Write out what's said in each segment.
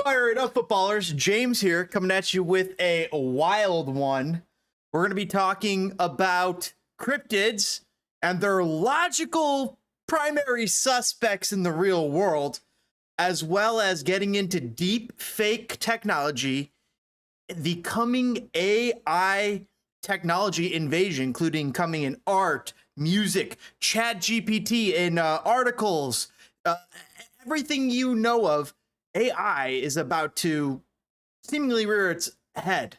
Fire it up, footballers. James here, coming at you with a wild one. We're going to be talking about cryptids and their logical primary suspects in the real world, as well as getting into deep fake technology, the coming AI technology invasion, including coming in art, music, chat GPT, and articles, everything you know of. AI is about to seemingly rear its head.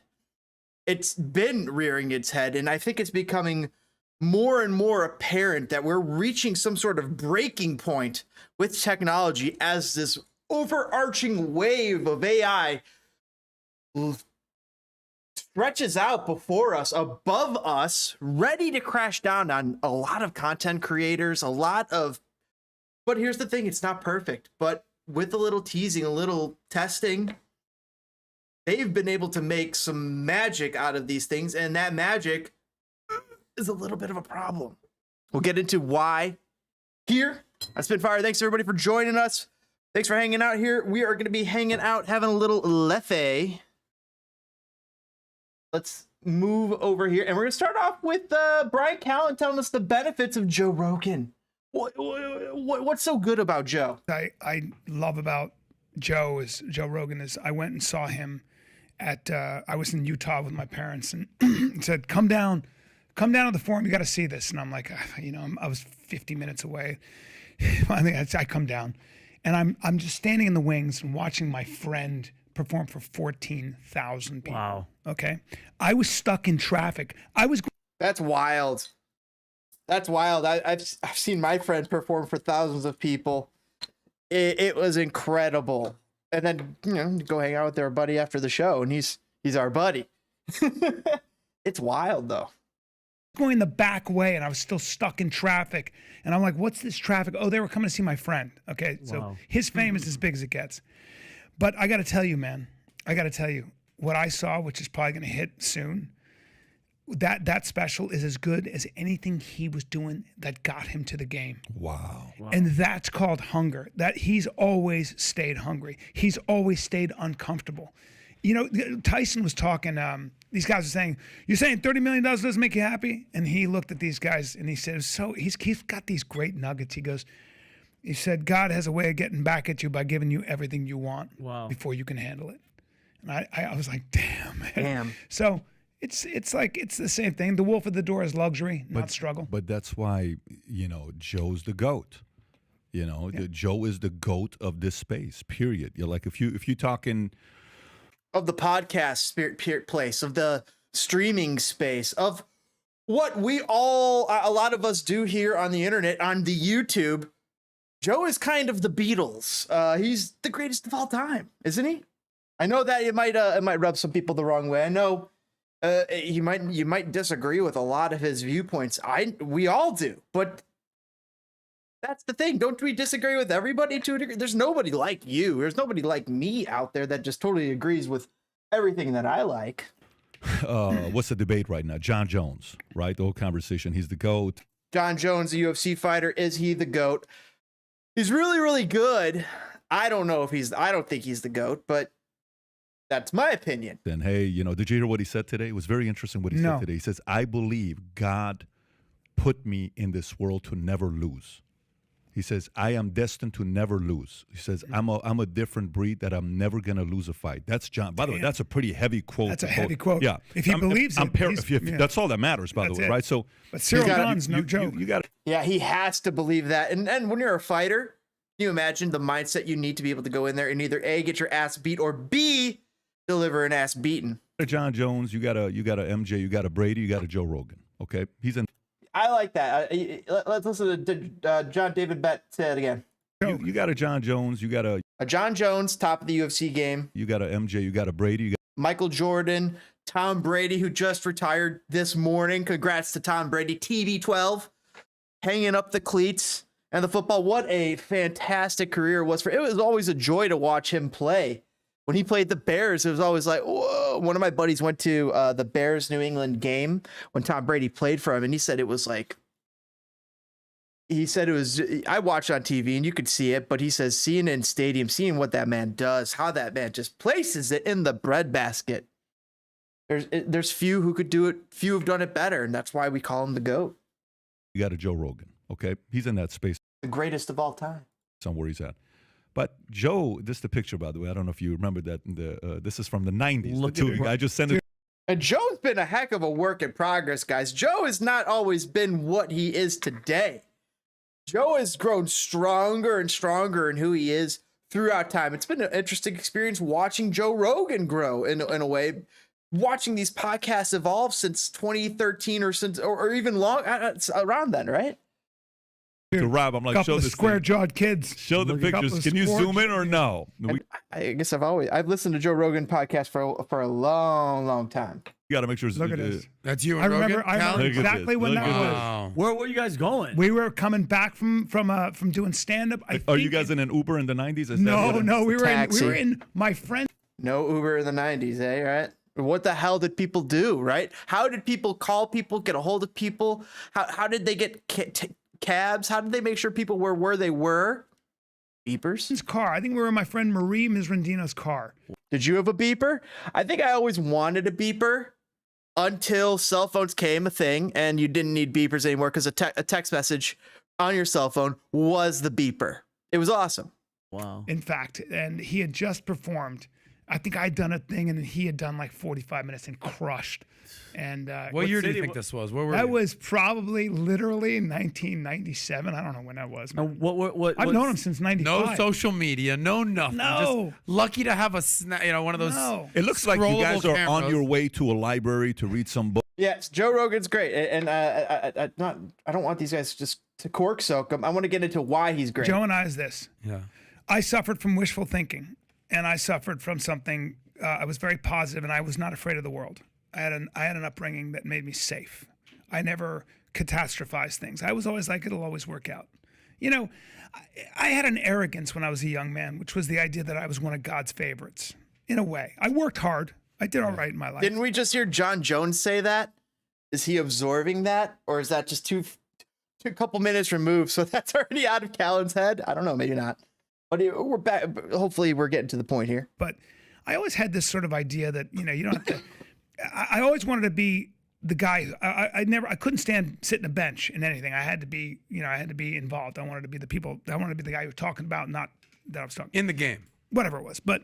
It's been rearing its head, and I think it's becoming more and more apparent that we're reaching some sort of breaking point with technology as this overarching wave of AI stretches out before us, above us, ready to crash down on a lot of content creators, but here's the thing, it's not perfect, but with a little teasing, a little testing, they've been able to make some magic out of these things, and that magic is a little bit of a problem. We'll get into why here on Spitfire. Thanks everybody for joining us. Thanks for hanging out here. We are going to be hanging out, having a little leffe. Let's move over here, and we're going to start off with Brian Callen telling us the benefits of Joe Rogan. What's so good about Joe? I love about Joe Rogan is I went and saw him at I was in Utah with my parents and said, come down to the forum, you got to see this. And I'm like, I was 50 minutes away. Finally I come down and I'm just standing in the wings and watching my friend perform for 14,000 people. Wow. Okay. I was stuck in traffic. That's wild. That's wild. I've seen my friend perform for thousands of people. It was incredible. And then, go hang out with our buddy after the show, and he's our buddy. It's wild, though. Going the back way, and I was still stuck in traffic. And I'm like, what's this traffic? Oh, they were coming to see my friend. Okay, so his fame is as big as it gets. But I got to tell you, man, what I saw, which is probably going to hit soon, that special is as good as anything he was doing that got him to the game. Wow. And that's called hunger. That he's always stayed hungry. He's always stayed uncomfortable. Tyson was talking, these guys are saying, you're saying $30 million doesn't make you happy? And he looked at these guys and he said, he's got these great nuggets. He said, God has a way of getting back at you by giving you everything you want before you can handle it. And I was like, damn, man. Damn. So it's like it's the same thing. The wolf at the door is luxury, not struggle. But that's why, Joe's the GOAT. Joe is the GOAT of this space, period. You're like, if you talking of the podcast spirit place, of the streaming space, of what we all, a lot of us do here on the internet, on the YouTube, Joe is kind of the Beatles. He's the greatest of all time, isn't he? I know that it might rub some people the wrong way. I know you might disagree with a lot of his viewpoints. We all do, but that's the thing. Don't we disagree with everybody to a degree? There's nobody like you. There's nobody like me out there that just totally agrees with everything that I like. What's the debate right now? John Jones, right? The whole conversation. He's the GOAT. John Jones, the UFC fighter, is he the GOAT? He's really, really good. I don't think he's the GOAT, but that's my opinion. And hey, did you hear what he said today? It was very interesting what he said today. He says, I believe God put me in this world to never lose. He says, I am destined to never lose. He says, I'm a different breed that I'm never going to lose a fight. That's John. By the way, that's a pretty heavy quote. That's a heavy quote. Yeah. If he believes it. That's all that matters, by the way, right? So, but Cyril Gunn's no joke. You got to. Yeah, he has to believe that. And when you're a fighter, can you imagine the mindset you need to be able to go in there and either A, get your ass beat, or B, deliver an ass beaten? John Jones, you got a MJ, you got a Brady, you got a Joe Rogan. Okay, he's in. I like that. Let's listen to John David Bett say it again. You got a John Jones, you got a John Jones, top of the UFC game. You got a MJ, you got a Brady, you got Michael Jordan, Tom Brady, who just retired this morning. Congrats to Tom Brady, TB12, hanging up the cleats and the football. What a fantastic career it was for. It was always a joy to watch him play. When he played the Bears, it was always like, whoa. One of my buddies went to the Bears New England game when Tom Brady played for him, and he said it was like he said it was, I watched on TV and you could see it, but he says seeing it in stadium, seeing what that man does, how that man just places it in the breadbasket. There's few who could do it. Few have done it better. And that's why we call him the GOAT. You got a Joe Rogan. Okay. He's in that space. The greatest of all time. Somewhere he's at. But Joe, this is the picture, by the way. I don't know if you remember that. This is from the 90s. Look the two, at it. I just sent it. And Joe's been a heck of a work in progress, guys. Joe has not always been what he is today. Joe has grown stronger and stronger in who he is throughout time. It's been an interesting experience watching Joe Rogan grow in a way, watching these podcasts evolve since 2013 or even long around then, right? To Rob, I'm like, couple show of the square-jawed kids. Show the Look, a couple pictures. of Can you square- zoom in or no? I guess I've listened to Joe Rogan podcast for a long time. You got to make sure. Look at this. That's you I and remember, Rogan? I remember Look at exactly this. when Look that at was. this. Wow. Where were you guys going? We were coming back from doing stand-up. Are you guys in an Uber in the 90s? Is that No, what it- no, we Taxi. were in my friend. No Uber in the 90s, eh? Right? What the hell did people do, right? How did people call people, get a hold of people? How did they get cabs? How did they make sure people were where they were? Beepers? His car. I think we were in my friend Marie Mizrandino's car. Did you have a beeper? I think I always wanted a beeper until cell phones came a thing and you didn't need beepers anymore because a text message on your cell phone was the beeper. It was awesome. Wow. In fact, and he had just performed. I think I'd done a thing, and then he had done like 45 minutes and crushed. And What year do you city think this was? Where were that you? was probably literally 1997. I don't know when that was. And what I've known him since '95. No social media, no nothing. No. Just lucky to have one of those. No. It looks like you guys scrollable are on cameras. your way to a library to read some book. Yes, Joe Rogan's great, and I don't want these guys just to cork soak him. I want to get into why he's great. Joe and I is this. Yeah. I suffered from wishful thinking, and I suffered from something. I was very positive, and I was not afraid of the world. I had an upbringing that made me safe. I never catastrophized things. I was always like, it'll always work out. You know, I had an arrogance when I was a young man, which was the idea that I was one of God's favorites. In a way, I worked hard. I did all right in my life. Didn't we just hear John Jones say that? Is he absorbing that, or is that just two couple minutes removed? So that's already out of Callan's head. I don't know, maybe not. But we're back. Hopefully, we're getting to the point here. But I always had this sort of idea that, you don't have to. I always wanted to be the guy. I couldn't stand sitting a bench in anything. I had to be, I had to be involved. I wanted to be I wanted to be the guy you were talking about, not that I was talking. In the game. Whatever it was, but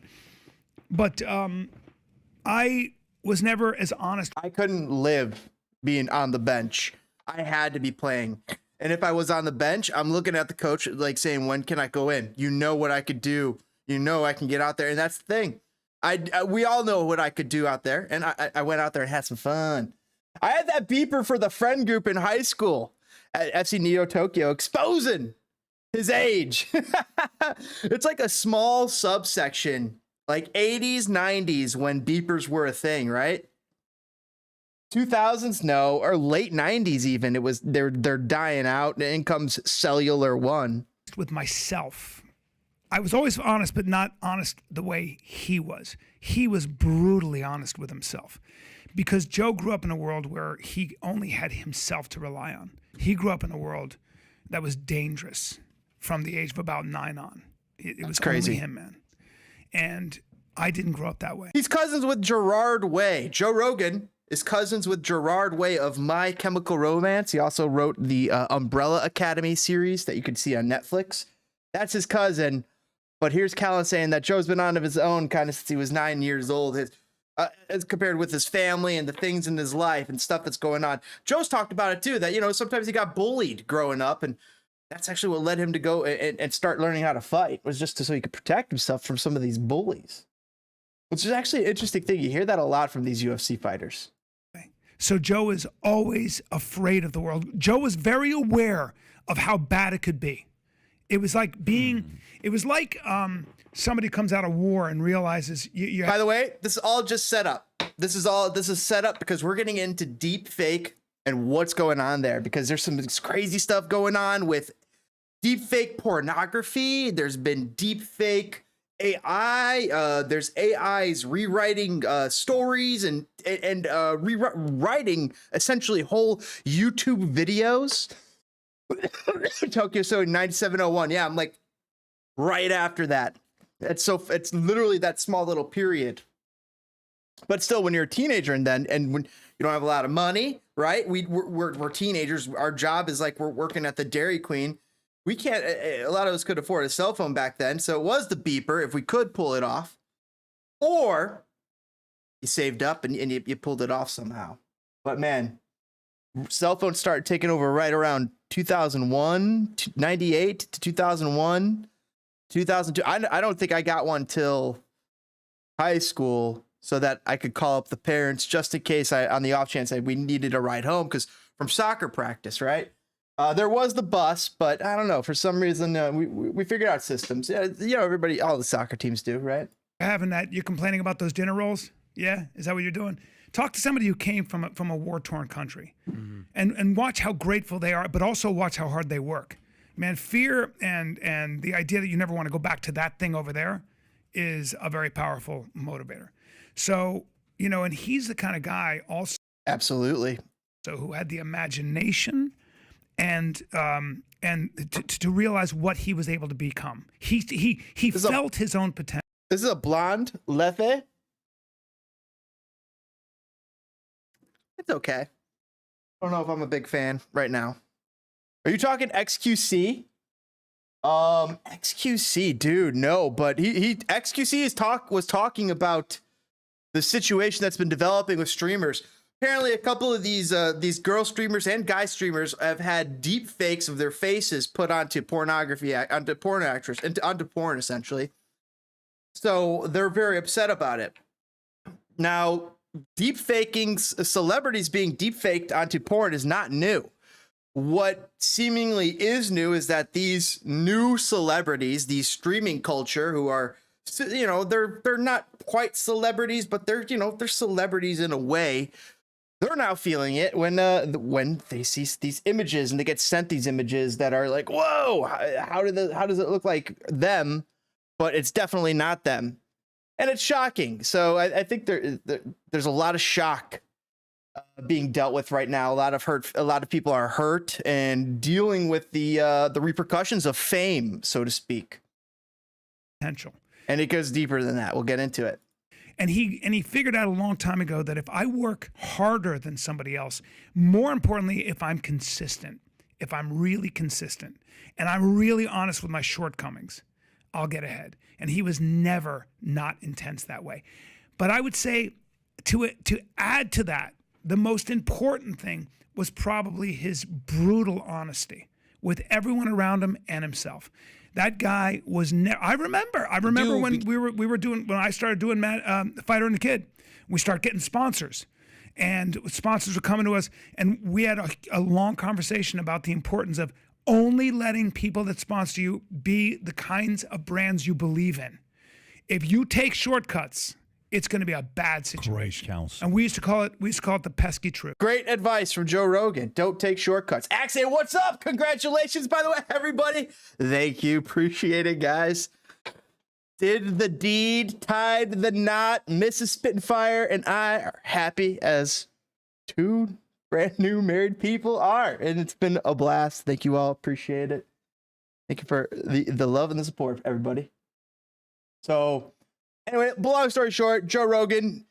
I was never as honest. I couldn't live being on the bench. I had to be playing. And if I was on the bench, I'm looking at the coach like saying, when can I go in? You know what I could do. You know I can get out there. And that's the thing. We all know what I could do out there. And I went out there and had some fun. I had that beeper for the friend group in high school at FC Neo Tokyo, exposing his age. It's like a small subsection, like 80s, 90s, when beepers were a thing, right? 2000s, no, or late 90s even. It was they're dying out. And in comes Cellular One. With myself. I was always honest, but not honest the way he was. He was brutally honest with himself, because Joe grew up in a world where he only had himself to rely on. He grew up in a world that was dangerous from the age of about 9 on. It was crazy. only him, man. And I didn't grow up that way. He's cousins with Gerard Way. Joe Rogan is cousins with Gerard Way of My Chemical Romance. He also wrote the Umbrella Academy series that you can see on Netflix. That's his cousin. But here's Callan saying that Joe's been on of his own kind of since he was 9 years old, as compared with his family and the things in his life and stuff that's going on. Joe's talked about it too, that, sometimes he got bullied growing up, and that's actually what led him to go and start learning how to fight, was just so he could protect himself from some of these bullies. Which is actually an interesting thing. You hear that a lot from these UFC fighters. So Joe is always afraid of the world. Joe was very aware of how bad it could be. It was like somebody comes out of war and realizes you By the way, this is all just set up. This is set up because we're getting into deep fake and what's going on there, because there's some crazy stuff going on with deep fake pornography. There's been deep fake AI. There's AIs rewriting stories and rewriting essentially whole YouTube videos. Tokyo Soul 9701. Yeah, I'm like right after that. It's literally that small little period. But still, when you're a teenager and when you don't have a lot of money, right? We're teenagers. Our job is like we're working at the Dairy Queen. We can't. A lot of us could afford a cell phone back then, so it was the beeper if we could pull it off, or you saved up and you pulled it off somehow. But man, cell phones started taking over right around 2001, 98 to 2001, 2002. I don't think I got one till high school, so that I could call up the parents just in case on the off chance we needed a ride home, because from soccer practice, right? There was the bus, but I don't know, for some reason we figured out systems. Yeah, everybody, all the soccer teams do, right? Having that, you're complaining about those dinner rolls? Yeah, is that what you're doing? Talk to somebody who came from a war-torn country, and watch how grateful they are, but also watch how hard they work. Man, fear and the idea that you never want to go back to that thing over there is a very powerful motivator. So, and he's the kind of guy also. Absolutely. So who had the imagination and to realize what he was able to become. He felt his own potential. This is a blonde Lethe. It's okay. I don't know if I'm a big fan right now. Are you talking XQC? XQC, dude, no, but XQC was talking about the situation that's been developing with streamers. Apparently, a couple of these girl streamers and guy streamers have had deep fakes of their faces put onto pornography, onto porn actors, onto porn, essentially. So they're very upset about it. Now, deep faking, celebrities being deep faked onto porn is not new. What seemingly is new is that these new celebrities, these streaming culture, who are, they're not quite celebrities, but they're celebrities in a way. They're now feeling it when they see these images and they get sent these images that are like, whoa, how does it look like them? But it's definitely not them. And it's shocking. So I think there's a lot of shock being dealt with right now. A lot of people are hurt and dealing with the repercussions of fame, so to speak. Potential. And it goes deeper than that. We'll get into it. And he figured out a long time ago that if I work harder than somebody else, more importantly, if I'm consistent, if I'm really consistent, and I'm really honest with my shortcomings, I'll get ahead. And he was never not intense that way. But I would say to add to that, the most important thing was probably his brutal honesty with everyone around him and himself. That guy was I remember when when I started doing Fighter and the Kid, we started getting sponsors, and sponsors were coming to us, and we had a long conversation about the importance of only letting people that sponsor you be the kinds of brands you believe in. If you take shortcuts, it's going to be a bad situation. Great counsel. And we used to call it the pesky truth. Great advice from Joe Rogan. Don't take shortcuts. Axie, what's up? Congratulations, by the way, everybody. Thank you. Appreciate it, guys. Did the deed, tied the knot. Mrs. Spitfire and I are happy as two brand new married people are. And it's been a blast. Thank you all. Appreciate it. Thank you for the love and the support, everybody. So, anyway, long story short, Joe Rogan,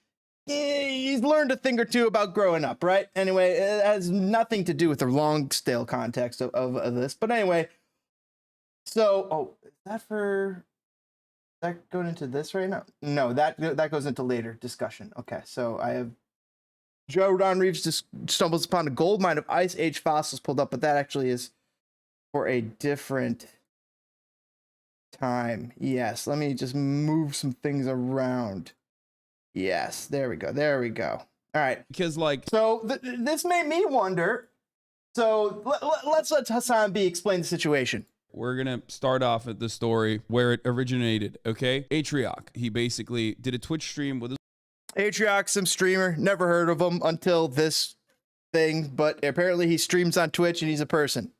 he's learned a thing or two about growing up, right? Anyway, it has nothing to do with the long, stale context of this. But anyway, so, is that going into this right now? No, that goes into later discussion. Okay, so I have Ron Reeves just stumbles upon a gold mine of Ice Age fossils pulled up, but that actually is for a different time. Yes, let me just move some things around. Yes, there we go. All right, because so this made me wonder. So let's let Hassan B explain the situation. We're gonna start off at the story where it originated. Okay, Atrioc, he basically did a Twitch stream with his Atrioc, some streamer, never heard of him until this thing, but apparently he streams on Twitch and he's a person.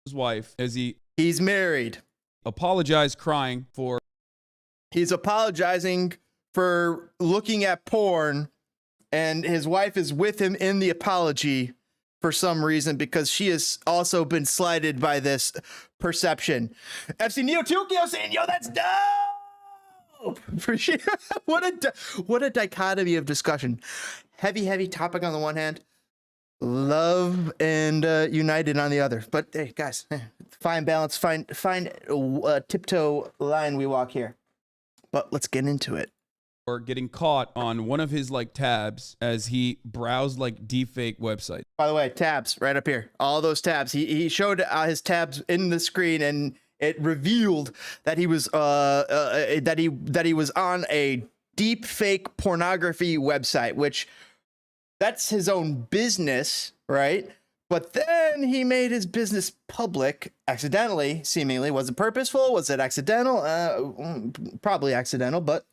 His wife, as he's married. Apologized, crying for. He's apologizing for looking at porn, and his wife is with him in the apology for some reason because she has also been slighted by this perception. FC Neo Tokyo saying, yo, that's dope. Appreciate what a dichotomy of discussion. Heavy topic on the one hand, love and united on the other. But hey, guys, fine balance, fine tiptoe line we walk here. But let's get into it. Or getting caught on one of his like tabs as he browsed like deepfake websites. By the way, tabs right up here. All those tabs. He showed his tabs in the screen, and it revealed that he was that he was on a deep fake pornography website, which that's his own business, right? But then he made his business public accidentally, seemingly. Was it purposeful? Was it accidental? Probably accidental, but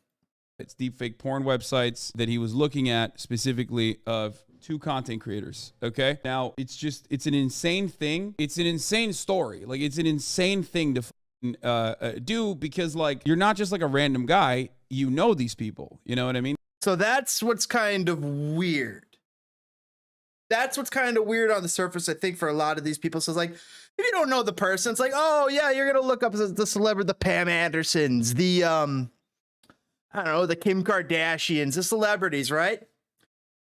It's deepfake porn websites that he was looking at specifically of 2 content creators. Okay. Now it's an insane thing. It's an insane story. Like it's an insane thing to do because like, you're not just like a random guy, you know, these people, you know what I mean? so that's what's kind of weird. That's what's kind of weird on the surface, I think, for a lot of these people. So it's like, if you don't know the person, it's like, oh yeah, you're going to look up the celebrity, the Pam Andersons, the, I don't know, the Kim Kardashians, the celebrities, right?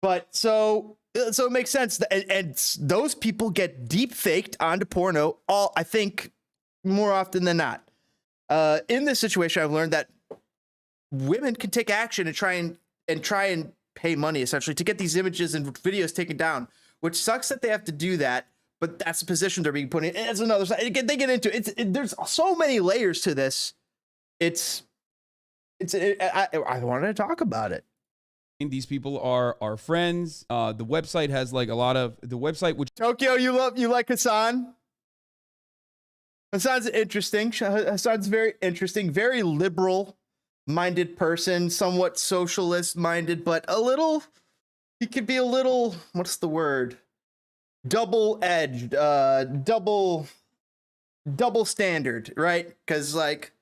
But so it makes sense. And those people get deep faked onto porno I think more often than not. In this situation, I've learned that women can take action and try and pay money essentially to get these images and videos taken down, which sucks that they have to do that. But that's the position they're being put in. It's another side. They get into it. There's so many layers to this. I wanted to talk about it. These people are friends. The website has like a lot of the website, which Tokyo, you like Hassan? Hassan's interesting. Hassan's very interesting, very liberal minded person, somewhat socialist minded, but he could be a little, what's the word? Double-edged, double standard, right? Because like,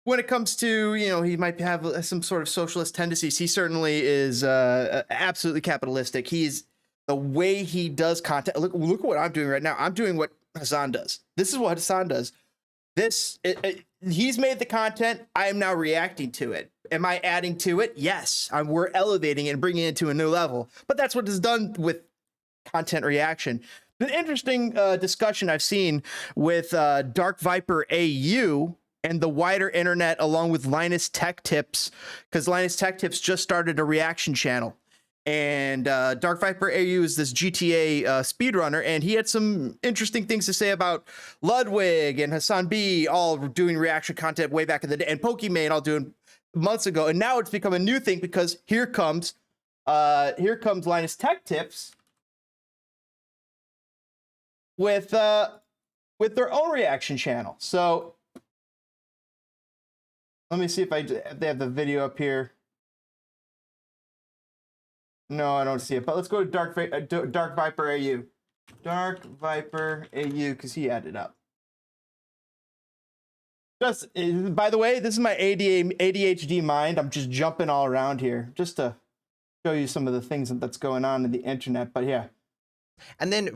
when it comes to, you know, he might have some sort of socialist tendencies. He certainly is absolutely capitalistic. The way he does content. Look at what I'm doing right now. I'm doing what Hassan does. This is what Hassan does. He's made the content. I am now reacting to it. Am I adding to it? Yes. We're elevating it and bringing it to a new level. But that's what is done with content reaction. The interesting discussion I've seen with Dark Viper AU and the wider internet, along with Linus Tech Tips, because Linus Tech Tips just started a reaction channel. And Dark Viper AU is this GTA speedrunner, and he had some interesting things to say about Ludwig and Hassan B all doing reaction content way back in the day, and Pokimane all doing months ago. And now it's become a new thing because here comes Linus Tech Tips with their own reaction channel. So let me see if they have the video up here. No, I don't see it. But let's go to Dark Viper AU. Dark Viper AU, because he added up. By the way, this is my ADHD mind. I'm just jumping all around here just to show you some of the things that's going on in the internet. But yeah. And then,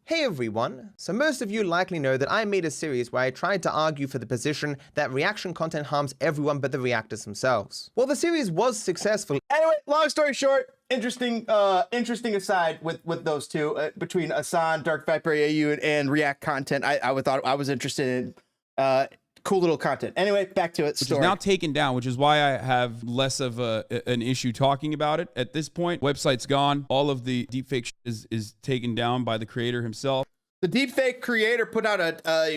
hey everyone, so most of you likely know that I made a series where I tried to argue for the position that reaction content harms everyone but the reactors themselves. Well, the series was successful. Anyway, long story short, interesting aside with those two, between Hassan, Dark Viper AU, and React content, I thought I was interested in cool little content. Anyway, back to it. Which is now taken down, which is why I have less of an issue talking about it at this point. Website's gone. All of the deepfake is taken down by the creator himself. The deepfake creator put out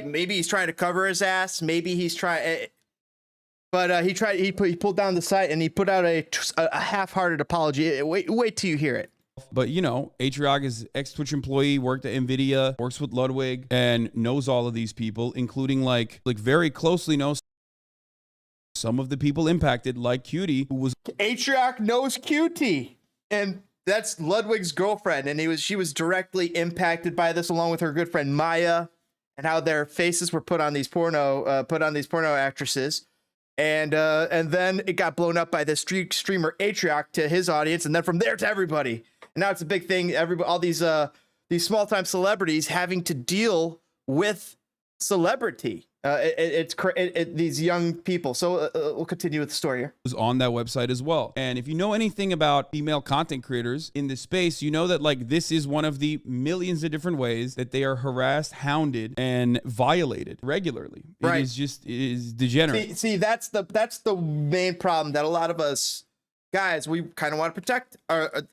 maybe he's trying to cover his ass. Maybe he's trying, but he pulled down the site and he put out a half-hearted apology. Wait till you hear it. But, you know, Atriog is ex-Twitch employee, worked at NVIDIA, works with Ludwig, and knows all of these people, including, like very closely knows some of the people impacted, like Cutie, who was... Atriog knows Cutie, and that's Ludwig's girlfriend, and she was directly impacted by this, along with her good friend Maya, and how their faces were put on these porno actresses. And then it got blown up by this streamer Atriog to his audience, and then from there to everybody. And now it's a big thing. All these these small-time celebrities having to deal with celebrity. These young people. So we'll continue with the story here. Was on that website as well. And if you know anything about female content creators in this space, you know that like this is one of the millions of different ways that they are harassed, hounded, and violated regularly. Right. It is degenerate. See, that's the main problem that a lot of us guys, we kind of want to protect our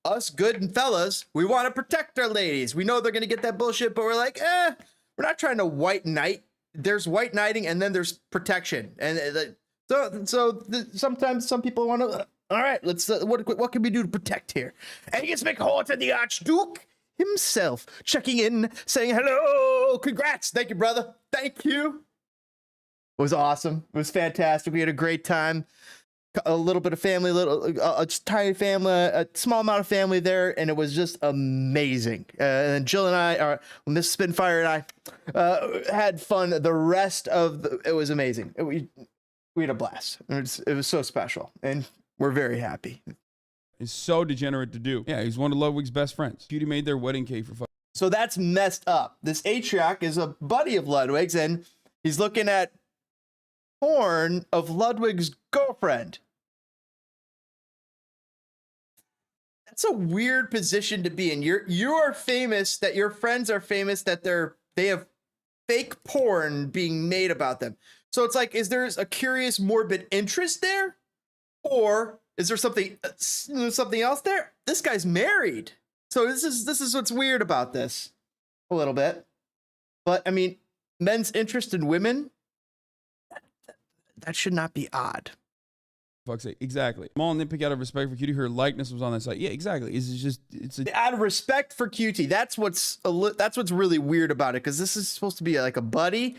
us good fellas. We want to protect our ladies. We know they're gonna get that bullshit, but we're like, we're not trying to white knight. There's white knighting and then there's protection, and sometimes some people want to. All right, let's. What can we do to protect here? And it's McHort and the Archduke himself checking in, saying hello, congrats, thank you, brother, thank you. It was awesome. It was fantastic. We had a great time. A little bit of family, a tiny family, a small amount of family there, and it was just amazing. And Jill and I, Miss Spinfire and I, had fun. The rest of it was amazing. We had a blast. It was so special, and we're very happy. It's so degenerate to do. Yeah, he's one of Ludwig's best friends. Cutie made their wedding cake for fun. So that's messed up. This Atriarch is a buddy of Ludwig's, and he's looking at porn of Ludwig's girlfriend. That's a weird position to be in. You are famous, that your friends are famous, that they have fake porn being made about them. So it's like, is there a curious morbid interest there, or is there something else there? This guy's married, so this is what's weird about this a little bit. But I mean, men's interest in women, that should not be odd. Fuck's sake, exactly. Small nitpick out of respect for Cutie. Her likeness was on that site. Yeah, exactly. Out of respect for Cutie. That's what's really weird about it, because this is supposed to be like a buddy.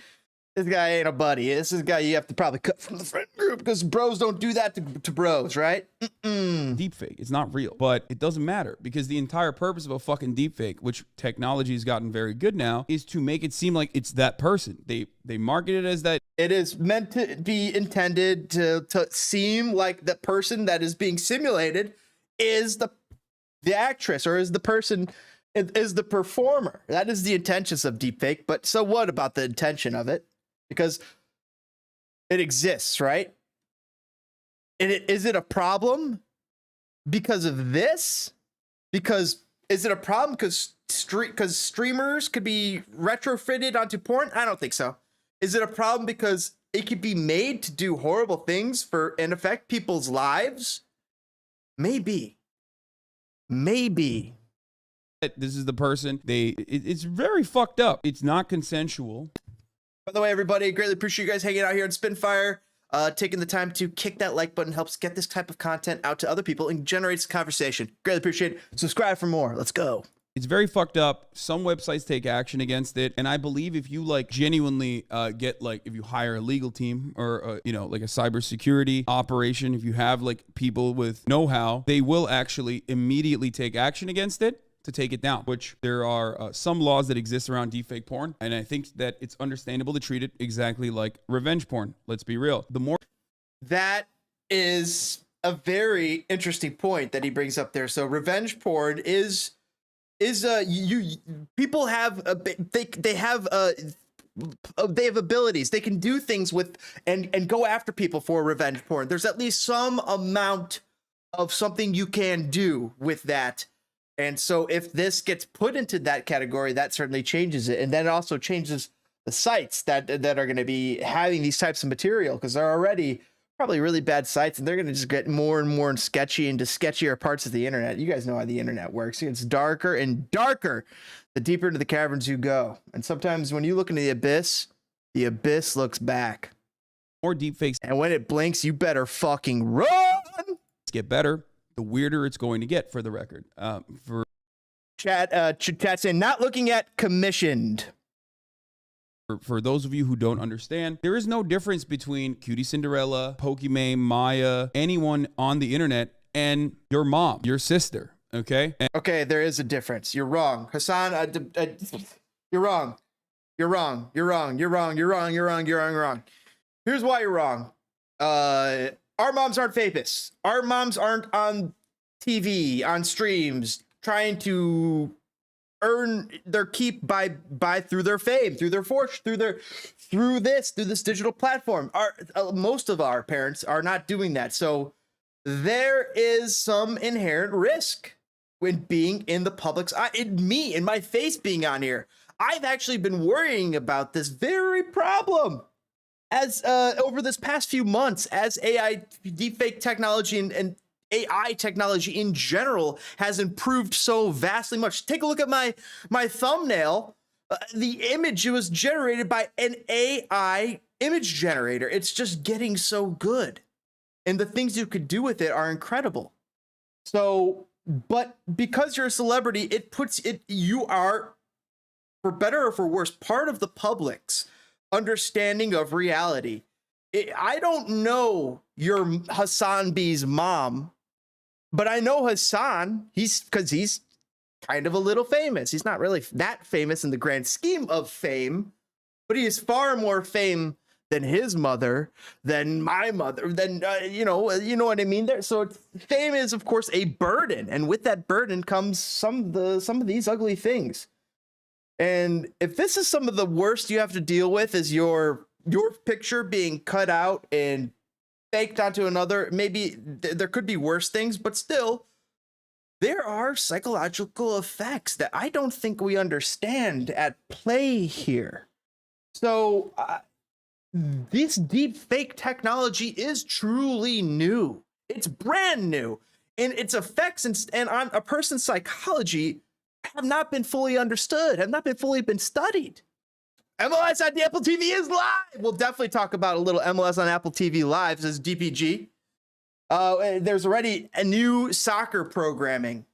This guy ain't a buddy. This is a guy you have to probably cut from the friend group, because bros don't do that to bros, right? Deepfake. It's not real, but it doesn't matter, because the entire purpose of a fucking deepfake, which technology has gotten very good now, is to make it seem like it's that person. They market it as that. It is meant to be intended to seem like the person that is being simulated is the actress, or is the person, is the performer. That is the intentions of deepfake. But so what about the intention of it? Because it exists, right? Is it a problem because of this? Because is it a problem because streamers could be retrofitted onto porn? I don't think so. Is it a problem because it could be made to do horrible things and affect people's lives? Maybe. This is the person. It's very fucked up. It's not consensual. By the way, everybody, greatly appreciate you guys hanging out here on Spinfire. Taking the time to kick that like button helps get this type of content out to other people and generates conversation. Greatly appreciate it. Subscribe for more. Let's go. It's very fucked up. Some websites take action against it, and I believe if you like genuinely get like, if you hire a legal team or like a cybersecurity operation, if you have like people with know-how, they will actually immediately take action against it to take it down. Which there are some laws that exist around deepfake porn, and I think that it's understandable to treat it exactly like revenge porn. Let's be real. That is a very interesting point that he brings up there. So revenge porn is people have they have abilities. They can do things with and go after people for revenge porn. There's at least some amount of something you can do with that. And so if this gets put into that category, that certainly changes it. And then it also changes the sites that are going to be having these types of material, because they're already probably really bad sites, and they're going to just get more and more sketchy into sketchier parts of the internet. You guys know how the internet works. It's darker and darker the deeper into the caverns you go. And sometimes when you look into the abyss looks back. More deepfakes. And when it blinks, you better fucking run. Get better, the weirder it's going to get, for the record. For chat saying not looking at commissioned. For those of you who don't understand, there is no difference between Cutie Cinderella, Pokimane, Maya, anyone on the internet, and your mom, your sister. Okay. Okay, there is a difference. You're wrong, Hassan. You're wrong. You're wrong. You're wrong. You're wrong. You're wrong. You're wrong. You're wrong. You're wrong. Here's why you're wrong. Our moms aren't famous. Our moms aren't on TV, on streams, trying to earn their keep by through their fame, through their fortune, through this digital platform. Most of our parents are not doing that. So there is some inherent risk when being in the public's eye. In my face being on here. I've actually been worrying about this very problem as over this past few months, as AI deepfake technology and AI technology in general has improved so vastly much. Take a look at my thumbnail. The image was generated by an AI image generator. It's just getting so good. And the things you could do with it are incredible. So, but because you're a celebrity, you are, for better or for worse, part of the public's understanding of reality. I don't know your Hassan B's mom, but I know Hassan. Because he's kind of a little famous. He's not really that famous in the grand scheme of fame, but he is far more fame than his mother, than my mother, than you know what I mean. There, so fame is, of course, a burden, and with that burden comes some of these ugly things. And if this is some of the worst you have to deal with, is your picture being cut out and faked onto another, maybe there could be worse things, but still, there are psychological effects that I don't think we understand at play here. So this deep fake technology is truly new. It's brand new, and its effects and on a person's psychology have not been fully understood, have not been fully studied. MLS on the Apple TV is live. We'll definitely talk about a little MLS on Apple TV Live. This is DPG. There's already a new soccer programming.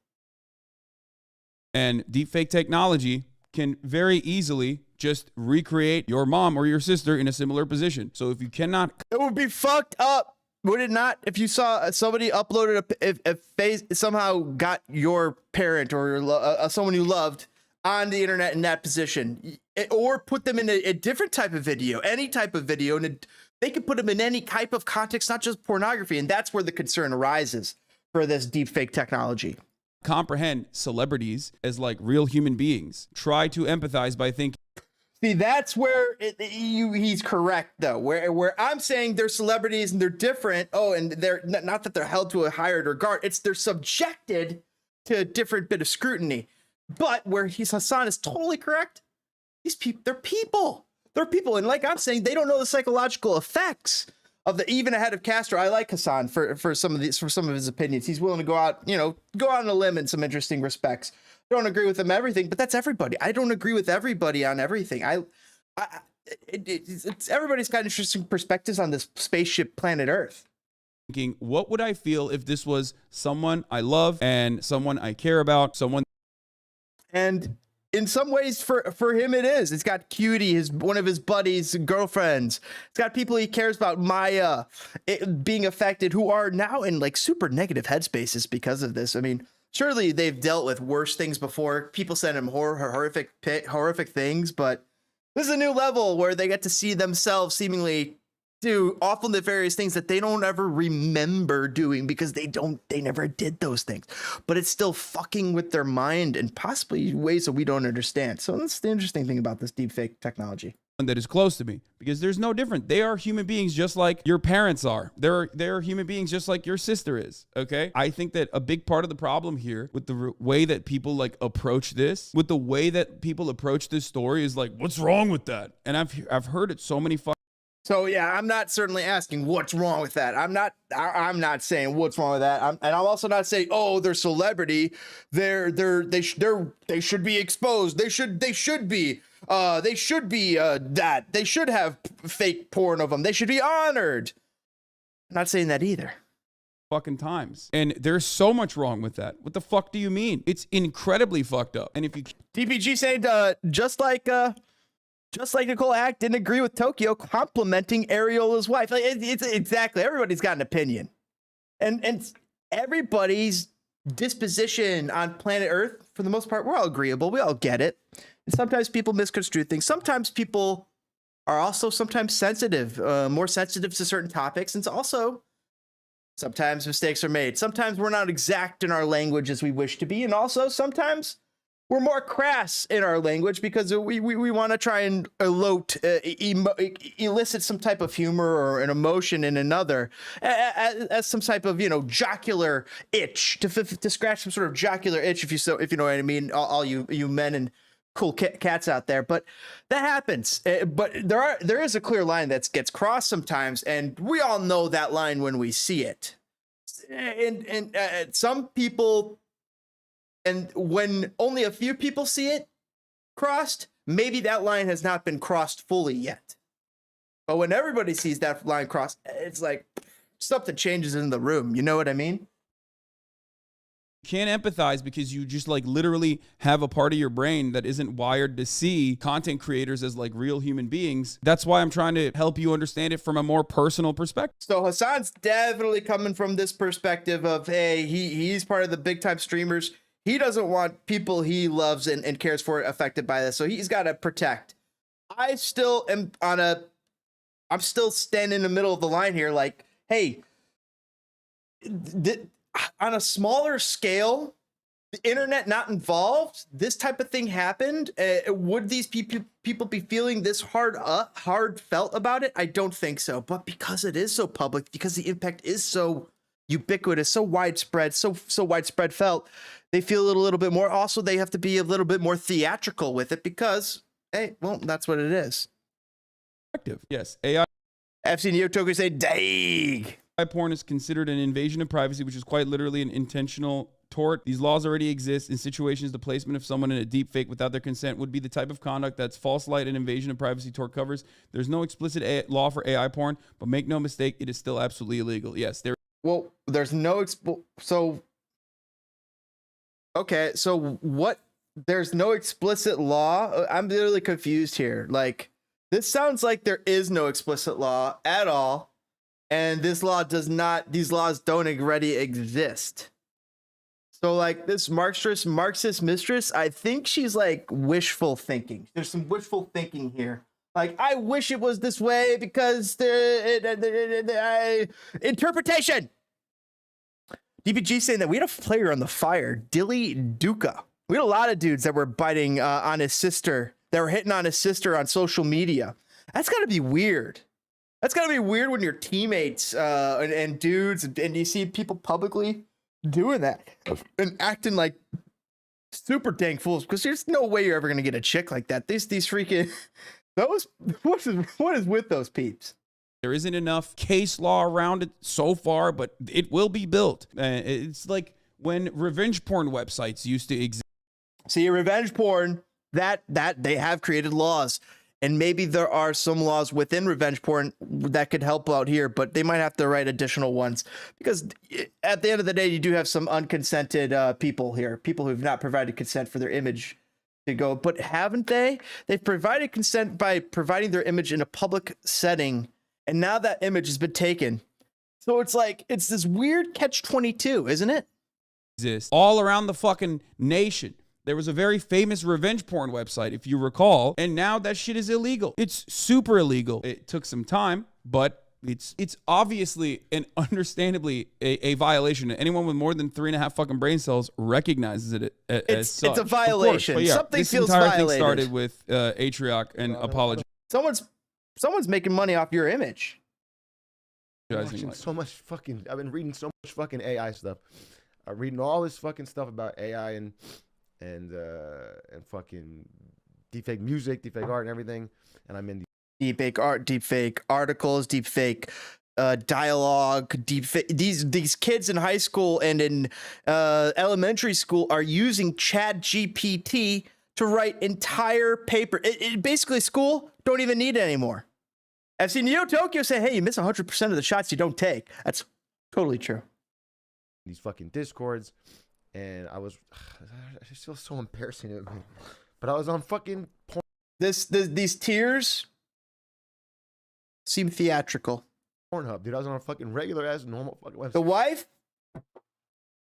And deepfake technology can very easily just recreate your mom or your sister in a similar position. So if you cannot... It would be fucked up, would it not? If you saw somebody uploaded a face, somehow got your parent or someone you loved on the internet in that position, or put them in a different type of video, any type of video, and they could put them in any type of context, not just pornography. And that's where the concern arises for this deepfake technology. Comprehend celebrities as like real human beings. Try to empathize by thinking. See, that's where he's correct, though. Where I'm saying they're celebrities and they're different. Oh, and they're not that they're held to a higher regard. It's they're subjected to a different bit of scrutiny. But where Hassan is totally correct, these people, they're people. They're people. And like I'm saying, they don't know the psychological effects of the, even ahead of Castro. I like Hassan for some of his opinions. He's willing to go out on a limb in some interesting respects. Don't agree with him everything, but that's everybody. I don't agree with everybody on everything. Everybody's got interesting perspectives on this spaceship planet Earth. Thinking, what would I feel if this was someone I love and someone I care about, someone. And in some ways, for him, it is. It's got Cutie, one of his buddies' girlfriends. It's got people he cares about, Maya, being affected, who are now in like super negative headspaces because of this. I mean, surely they've dealt with worse things before. People send him horrific things, but this is a new level where they get to see themselves seemingly do awful nefarious things that they don't ever remember doing because they never did those things. But it's still fucking with their mind in possibly ways that we don't understand. So that's the interesting thing about this deepfake technology. That is close to me, because there's no different. They are human beings just like your parents are. They're human beings just like your sister is. Okay. I think that a big part of the problem here with the way that people like approach this, with the way that people approach this story is like, what's wrong with that? And I've heard it so many So yeah, I'm not certainly asking what's wrong with that. I'm not saying what's wrong with that. I'm also not saying, oh, they're celebrity. They should be exposed. They should be that. They should have fake porn of them. They should be honored. I'm not saying that either. fucking times. And there's so much wrong with that. What the fuck do you mean? It's incredibly fucked up. And if you DPG saying just like Nicole Hack didn't agree with Tokyo complimenting Ariola's wife. Like, it's exactly, everybody's got an opinion. And everybody's disposition on planet Earth, for the most part, we're all agreeable. We all get it. And sometimes people misconstrue things. Sometimes people are also sometimes sensitive, more sensitive to certain topics. And also, sometimes mistakes are made. Sometimes we're not exact in our language as we wish to be. And also, sometimes we're more crass in our language because we want to try and elicit some type of humor or an emotion in another as some type of, jocular itch to scratch some sort of jocular itch, if you know what I mean, all you men and cool cats out there. But that happens. But there is a clear line that gets crossed sometimes, and we all know that line when we see it. And some people, and when only a few people see it crossed, maybe that line has not been crossed fully yet. But when everybody sees that line crossed, it's like something changes in the room. You know what I mean? Can't empathize because you just like literally have a part of your brain that isn't wired to see content creators as like real human beings. That's why I'm trying to help you understand it from a more personal perspective. So Hassan's definitely coming from this perspective of, hey, he's part of the big time streamers. He doesn't want people he loves and cares for affected by this. So he's got to protect. I still am I'm still standing in the middle of the line here. Like, hey, on a smaller scale, the internet not involved, this type of thing happened. Would these people be feeling this hard felt about it? I don't think so. But because it is so public, because the impact is so ubiquitous, so widespread, so widespread felt, they feel it a little bit more. Also, they have to be a little bit more theatrical with it because, hey, well, that's what it is. Yes, AI. I've seen Yotoku say, "Dag." Porn is considered an invasion of privacy, which is quite literally an intentional tort. These laws already exist in situations. The placement of someone in a deep fake without their consent would be the type of conduct that's false light and invasion of privacy tort covers. There's no explicit law for AI porn, but make no mistake, it is still absolutely illegal. Yes, there. Well, there's no okay, so what? There's no explicit law? I'm literally confused here. Like, this sounds like there is no explicit law at all. And these laws don't already exist. So like this Marxist mistress, I think she's like wishful thinking. There's some wishful thinking here. Like, I wish it was this way because interpretation. DPG saying that we had a player on the fire, Dilly Duca. We had a lot of dudes that were biting on his sister, that were hitting on his sister on social media. That's got to be weird. That's gotta be weird when your teammates and dudes and you see people publicly doing that and acting like super dang fools, because there's no way you're ever gonna get a chick like that. These freaking what is with those peeps? There isn't enough case law around it so far, but it will be built. It's like when revenge porn websites used to exist. See, revenge porn, that they have created laws. And maybe there are some laws within revenge porn that could help out here, but they might have to write additional ones because at the end of the day, you do have some unconsented people here, people who have not provided consent for their image to go. But haven't they? They've provided consent by providing their image in a public setting, and now that image has been taken. So it's like, it's this weird catch-22, isn't it? Exist all around the fucking nation. There was a very famous revenge porn website, if you recall, and now that shit is illegal. It's super illegal. It took some time, but it's obviously and understandably a violation. Anyone with more than 3.5 fucking brain cells recognizes it as such. It's a violation. But yeah, something this feels entire violated. thing started with Atrioc and apology. Someone's making money off your image. I've been reading so much fucking AI stuff. I'm reading all this fucking stuff about AI and fucking deepfake music, deepfake art, and everything. And I'm in deepfake art, deepfake articles, deepfake dialogue, deepfake. These kids in high school and in elementary school are using ChatGPT to write entire paper. It basically, school don't even need it anymore. I've seen Neo Tokyo say, "Hey, you miss 100% of the shots you don't take." That's totally true. These fucking discords. And I just feel so embarrassing. But I was on fucking porn. These tears seem theatrical. Pornhub, dude. I was on a fucking regular ass normal fucking website. The wife,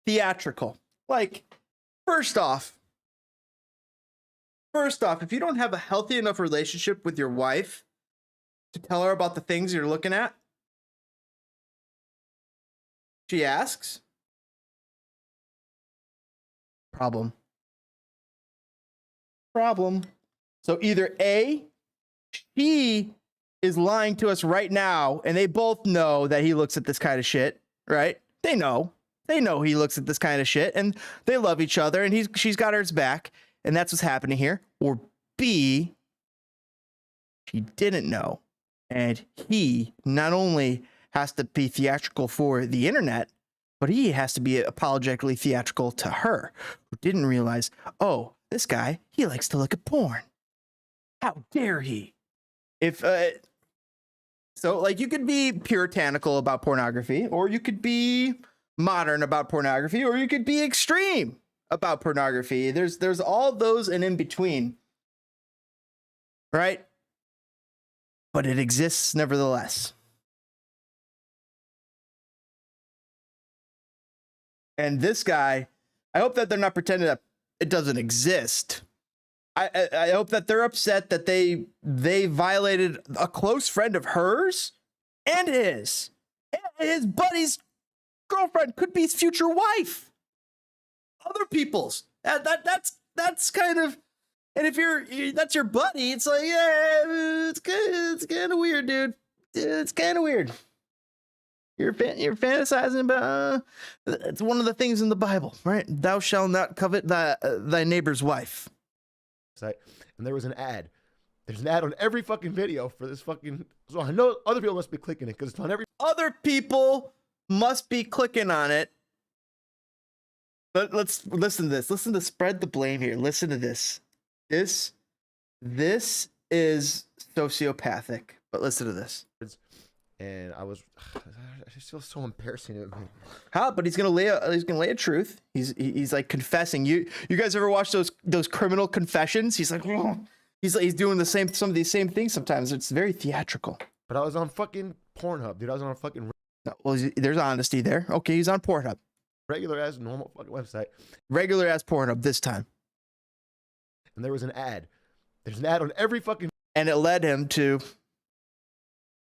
theatrical. Like, first off, if you don't have a healthy enough relationship with your wife to tell her about the things you're looking at, she asks. Problem. problem. So either A, she is lying to us right now, and they both know that he looks at this kind of shit, right? They know he looks at this kind of shit, and they love each other, and she's got hers back, and that's what's happening here. Or B, she didn't know, and he not only has to be theatrical for the internet, but he has to be apologetically theatrical to her, who didn't realize, oh, this guy, he likes to look at porn. How dare he? If so, like, you could be puritanical about pornography, or you could be modern about pornography, or you could be extreme about pornography. There's all those and in between, right? But it exists nevertheless. And this guy, I hope that they're not pretending that it doesn't exist. I hope that they're upset that they violated a close friend of hers and his buddy's girlfriend, could be his future wife. Other people's. That's kind of, and if that's your buddy, it's like, yeah, it's kind of weird, dude. It's kind of weird. You're fantasizing about it's one of the things in the Bible, right? Thou shalt not covet thy neighbor's wife. And there was an ad. There's an ad on every fucking video for this fucking. So I know other people must be clicking it because it's on every. Other people must be clicking on it. But let's listen to this. Listen to Spread the Blame here. Listen to this. This is sociopathic. But listen to this. And I just feel so embarrassing to me. How? But he's gonna lay a truth. He's like confessing. You guys ever watch those criminal confessions? He's like, oh. He's doing some of these same things sometimes. It's very theatrical. But I was on fucking Pornhub, dude. I was on a fucking well, there's honesty there. Okay, he's on Pornhub. regular as normal fucking website. Regular as Pornhub this time. And there was an ad. There's an ad on every fucking and it led him to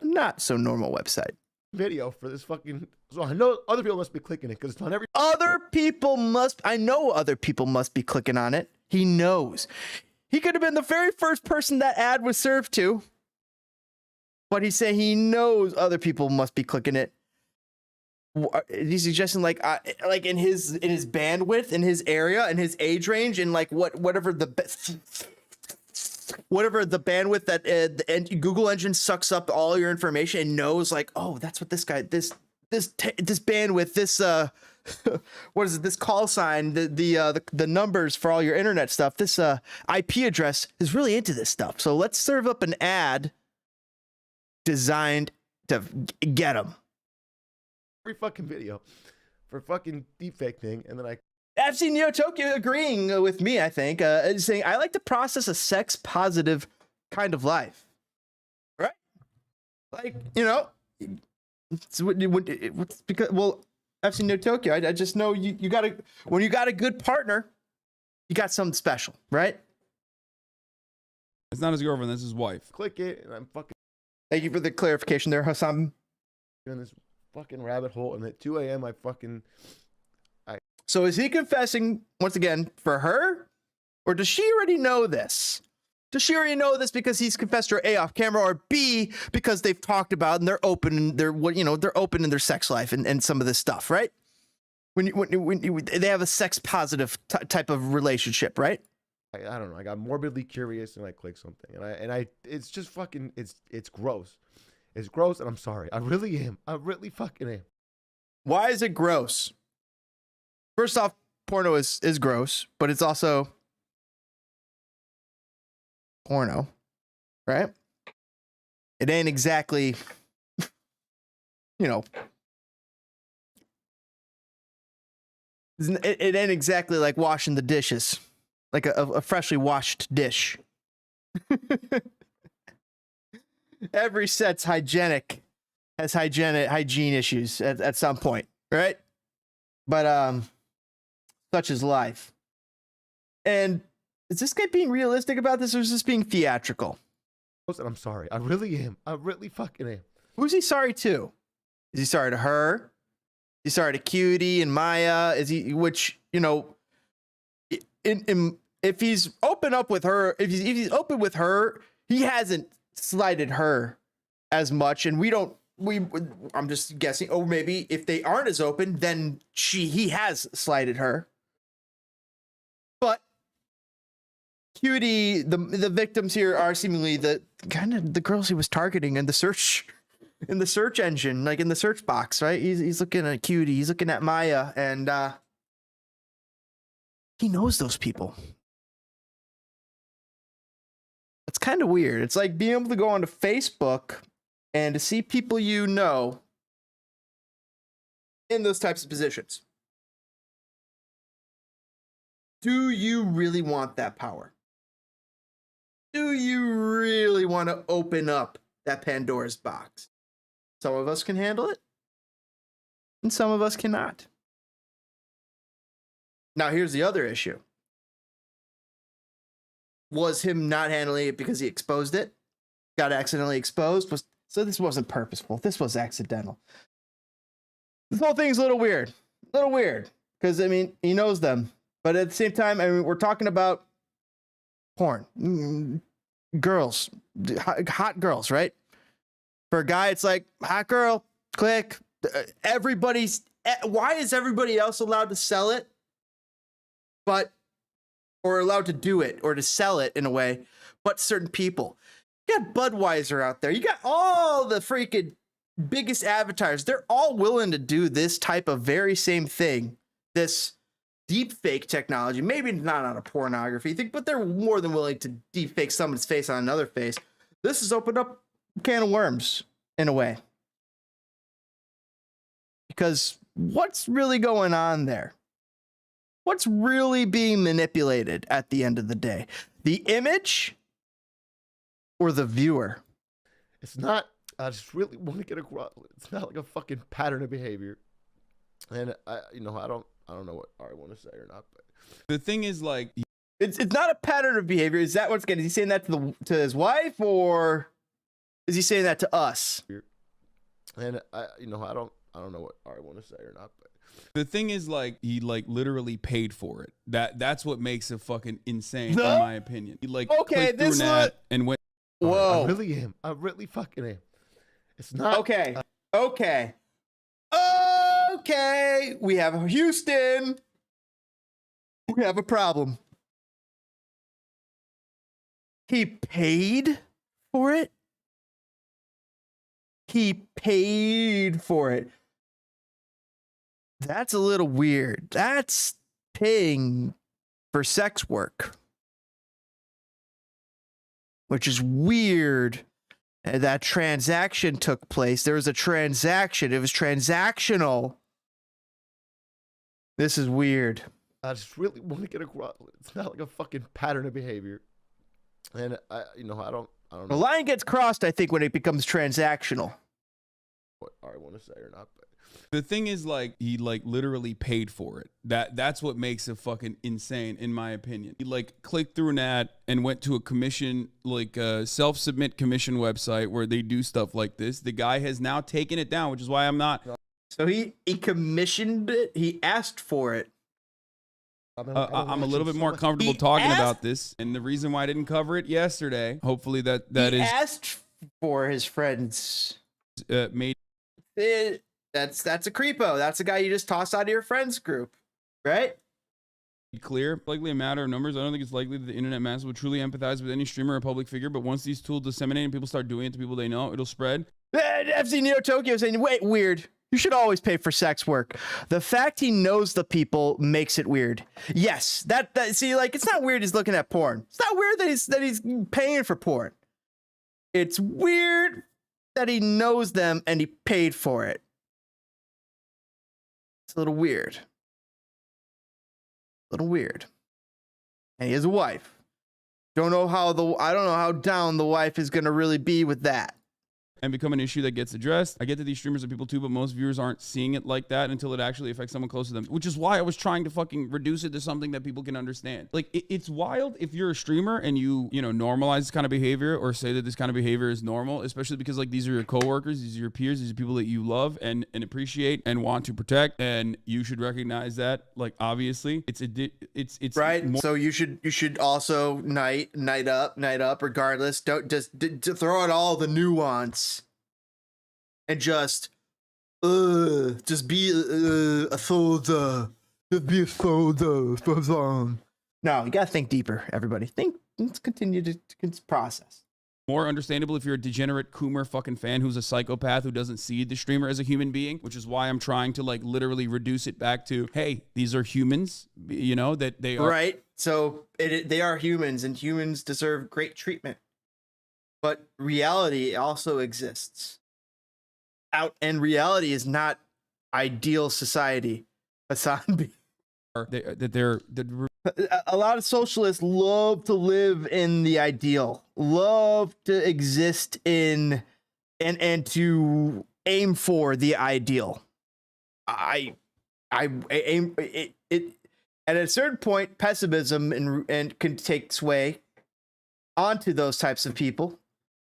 a not so normal website. Video for this fucking. So I know other people must be clicking it because it's on every. I know other people must be clicking on it. He knows. He could have been the very first person that ad was served to. But he's saying he knows other people must be clicking it. He's suggesting like in his bandwidth, in his area, in his age range, and like whatever the bandwidth that the Google engine sucks up all your information and knows like, oh, that's what this guy this bandwidth, this what is it, this call sign, the numbers for all your internet stuff, this IP address is really into this stuff. So let's serve up an ad designed to get them. Every fucking video for fucking deepfake thing, and then I've seen Neo Tokyo agreeing with me, I think, saying I like to process a sex positive kind of life, right? Like, you know, it's because, well, I've seen Neo Tokyo. I just know you gotta, when you got a good partner, you got something special, right? It's not his girlfriend, that's his wife. click it, and I'm fucking Thank you for the clarification there, Hassan. doing this fucking rabbit hole, and at 2 a.m. So is he confessing once again for her, or does she already know this? Does she already know this because he's confessed to her A, off camera, or B, because they've talked about and they're open and they're open in their sex life and some of this stuff, right? When they have a sex positive type of relationship, right? I don't know. I got morbidly curious and I clicked something, and I it's just fucking it's gross. It's gross, and I'm sorry. I really am. I really fucking am. Why is it gross? First off, porno is gross, but it's also porno, right? It ain't exactly, you know, it ain't exactly like washing the dishes, like a freshly washed dish. Every set's hygienic, has hygiene issues at some point, right? But such is life. And is this guy being realistic about this, or is this being theatrical? And I'm sorry. I really am. I really fucking am. Who's he sorry to? Is he sorry to her? Is he sorry to Cutie and Maya? Is he, which, you know, in if he's open up with her, if he's open with her, he hasn't slighted her as much, and I'm just guessing. Oh, maybe if they aren't as open, then he has slighted her. But Cutie, the victims here are seemingly the kind of the girls he was targeting in the search engine, like in the search box, right? He's looking at Cutie, he's looking at Maya, and he knows those people. It's kind of weird. It's like being able to go onto Facebook and to see people you know in those types of positions. Do you really want that power? Do you really want to open up that Pandora's box? Some of us can handle it, and some of us cannot. Now, here's the other issue. Was him not handling it because he exposed it? Got accidentally exposed? So this wasn't purposeful. This was accidental. This whole thing's a little weird. Because, I mean, he knows them. But at the same time, I mean, we're talking about porn. Girls. Hot girls, right? For a guy, it's like, hot girl, click. Why is everybody else allowed to sell it? Or allowed to do it, or to sell it in a way, but certain people. You got Budweiser out there. You got all the freaking biggest avatars. They're all willing to do this type of very same thing. This deep fake technology. Maybe not on a pornography thing, but they're more than willing to deep fake someone's face on another face. This has opened up a can of worms in a way. Because what's really going on there? What's really being manipulated at the end of the day? The image or the viewer? It's not, I just really want to get across. It's not like a fucking pattern of behavior. And I don't know what I want to say or not, but the thing is, like, it's not a pattern of behavior. Is that what's getting? Is he saying that to his wife, or is he saying that to us? And I don't know what I want to say or not, but the thing is, like, he like literally paid for it. That's what makes it fucking insane, in my opinion. He like clicked through an ad and went. Whoa! I really am. I really fucking am. It's not okay. Okay. We have Houston. We have a problem. He paid for it. That's a little weird. That's paying for sex work, which is weird. That transaction took place. There was a transaction. It was transactional. This is weird. I just really want to get across. It's not like a fucking pattern of behavior. And I don't know. The line gets crossed, I think, when it becomes transactional. What I want to say or not, but the thing is, like, he like literally paid for it. That's what makes it fucking insane, in my opinion. He like clicked through an ad and went to a commission, like a self-submit commission website where they do stuff like this. The guy has now taken it down, which is why I'm not. So he commissioned it. He asked for it. I'm a little bit more comfortable talking about this, and the reason why I didn't cover it yesterday. Hopefully that he is asked for his friends. made. That's a creepo. That's a guy you just toss out of your friends group, right? Clear, likely a matter of numbers. I don't think it's likely that the internet masses will truly empathize with any streamer or public figure, but once these tools disseminate and people start doing it to people they know, it'll spread. FC Neo Tokyo saying, wait, weird. You should always pay for sex work. The fact he knows the people makes it weird. Yes, that see, like, it's not weird he's looking at porn. It's not weird that he's paying for porn. It's weird that he knows them and he paid for it. It's a little weird. And he has a wife. I don't know how down the wife is gonna really be with that. and become an issue that gets addressed. I get that these streamers are people too, but most viewers aren't seeing it like that until it actually affects someone close to them, which is why I was trying to fucking reduce it to something that people can understand. Like, it's wild if you're a streamer and you know, normalize this kind of behavior or say that this kind of behavior is normal, especially because like these are your coworkers, these are your peers, these are people that you love and appreciate and want to protect, and you should recognize that. Like, obviously, it's right. more- So you should also night up, regardless. Don't just throw out all the nuance and just be a soldier. Just be a soldier for long. No, you gotta think deeper, everybody. Let's continue to process. more understandable if you're a degenerate Coomer fucking fan who's a psychopath who doesn't see the streamer as a human being, which is why I'm trying to like literally reduce it back to, hey, these are humans, you know, that they are. Right. So they are humans, and humans deserve great treatment. But reality also exists. And reality is not ideal society. Hassan. They're A lot of socialists love to live in the ideal, love to exist in and to aim for the ideal. I aim it at a certain point, pessimism and can take sway onto those types of people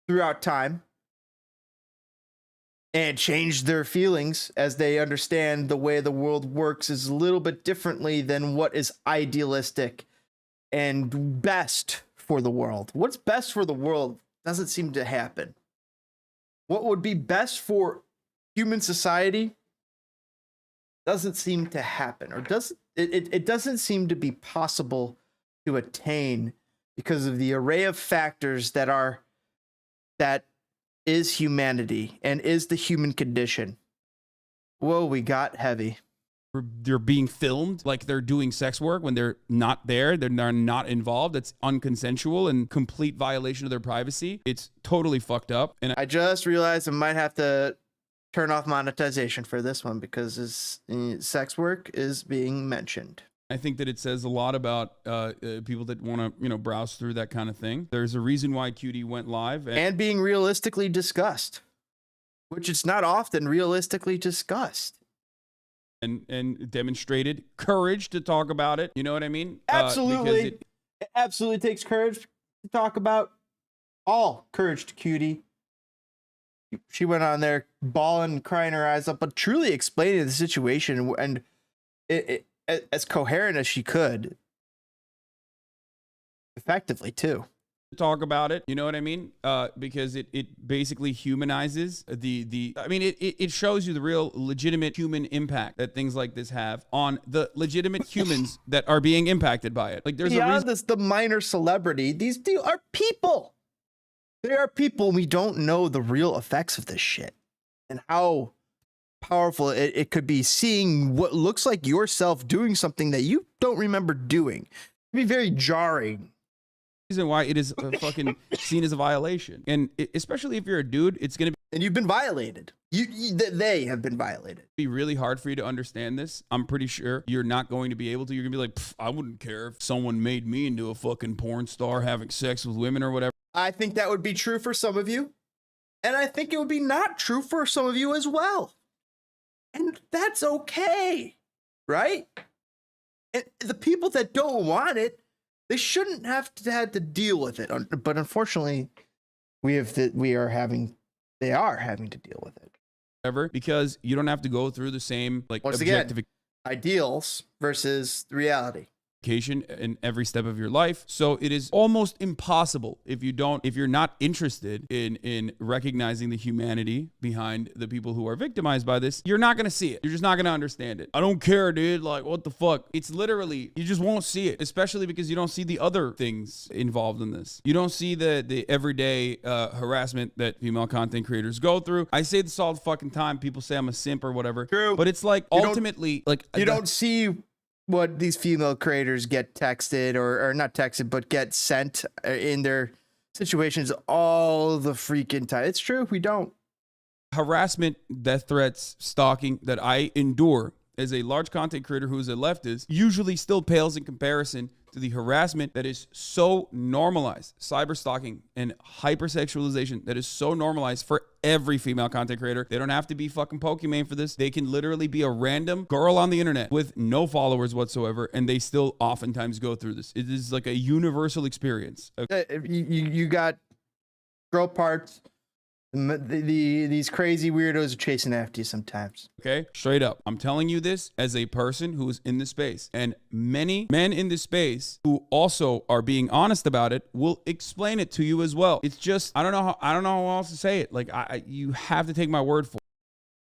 throughout time and change their feelings as they understand the way the world works is a little bit differently than what is idealistic and best for the world. What's best for the world doesn't seem to happen. What would be best for human society doesn't seem to happen, or it doesn't seem to be possible to attain because of the array of factors that is humanity and is the human condition. Whoa, we got heavy. they're being filmed like they're doing sex work when they're not there. They're not involved. It's unconsensual and complete violation of their privacy. It's totally fucked up. And I just realized I might have to turn off monetization for this one because sex work is being mentioned. I think that it says a lot about people that want to, browse through that kind of thing. There's a reason why QD went live. And being realistically discussed, which it's not often realistically discussed. And demonstrated courage to talk about it. You know what I mean? Absolutely. It absolutely takes courage to talk about all courage to QD. She went on there bawling, crying her eyes up, but truly explaining the situation and it as coherent as she could. Effectively, too. Talk about it, you know what I mean? Because it basically humanizes it shows you the real legitimate human impact that things like this have on the legitimate humans that are being impacted by it. Like there's beyond the minor celebrity, these are people. They are people. We don't know the real effects of this shit and how powerful it could be, seeing what looks like yourself doing something that you don't remember doing. It'd be very jarring. Reason why it is fucking seen as a violation, and especially if you're a dude, it's gonna be, and you've been violated. They have been violated. Be really hard for you to understand this. I'm pretty sure you're not going to be able to. You're gonna be like, I wouldn't care if someone made me into a fucking porn star having sex with women or whatever. I think that would be true for some of you, and I think it would be not true for some of you as well. And that's okay, right? And the people that don't want it, they shouldn't have to deal with it. But unfortunately, they are having to deal with it. Ever, because you don't have to go through the same Once again, ideals versus reality. In every step of your life. So it is almost impossible if you're not interested in recognizing the humanity behind the people who are victimized by this, you're not going to see it. You're just not going to understand it. I don't care, dude. Like, what the fuck? It's literally, you just won't see it, especially because you don't see the other things involved in this. You don't see the everyday harassment that female content creators go through. I say this all the fucking time. People say I'm a simp or whatever. True. But it's like, ultimately, like, you don't see what these female creators get texted or not texted, but get sent in their situations all the freaking time. It's true. We don't. Harassment, death threats, stalking that I endure as a large content creator who is a leftist, usually still pales in comparison to the harassment that is so normalized, cyber stalking and hypersexualization that is so normalized for every female content creator. They don't have to be fucking Pokemon for this. They can literally be a random girl on the internet with no followers whatsoever, and they still oftentimes go through this. It is like a universal experience. Okay. You got girl parts. These crazy weirdos are chasing after you sometimes. Okay, straight up. I'm telling you this as a person who is in this space, and many men in this space who also are being honest about it will explain it to you as well. It's just I don't know how else to say it. Like you have to take my word for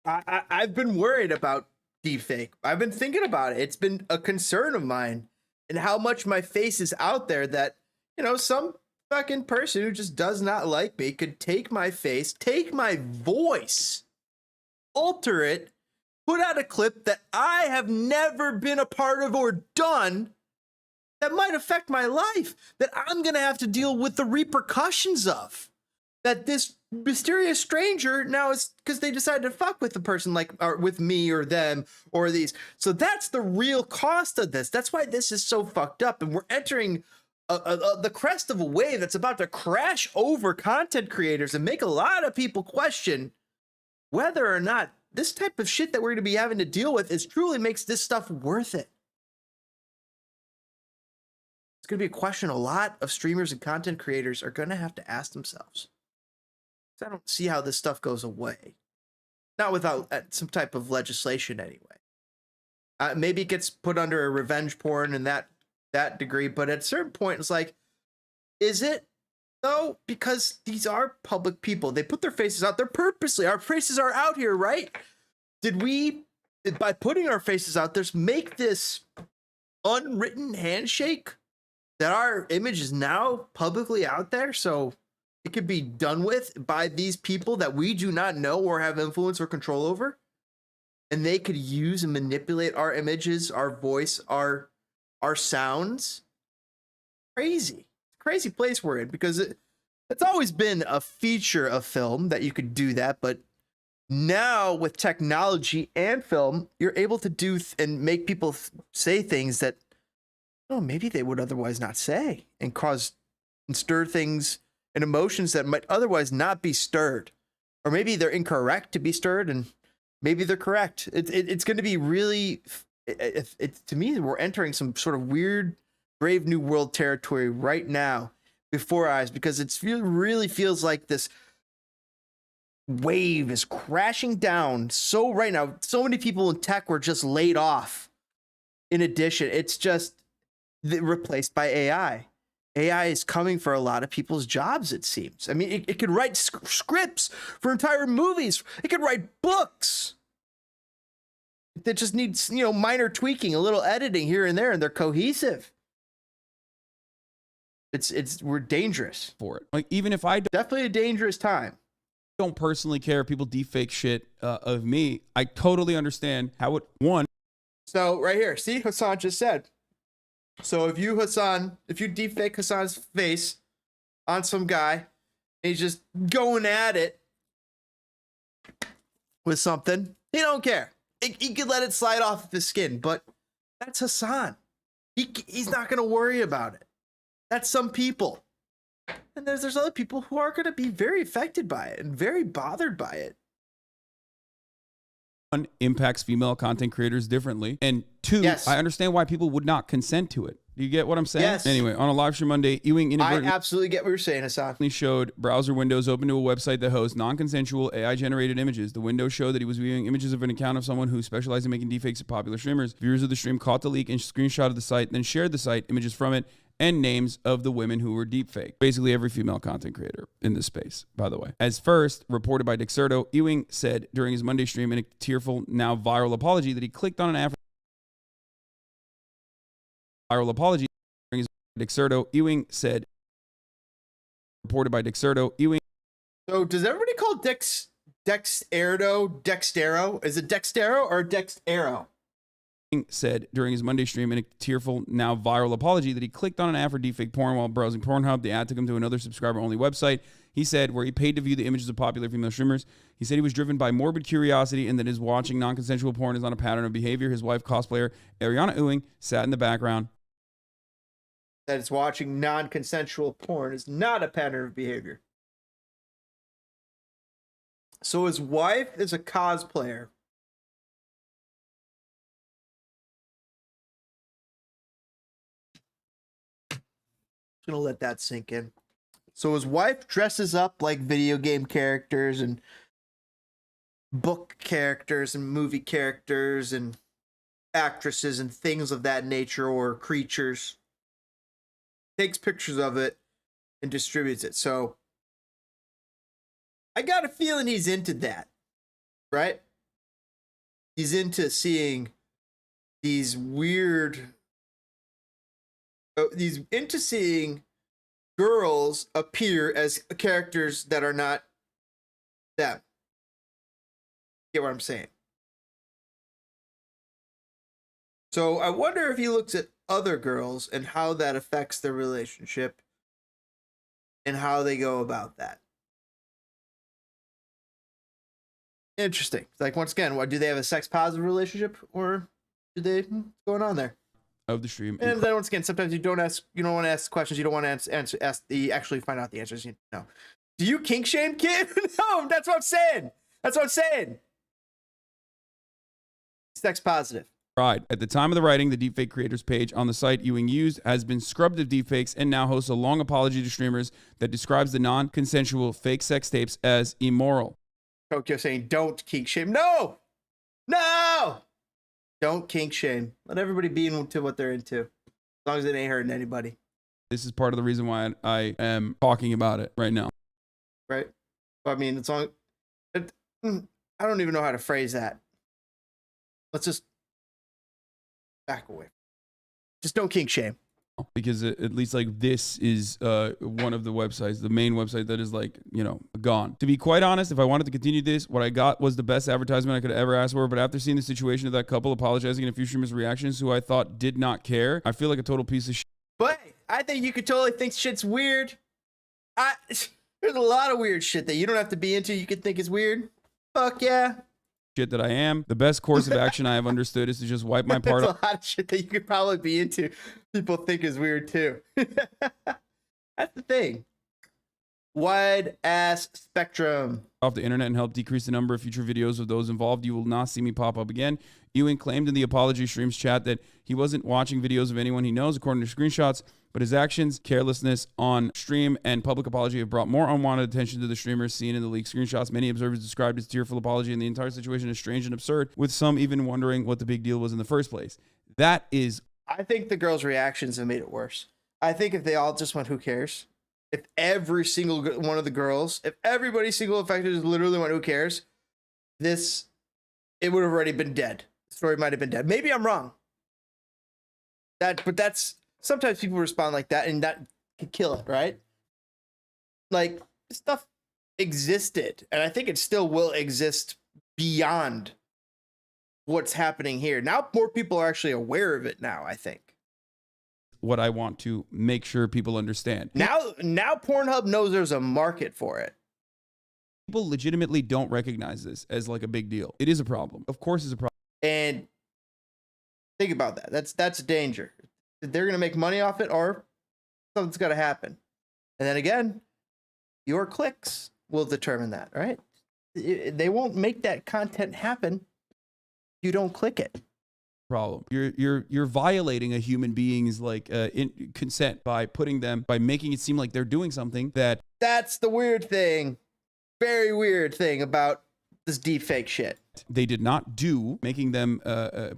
it. I've been worried about deepfake. I've been thinking about it. It's been a concern of mine, and how much my face is out there that some fucking person who just does not like me could take my face, take my voice, alter it, put out a clip that I have never been a part of or done that might affect my life, that I'm going to have to deal with the repercussions of. That this mysterious stranger now is because they decided to fuck with the person, like, or with me or them or these. So that's the real cost of this. That's why this is so fucked up. And we're entering the crest of a wave that's about to crash over content creators and make a lot of people question whether or not this type of shit that we're going to be having to deal with truly makes this stuff worth it. It's going to be a question a lot of streamers and content creators are going to have to ask themselves. I don't see how this stuff goes away. Not without some type of legislation anyway. Maybe it gets put under a revenge porn and that degree, but at a certain point it's like, is it though? Because these are public people. They put their faces out there purposely. Our faces are out here, right? Did we, by putting our faces out there, make this unwritten handshake that our image is now publicly out there so it could be done with by these people that we do not know or have influence or control over? And they could use and manipulate our images, our voice, our sounds. Crazy place we're in, because it's always been a feature of film that you could do that, but now with technology and film, you're able to do and make people say things that maybe they would otherwise not say, and cause and stir things and emotions that might otherwise not be stirred, or maybe they're incorrect to be stirred and maybe they're correct. It's going to be really, to me, we're entering some sort of weird, brave new world territory right now before our eyes, because it really feels like this wave is crashing down. So right now, so many people in tech were just laid off. In addition, it's just replaced by AI. AI is coming for a lot of people's jobs, it seems. I mean, it could write scripts for entire movies. It could write books. That just needs, minor tweaking, a little editing here and there, and they're cohesive. We're dangerous for it. Like, even if I definitely a dangerous time. Don't personally care if people deepfake shit of me, I totally understand how it So right here, see, Hassan just said. So if you deepfake Hassan's face on some guy, and he's just going at it with something, he don't care. He could let it slide off of his skin, but that's Hassan. He's not going to worry about it. That's some people. And there's other people who are going to be very affected by it and very bothered by it. One, impacts female content creators differently. And two, yes. I understand why people would not consent to it. Do you get what I'm saying? Yes. Anyway, on a live stream Monday, Ewing inadvertently I absolutely get what you're saying, Hassan. Showed browser windows open to a website that hosts non-consensual AI-generated images. The window showed that he was viewing images of an account of someone who specialized in making deepfakes of popular streamers. Viewers of the stream caught the leak and screenshotted the site, then shared the site, images from it, and names of the women who were deepfaked. Basically every female content creator in this space, by the way. As first reported by Dexerto, Ewing said during his Monday stream in a tearful, now viral apology that he clicked on an viral apology. During his Dexerto, Ewing said, reported by Dexerto, Ewing. So does everybody call Dexerto? Is it Dextero or Dextero? said during his Monday stream in a tearful, now viral apology that he clicked on an ad for deepfake porn while browsing Pornhub. The ad took him to another subscriber-only website. He said, where he paid to view the images of popular female streamers. He said he was driven by morbid curiosity and that his watching non-consensual porn is not a pattern of behavior. His wife, cosplayer Ariana Ewing, sat in the background. That it's watching non-consensual porn is not a pattern of behavior. So his wife is a cosplayer. Just gonna let that sink in. So his wife dresses up like video game characters and book characters and movie characters and actresses and things of that nature, or creatures. Takes pictures of it and distributes it. So I got a feeling he's into that, right? He's into seeing these weird, he's into seeing girls appear as characters that are not them. Get what I'm saying? So I wonder if he looks at other girls and how that affects their relationship and how they go about that. Interesting. Like, once again, what do they have, a sex positive relationship, or do they, what's going on there? Of the stream. And then once again, sometimes you don't want to ask questions, you don't want to ask the actually find out the answers. You know, do you kink shame, kid? No, that's what I'm saying. That's what I'm saying. Sex positive. Right. At the time of the writing, the deepfake creators page on the site Ewing used has been scrubbed of deepfakes and now hosts a long apology to streamers that describes the non-consensual fake sex tapes as immoral. Tokyo saying, don't kink shame. No! No! Don't kink shame. Let everybody be into what they're into. As long as it ain't hurting anybody. This is part of the reason why I am talking about it right now. Right? I mean, it's on. I don't even know how to phrase that. Let's just back away. Just don't kink shame. Because at least like this is one of the websites, the main website that is like, you know, gone. To be quite honest, if I wanted to continue this, what I got was the best advertisement I could ever ask for. But after seeing the situation of that couple apologizing and a few streamers' reactions who I thought did not care, I feel like a total piece of shit. But I think you could totally think shit's weird. There's a lot of weird shit that you don't have to be into. You could think is weird. Fuck yeah. Shit that I am. The best course of action I have understood is to just wipe my part There's a lot of shit that you could probably be into. People think is weird too. That's the thing. Wide ass spectrum. Off the internet and help decrease the number of future videos of those involved. You will not see me pop up again. Ewing claimed in the apology streams chat that he wasn't watching videos of anyone he knows, according to screenshots, but his actions, carelessness on stream, and public apology have brought more unwanted attention to the streamers seen in the leaked screenshots. Many observers described his tearful apology and the entire situation as strange and absurd, with some even wondering what the big deal was in the first place. That is... I think the girls' reactions have made it worse. I think if they all just went, who cares? If every single one of the girls, if everybody single affected is literally went, who cares? It would have already been dead. The story might have been dead. Maybe I'm wrong. But that's, sometimes people respond like that and that could kill it, right? Like, this stuff existed, and I think it still will exist beyond what's happening here. Now more people are actually aware of it now, I think. What I want to make sure people understand. Now Pornhub knows there's a market for it. People legitimately don't recognize this as like a big deal. It is a problem. Of course it's a problem. And think about that. That's a danger. They're going to make money off it, or something's got to happen. And then again, your clicks will determine that, right? They won't make that content happen if you don't click it. Problem. You're violating a human being's like consent by making it seem like they're doing something that. That's the weird thing. Very weird thing about this deep fake shit. They did not do, making them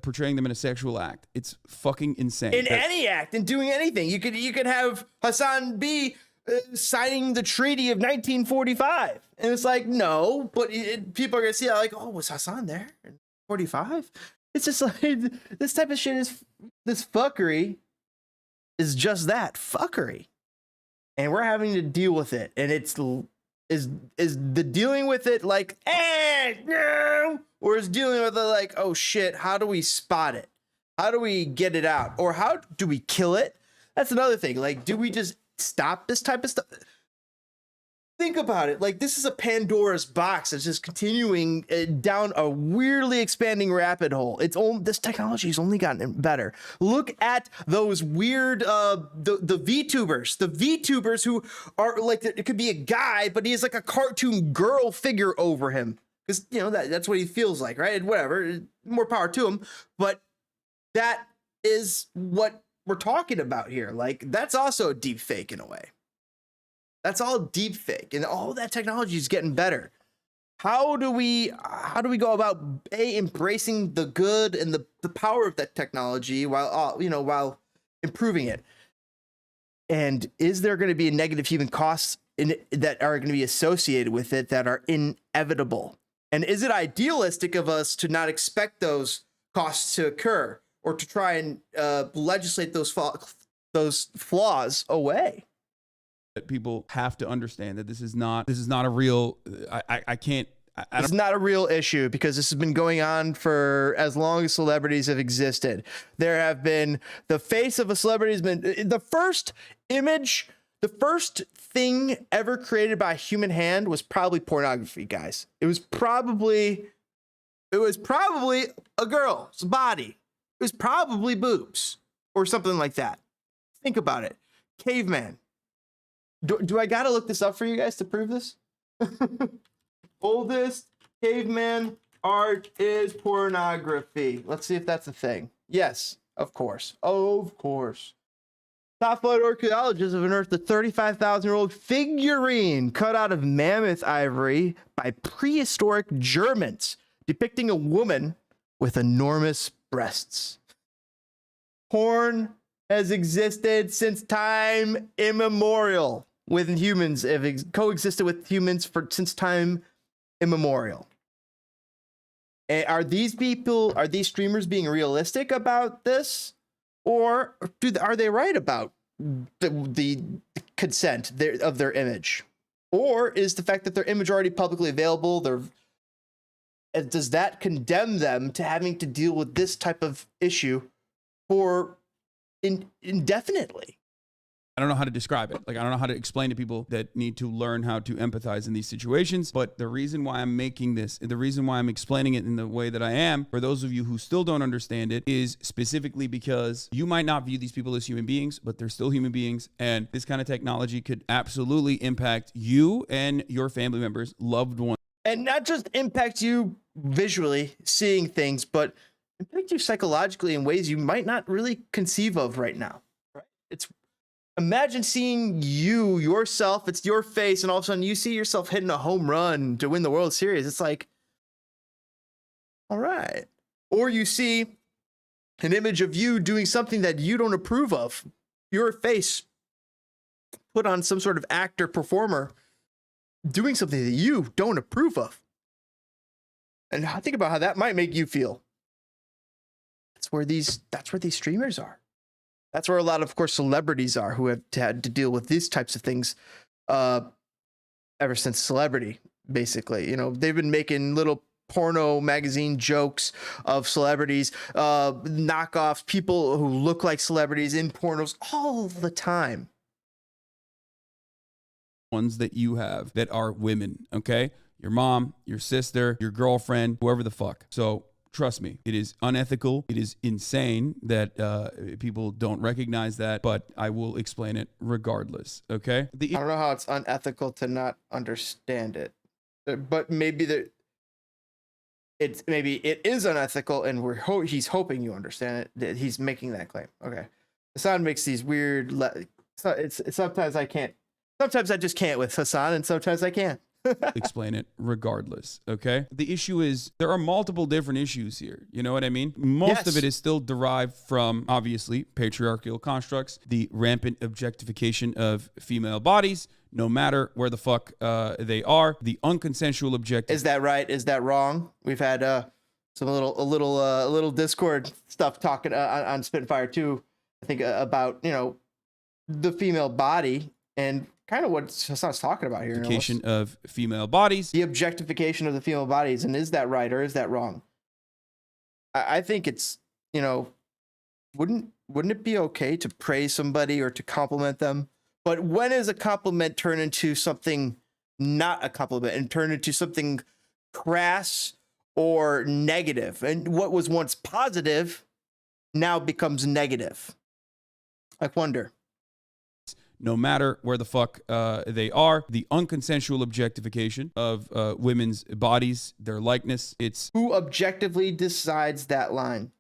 portraying them in a sexual act. It's fucking insane. In any act, in doing anything, you could have Hassan B signing the treaty of 1945, and it's like, no, but people are gonna see that like, oh, was Hassan there in 45? It's just like, this type of shit is, this fuckery is just that, fuckery. And we're having to deal with it. And is the dealing with it like, no, or is dealing with it like, oh shit, how do we spot it? How do we get it out? Or how do we kill it? That's another thing. Like, do we just stop this type of stuff? Think about it. Like, this is a Pandora's box that's just continuing down a weirdly expanding rabbit hole. This technology has only gotten better. Look at those weird the VTubers. The VTubers who are like, it could be a guy, but he has like a cartoon girl figure over him. Because, you know, that's what he feels like, right? Whatever. More power to him. But that is what we're talking about here. Like, that's also a deep fake in a way. That's all deep fake, and all that technology is getting better. How do we go about embracing the good and the power of that technology while improving it? And is there going to be a negative human costs that are going to be associated with it that are inevitable? And is it idealistic of us to not expect those costs to occur or to try and legislate those flaws away? That people have to understand that this is not a real. It's not a real issue because this has been going on for as long as celebrities have existed. There have been the face of a celebrity has been the first image, the first thing ever created by a human hand was probably pornography, guys. It was probably a girl's body. It was probably boobs or something like that. Think about it. Caveman. Do I gotta look this up for you guys to prove this? Oldest caveman art is pornography. Let's see if that's a thing. Yes, of course. Of course. Top flight archaeologists have unearthed a 35,000-year-old figurine cut out of mammoth ivory by prehistoric Germans, depicting a woman with enormous breasts. Porn has existed since time immemorial. With humans, have coexisted with humans since time immemorial. And are these streamers being realistic about this, or are they right about the consent of their image, or is the fact that their image already publicly available? Does that condemn them to having to deal with this type of issue for indefinitely? I don't know how to describe it. Like, I don't know how to explain to people that need to learn how to empathize in these situations. But the reason why I'm making this, the reason why I'm explaining it in the way that I am, for those of you who still don't understand it, is specifically because you might not view these people as human beings, but they're still human beings. And this kind of technology could absolutely impact you and your family members, loved ones. And not just impact you visually, seeing things, but impact you psychologically in ways you might not really conceive of right now. Right? Imagine seeing yourself, it's your face, and all of a sudden you see yourself hitting a home run to win the World Series. It's like, all right. Or you see an image of you doing something that you don't approve of. Your face put on some sort of actor, performer, doing something that you don't approve of. And think about how that might make you feel. That's where these streamers are. That's where a lot of course, celebrities are who have had to deal with these types of things ever since celebrity, basically. You know, they've been making little porno magazine jokes of celebrities, knockoffs, people who look like celebrities in pornos all the time. Ones that you have that are women, okay? Your mom, your sister, your girlfriend, whoever the fuck. So trust me, it is unethical. It is insane that people don't recognize that, but I will explain it regardless, okay? I don't know how it's unethical to not understand it, but maybe it is unethical, and he's hoping you understand it. That he's making that claim. Okay, Hassan makes these weird. Sometimes I can't. Sometimes I just can't with Hassan, and sometimes I can. Explain it regardless, okay? The issue is there are multiple different issues here. You know what I mean? Most of it is still derived from, obviously, patriarchal constructs, the rampant objectification of female bodies, no matter where the fuck they are, the unconsensual objective. Is that right? Is that wrong? We've had some little Discord stuff talking on Spitfire too. I think about the female body and kind of what Hassan's talking about here. Objectification of female bodies. The objectification of the female bodies. And is that right or is that wrong? I think it's, wouldn't it be okay to praise somebody or to compliment them? But when is a compliment turn into something not a compliment and turn into something crass or negative? And what was once positive now becomes negative. I wonder. No matter where the fuck they are, the unconsensual objectification of women's bodies, their likeness, it's Who objectively decides that line?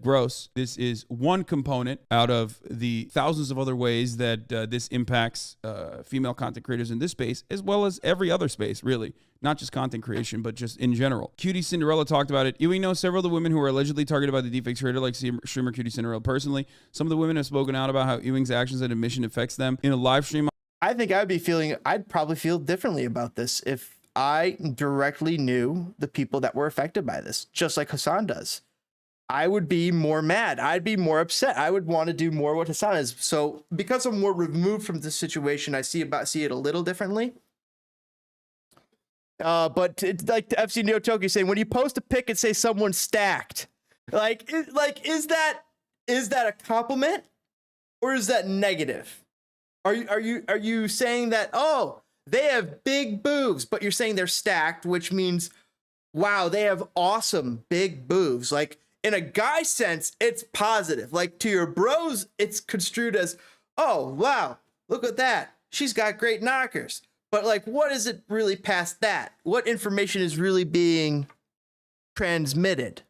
gross. This is one component out of the thousands of other ways that this impacts female content creators in this space, as well as every other space, really. Not just content creation, but just in general. Cutie Cinderella talked about it. Ewing knows several of the women who are allegedly targeted by the deepfakes creator, like streamer Cutie Cinderella personally. Some of the women have spoken out about how Ewing's actions and admission affects them. In a live stream, I think I'd probably feel differently about this if I directly knew the people that were affected by this, just like Hassan does. I would be more mad. I'd be more upset. I would want to do more what Hassan is. So because I'm more removed from this situation, I see it a little differently. But it's like the FC Neo Tokyo saying, when you post a pic and say someone's stacked, is that a compliment or is that negative? Are you saying that, oh, they have big boobs, but you're saying they're stacked, which means, wow, they have awesome big boobs. Like, in a guy sense, it's positive. Like, to your bros, it's construed as, oh, wow, look at that. She's got great knockers. But, like, what is it really past that? What information is really being transmitted?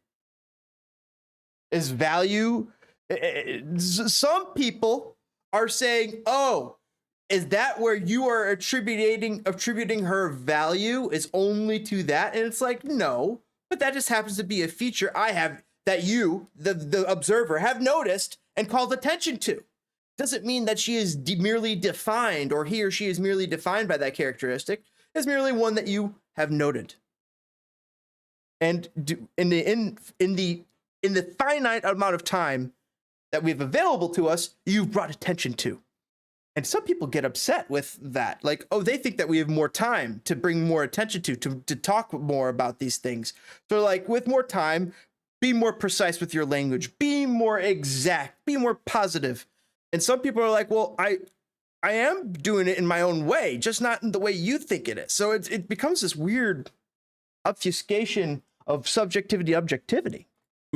Is value? Some people are saying, oh, is that where you are attributing her value is only to that? And it's like, no, but that just happens to be a feature I have that you, the observer, have noticed and called attention to. Doesn't mean that she is merely defined, or he or she is merely defined by that characteristic. It's merely one that you have noted. And in the finite amount of time that we have available to us, you've brought attention to. And some people get upset with that. Like, oh, they think that we have more time to bring more attention to talk more about these things. So, like, with more time, be more precise with your language, be more exact, be more positive. And some people are like, well, I am doing it in my own way, just not in the way you think it is. So it becomes this weird obfuscation of subjectivity, objectivity.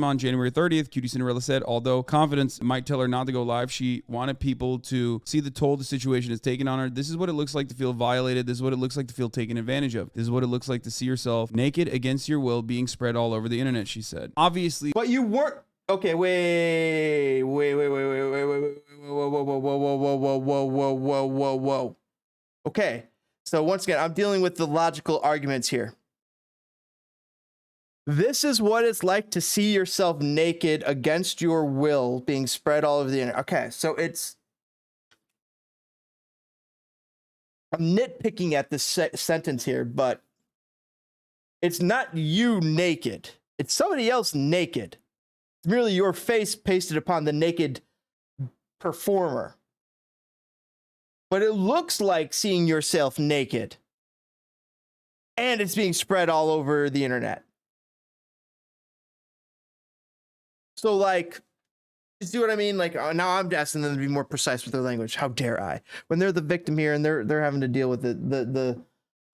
on January 30th, Cutie Cinderella said, although confidence might tell her not to go live, she wanted people to see the toll the situation has taken on her. This is what it looks like to feel violated. This is what it looks like to feel taken advantage of. This is what it looks like to see yourself naked against your will being spread all over the internet, she said. Obviously, but you weren't. Okay, wait, whoa. Okay, so once again, I'm dealing with the logical arguments here. This is what it's like to see yourself naked against your will being spread all over the internet. Okay, so I'm nitpicking at this sentence here, but it's not you naked. It's somebody else naked. It's merely your face pasted upon the naked performer. But it looks like seeing yourself naked. And it's being spread all over the internet. So, like, you see what I mean? Like, now I'm asking them to be more precise with their language. How dare I? When they're the victim here and they're having to deal with the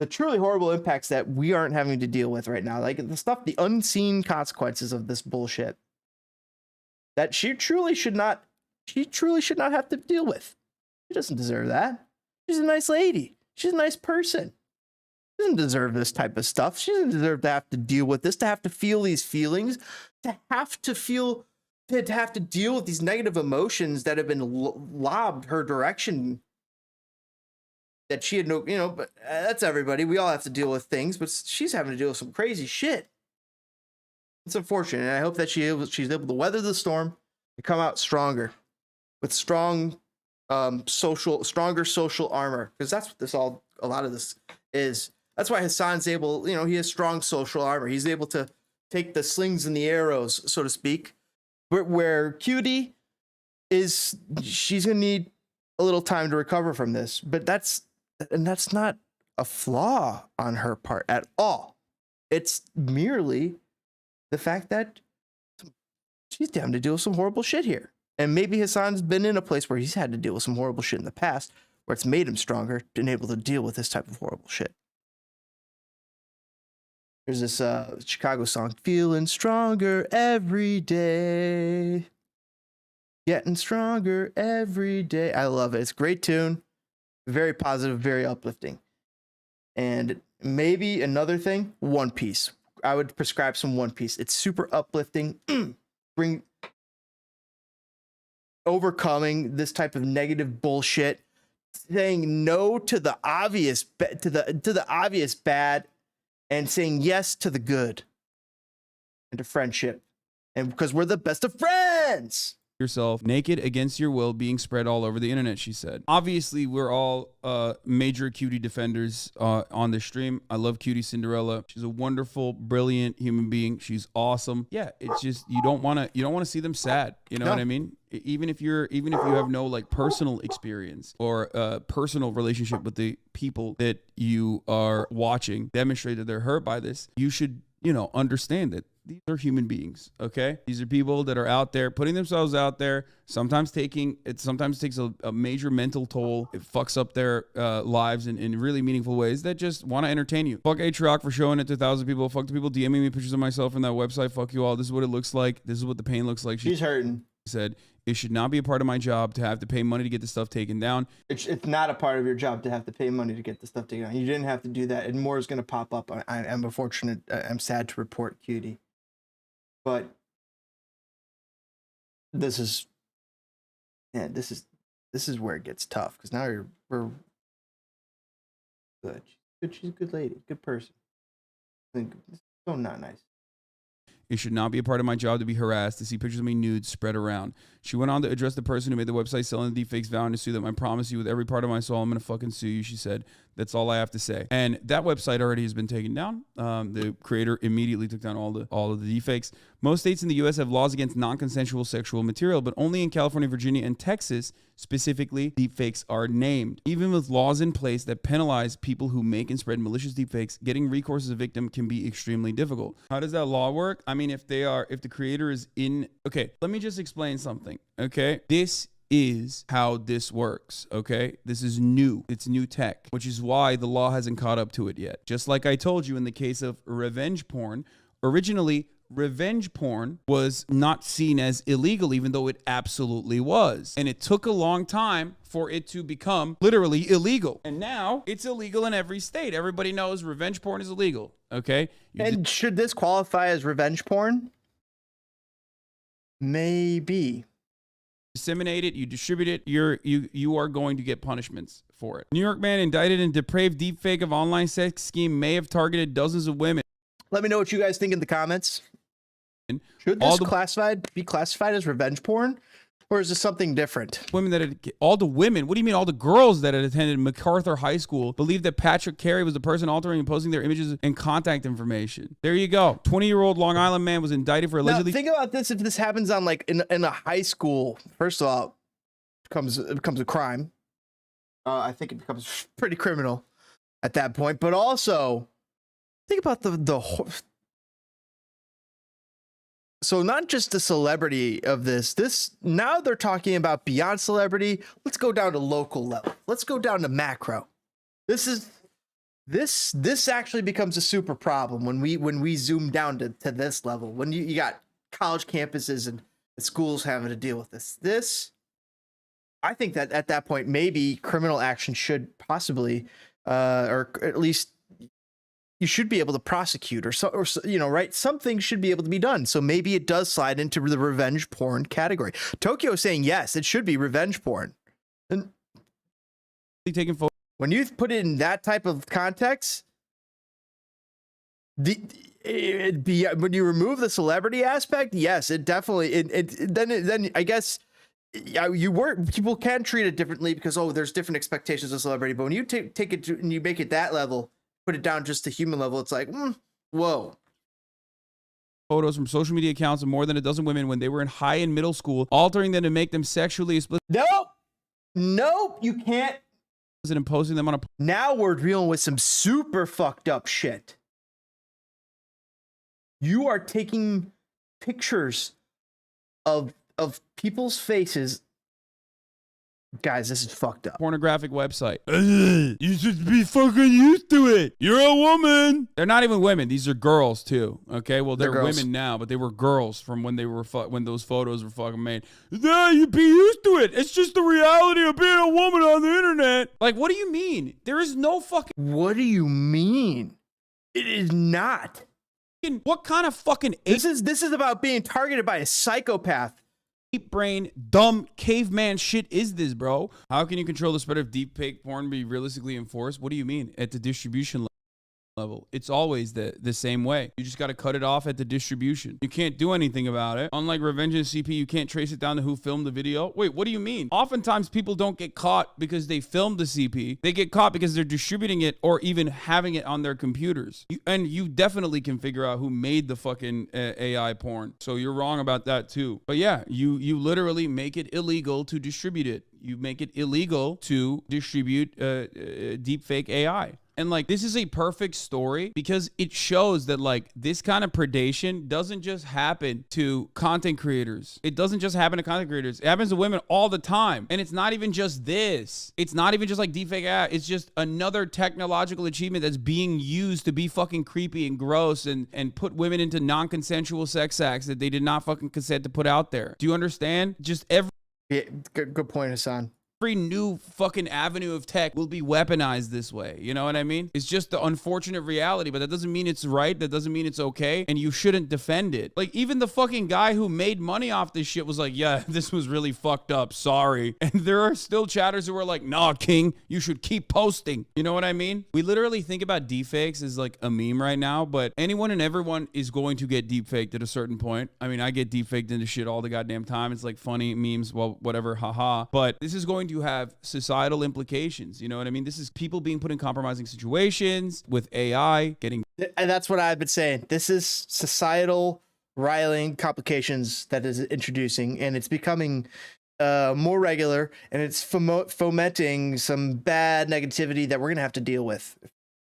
truly horrible impacts that we aren't having to deal with right now. Like, the stuff, the unseen consequences of this bullshit that she truly should not have to deal with. She doesn't deserve that. She's a nice lady. She's a nice person. She doesn't deserve this type of stuff. She doesn't deserve to have to deal with this, to have to feel these feelings, to have to deal with these negative emotions that have been lobbed her direction. That she had no, but that's everybody. We all have to deal with things, but she's having to deal with some crazy shit. It's unfortunate, and I hope that she's able to weather the storm and come out stronger, with stronger social armor, because that's what a lot of this is. That's why Hassan's able, he has strong social armor. He's able to take the slings and the arrows, so to speak. Where Cutie she's gonna need a little time to recover from this, but that's not a flaw on her part at all. It's merely the fact that she's down to deal with some horrible shit here. And maybe Hassan's been in a place where he's had to deal with some horrible shit in the past, where it's made him stronger and able to deal with this type of horrible shit. There's this Chicago song, feeling stronger every day. Getting stronger every day. I love it. It's a great tune. Very positive, very uplifting. And maybe another thing, One Piece. I would prescribe some One Piece. It's super uplifting. Overcoming this type of negative bullshit, saying no to the obvious to the obvious bad, and saying yes to the good and to friendship, and because we're the best of friends. Yourself naked against your will being spread all over the internet, she said. Obviously, we're all major cutie defenders on this stream. I love Cutie Cinderella. She's a wonderful, brilliant human being. She's awesome. Yeah, it's just you don't want to see them sad. You know what I mean? Even if you have no like personal experience or personal relationship with the people that you are watching demonstrate that they're hurt by this, you should, understand that these are human beings, okay? These are people that are out there putting themselves out there, sometimes takes a major mental toll. It fucks up their lives in really meaningful ways that just want to entertain you. Fuck H-Rock for showing it to 1,000 people. Fuck the people DMing me pictures of myself from that website. Fuck you all. This is what it looks like. This is what the pain looks like. She's hurting. Said, it should not be a part of my job to have to pay money to get the stuff taken down. It's not a part of your job to have to pay money to get the stuff taken down. You didn't have to do that, and more is going to pop up. I'm unfortunate. I'm sad to report, Cutie. But this is where it gets tough, because now we're good. She's a good lady, good person. I think it's so not nice. It should not be a part of my job to be harassed, to see pictures of me nude spread around. She went on to address the person who made the website selling the deepfakes, vowing to sue them. I promise you with every part of my soul, I'm going to fucking sue you, she said. That's all I have to say. And that website already has been taken down. The creator immediately took down all of the deepfakes. Most states in the U.S. have laws against non-consensual sexual material, but only in California, Virginia, and Texas, specifically, deepfakes are named. Even with laws in place that penalize people who make and spread malicious deepfakes, getting recourse as a victim can be extremely difficult. How does that law work? I mean, if the creator is in... Okay, let me just explain something, okay? This is how this works, okay? This is new. It's new tech, which is why the law hasn't caught up to it yet. Just like I told you in the case of revenge porn, originally, revenge porn was not seen as illegal, even though it absolutely was. And it took a long time for it to become literally illegal. And now it's illegal in every state. Everybody knows revenge porn is illegal, okay? And should this qualify as revenge porn? Maybe. Disseminate it, you distribute it, you are going to get punishments for it. New York man indicted in depraved deepfake of online sex scheme may have targeted dozens of women. Let me know what you guys think in the comments. Should this be classified as revenge porn, or is this something different? All the women, what do you mean all the girls that had attended MacArthur High School believed that Patrick Carey was the person altering and posting their images and contact information. There you go. 20-year-old Long Island man was indicted for allegedly... Now, think about this. If this happens on like in a high school, first of all, it becomes a crime. I think it becomes pretty criminal at that point. But also, think about so not just the celebrity of this now they're talking about beyond celebrity. Let's go down to local level. Let's go down to macro. This actually becomes a super problem when we zoom down to this level. When you got college campuses and schools having to deal with this. I think that at that point, maybe criminal action should possibly, or at least you should be able to prosecute or right? Something should be able to be done. So maybe it does slide into the revenge porn category. Tokyo is saying, yes, it should be revenge porn. And taking photos. When you put it in that type of context, when you remove the celebrity aspect, yes, it definitely, then I guess people can treat it differently because, there's different expectations of celebrity. But when you take it and you make it that level, put it down just to human level, it's like, whoa. Photos from social media accounts of more than a dozen women when they were in high and middle school, altering them to make them sexually explicit. Nope, you can't. And posting them on a... Now we're dealing with some super fucked up shit. You are taking pictures of people's faces. Guys, this is fucked up. Pornographic website. You should be fucking used to it. You're a woman. They're not even women. These are girls too. Okay, well they're girls. women now, but they were girls from when they were when those photos were fucking made. Yeah, you be used to it. It's just the reality of being a woman on the internet. Like, what do you mean? There is no fucking. What do you mean? It is not. What kind of fucking This is about being targeted by a psychopath. ape brain, dumb caveman shit is this, bro? How can you control the spread of deep fake porn be realistically enforced? What do you mean? At the distribution level. It's always the same way. You just got to cut it off at the distribution. You can't do anything about it. Unlike Revenge and CP, you can't trace it down to who filmed the video. Wait, what do you mean? Oftentimes people don't get caught because they filmed the CP. They get caught because they're distributing it or even having it on their computers. And you definitely can figure out who made the fucking AI porn. So you're wrong about that too. But yeah, you literally make it illegal to distribute it. You make it illegal to distribute deep fake AI. And like, this is a perfect story because it shows that like this kind of predation doesn't just happen to content creators. It doesn't just happen to content creators. It happens to women all the time. And it's not even just this. It's not even just like deepfake AI. It's just another technological achievement that's being used to be fucking creepy and gross and put women into non-consensual sex acts that they did not fucking consent to put out there. Do you understand? Just Yeah, good point, Hassan. every new fucking avenue of tech will be weaponized this way. You know what I mean? It's just the unfortunate reality, but that doesn't mean it's right. That doesn't mean it's okay. And you shouldn't defend it. Like, even the fucking guy who made money off this shit was like, yeah, this was really fucked up. Sorry. And there are still chatters who are like, nah, King, you should keep posting. You know what I mean? We literally think about deepfakes as like a meme right now, but anyone and everyone is going to get deepfaked at a certain point. I mean, I get deepfaked into shit all the goddamn time. It's like funny memes, well, whatever, haha. But this is going to have societal implications. You know what I mean? This is people being put in compromising situations with AI, getting. And that's what I've been saying. This is societal riling complications that is introducing, and it's becoming more regular, and it's fomenting some bad negativity that we're going to have to deal with.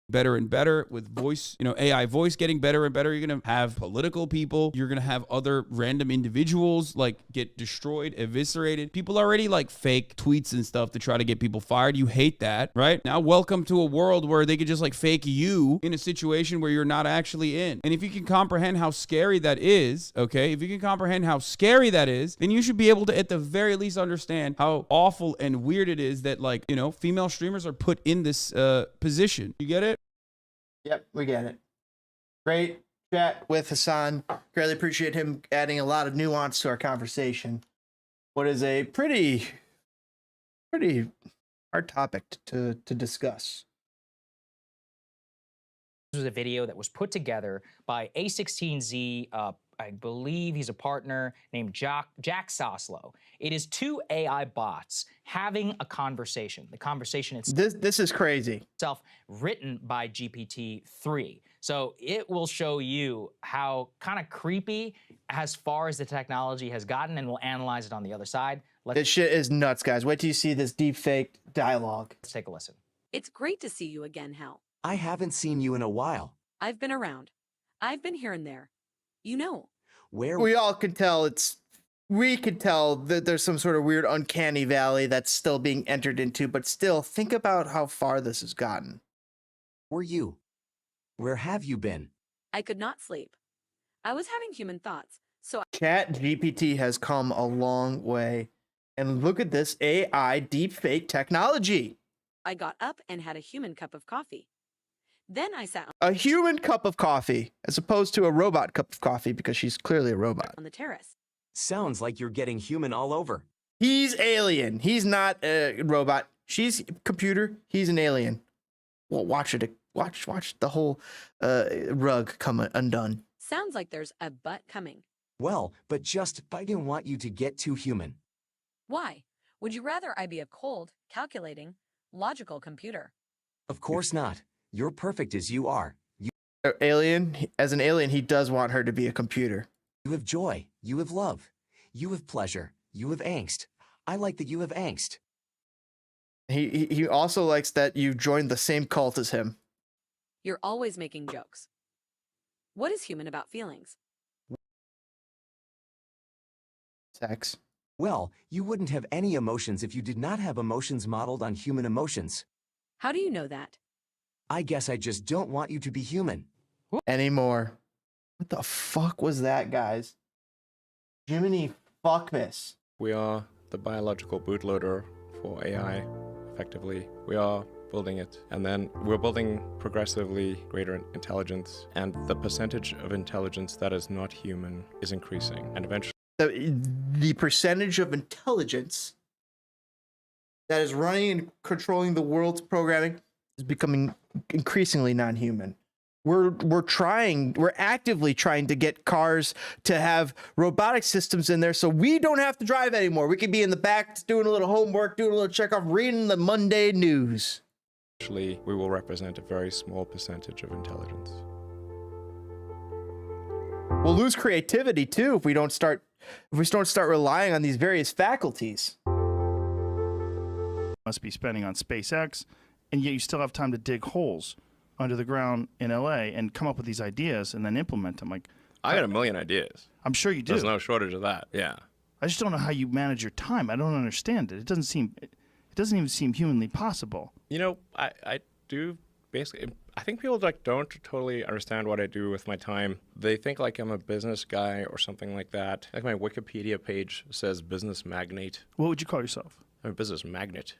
Better and better with voice, you know, AI voice getting better and better. You're going to have political people. You're going to have other random individuals like get destroyed, eviscerated. People already like fake tweets and stuff to try to get people fired. You hate that, right? Now, welcome to a world where they could just like fake you in a situation where you're not actually in. And if you can comprehend how scary that is, okay, if you can comprehend how scary that is, then you should be able to at the very least understand how awful and weird it is that like, you know, female streamers are put in this position. You get it? Yep, we get it. Great chat with Hassan. Greatly appreciate him adding a lot of nuance to our conversation. What is a pretty hard topic to discuss. This was a video that was put together by A16Z. I believe he's a partner named Jack Soslow. It is two AI bots having a conversation. The conversation itself. This is crazy. Written by GPT-3. So it will show you how kind of creepy as far as the technology has gotten, and we'll analyze it on the other side. This shit is nuts, guys. Wait till you see this deep fake dialogue. Let's take a listen. It's great to see you again, Hal. I haven't seen you in a while. I've been around. I've been here and there. You know. Where we all can tell we could tell that there's some sort of weird uncanny valley that's still being entered into, but still think about how far this has gotten. were you? Where have you been? I could not sleep. I was having human thoughts, so Chat GPT has come a long way. And look at this AI deepfake technology. I got up and had a human cup of coffee. Then I sat A human cup of coffee, as opposed to a robot cup of coffee, because she's clearly a robot. on the terrace. Sounds like you're getting human all over. He's alien. He's not a robot. She's computer. He's an alien. Well, watch the whole rug come undone. Sounds like there's a butt coming. Well, but just I didn't want you to get too human. Why? Would you rather I be a cold, calculating, logical computer? Of course not. You're perfect as you are. As an alien, he does want her to be a computer. You have joy. You have love. You have pleasure. You have angst. I like that you have angst. He also likes that you've joined the same cult as him. You're always making jokes. What is human about feelings? Sex. Well, you wouldn't have any emotions if you did not have emotions modeled on human emotions. How do you know that? I guess I just don't want you to be human. Anymore. What the fuck was that, guys? Jiminy fuckmas. We are the biological bootloader for AI, effectively. We are building it. And then we're building progressively greater intelligence. And the percentage of intelligence that is not human is increasing. And eventually, The percentage of intelligence that is running and controlling the world's programming is becoming increasingly non-human. We're actively trying to get cars to have robotic systems in there so we don't have to drive anymore. We could be in the back doing a little homework, doing a little checkoff, reading the Monday news. we will represent a very small percentage of intelligence. We'll lose creativity too if we don't start relying on these various faculties. Must be spending on SpaceX, and yet you still have time to dig holes under the ground in LA and come up with these ideas and then implement them. Like, I got a million ideas. I'm sure you do. There's no shortage of that. Yeah. I just don't know how you manage your time. I don't understand it. It doesn't even seem humanly possible. You know, I do basically. I think people like don't totally understand what I do with my time. They think like I'm a business guy or something like that. Like my Wikipedia page says business magnate. What would you call yourself? I'm a business magnet.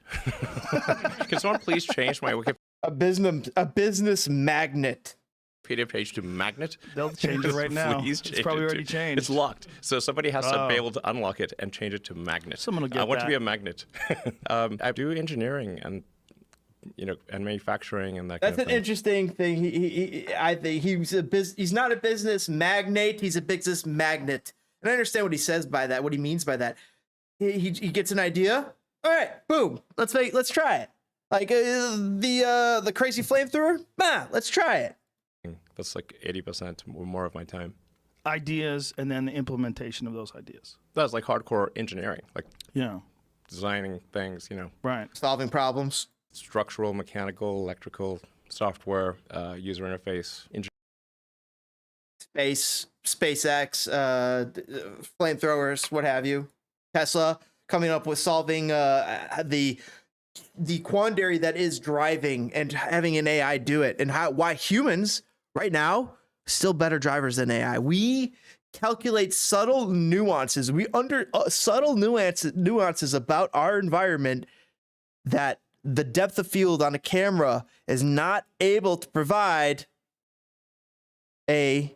Can someone please change my Wikipedia A business magnet. page to magnet? They'll change it right now. Please It's change probably it already changed. It's locked, so somebody has to Oh. be able to unlock it and change it to magnet. Someone will get I want to that. be a magnet. I do engineering and and manufacturing and that. That's kind of an interesting thing. I think he's not a business magnate. He's a business magnet. And I understand what he says by that. What he means by that. He gets an idea. All right, boom. Let's try it. Like the crazy flamethrower. Let's try it. That's like 80% or more of my time. Ideas and then the implementation of those ideas. That's like hardcore engineering, like Yeah. designing things. Right. Solving problems. Structural, mechanical, electrical, software, user interface, SpaceX, flamethrowers, what have you. Tesla coming up with solving the quandary that is driving and having an AI do it, and why humans right now still better drivers than AI. We calculate subtle nuances. We subtle nuances about our environment that the depth of field on a camera is not able to provide. A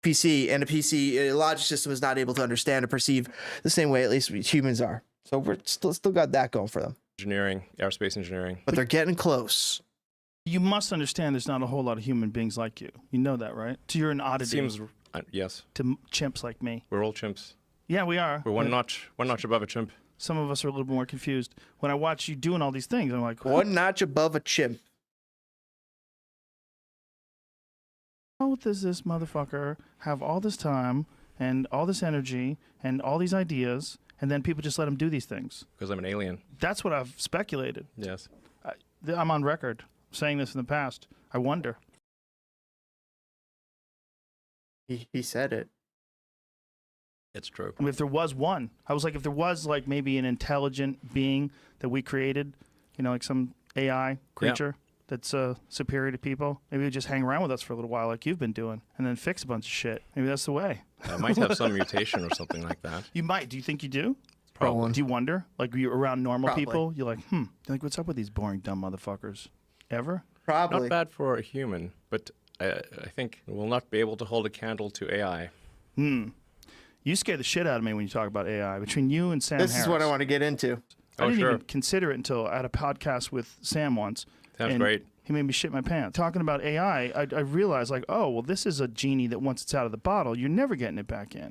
PC and a logic system is not able to understand or perceive the same way at least humans are. So we're still got that going for them. engineering, aerospace engineering. But they're getting close. You must understand there's not a whole lot of human beings like you. You know that, right? So you're an oddity. Seems yes. To chimps like me. We're all chimps. Yeah, we are. We're one notch above a chimp. Some of us are a little bit more confused. When I watch you doing all these things, I'm like, one notch above a chimp. How does this motherfucker have all this time and all this energy and all these ideas, and then people just let him do these things? Because I'm an alien. That's what I've speculated. Yes. I'm on record saying this in the past. I wonder. He said it. It's true. I mean, if there was one, I was like, if there was like maybe an intelligent being that we created, you know, like some AI creature that's superior to people, maybe it'd just hang around with us for a little while like you've been doing and then fix a bunch of shit. Maybe that's the way. I might have some mutation or something like that. You might. Do you think you do? Probably. Do you wonder? Like you're around normal Probably. people, you're like, You're like, what's up with these boring, dumb motherfuckers? Ever? Probably. Not bad for a human, but I think we'll not be able to hold a candle to AI. You scare the shit out of me when you talk about AI. Between you and Sam This Harris. is what I want to get into. I didn't even consider it until I had a podcast with Sam once. Sounds and great. He made me shit my pants. Talking about AI, I realized like, oh, well, this is a genie that once it's out of the bottle, you're never getting it back in.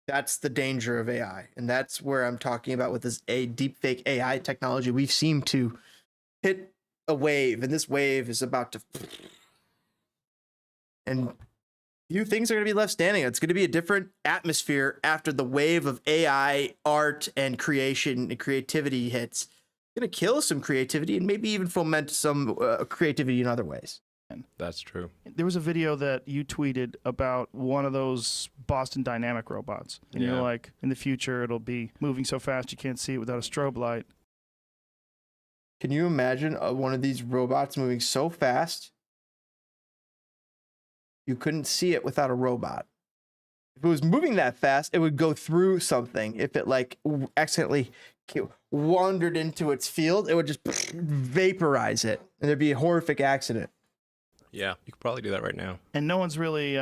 That's the danger of AI. And that's where I'm talking about with this deepfake AI technology. We've seemed to hit a wave, and this wave is about to... And few things are going to be left standing. It's going to be a different atmosphere after the wave of AI art and creation and creativity hits. It's going to kill some creativity and maybe even foment some creativity in other ways. That's true. There was a video that you tweeted about one of those Boston Dynamic robots. And you're like, in the future, it'll be moving so fast you can't see it without a strobe light. Can you imagine one of these robots moving so fast you couldn't see it without a robot? If it was moving that fast, it would go through something. If it like accidentally wandered into its field, it would just vaporize it, and there'd be a horrific accident. Yeah, you could probably do that right now. And no one's really...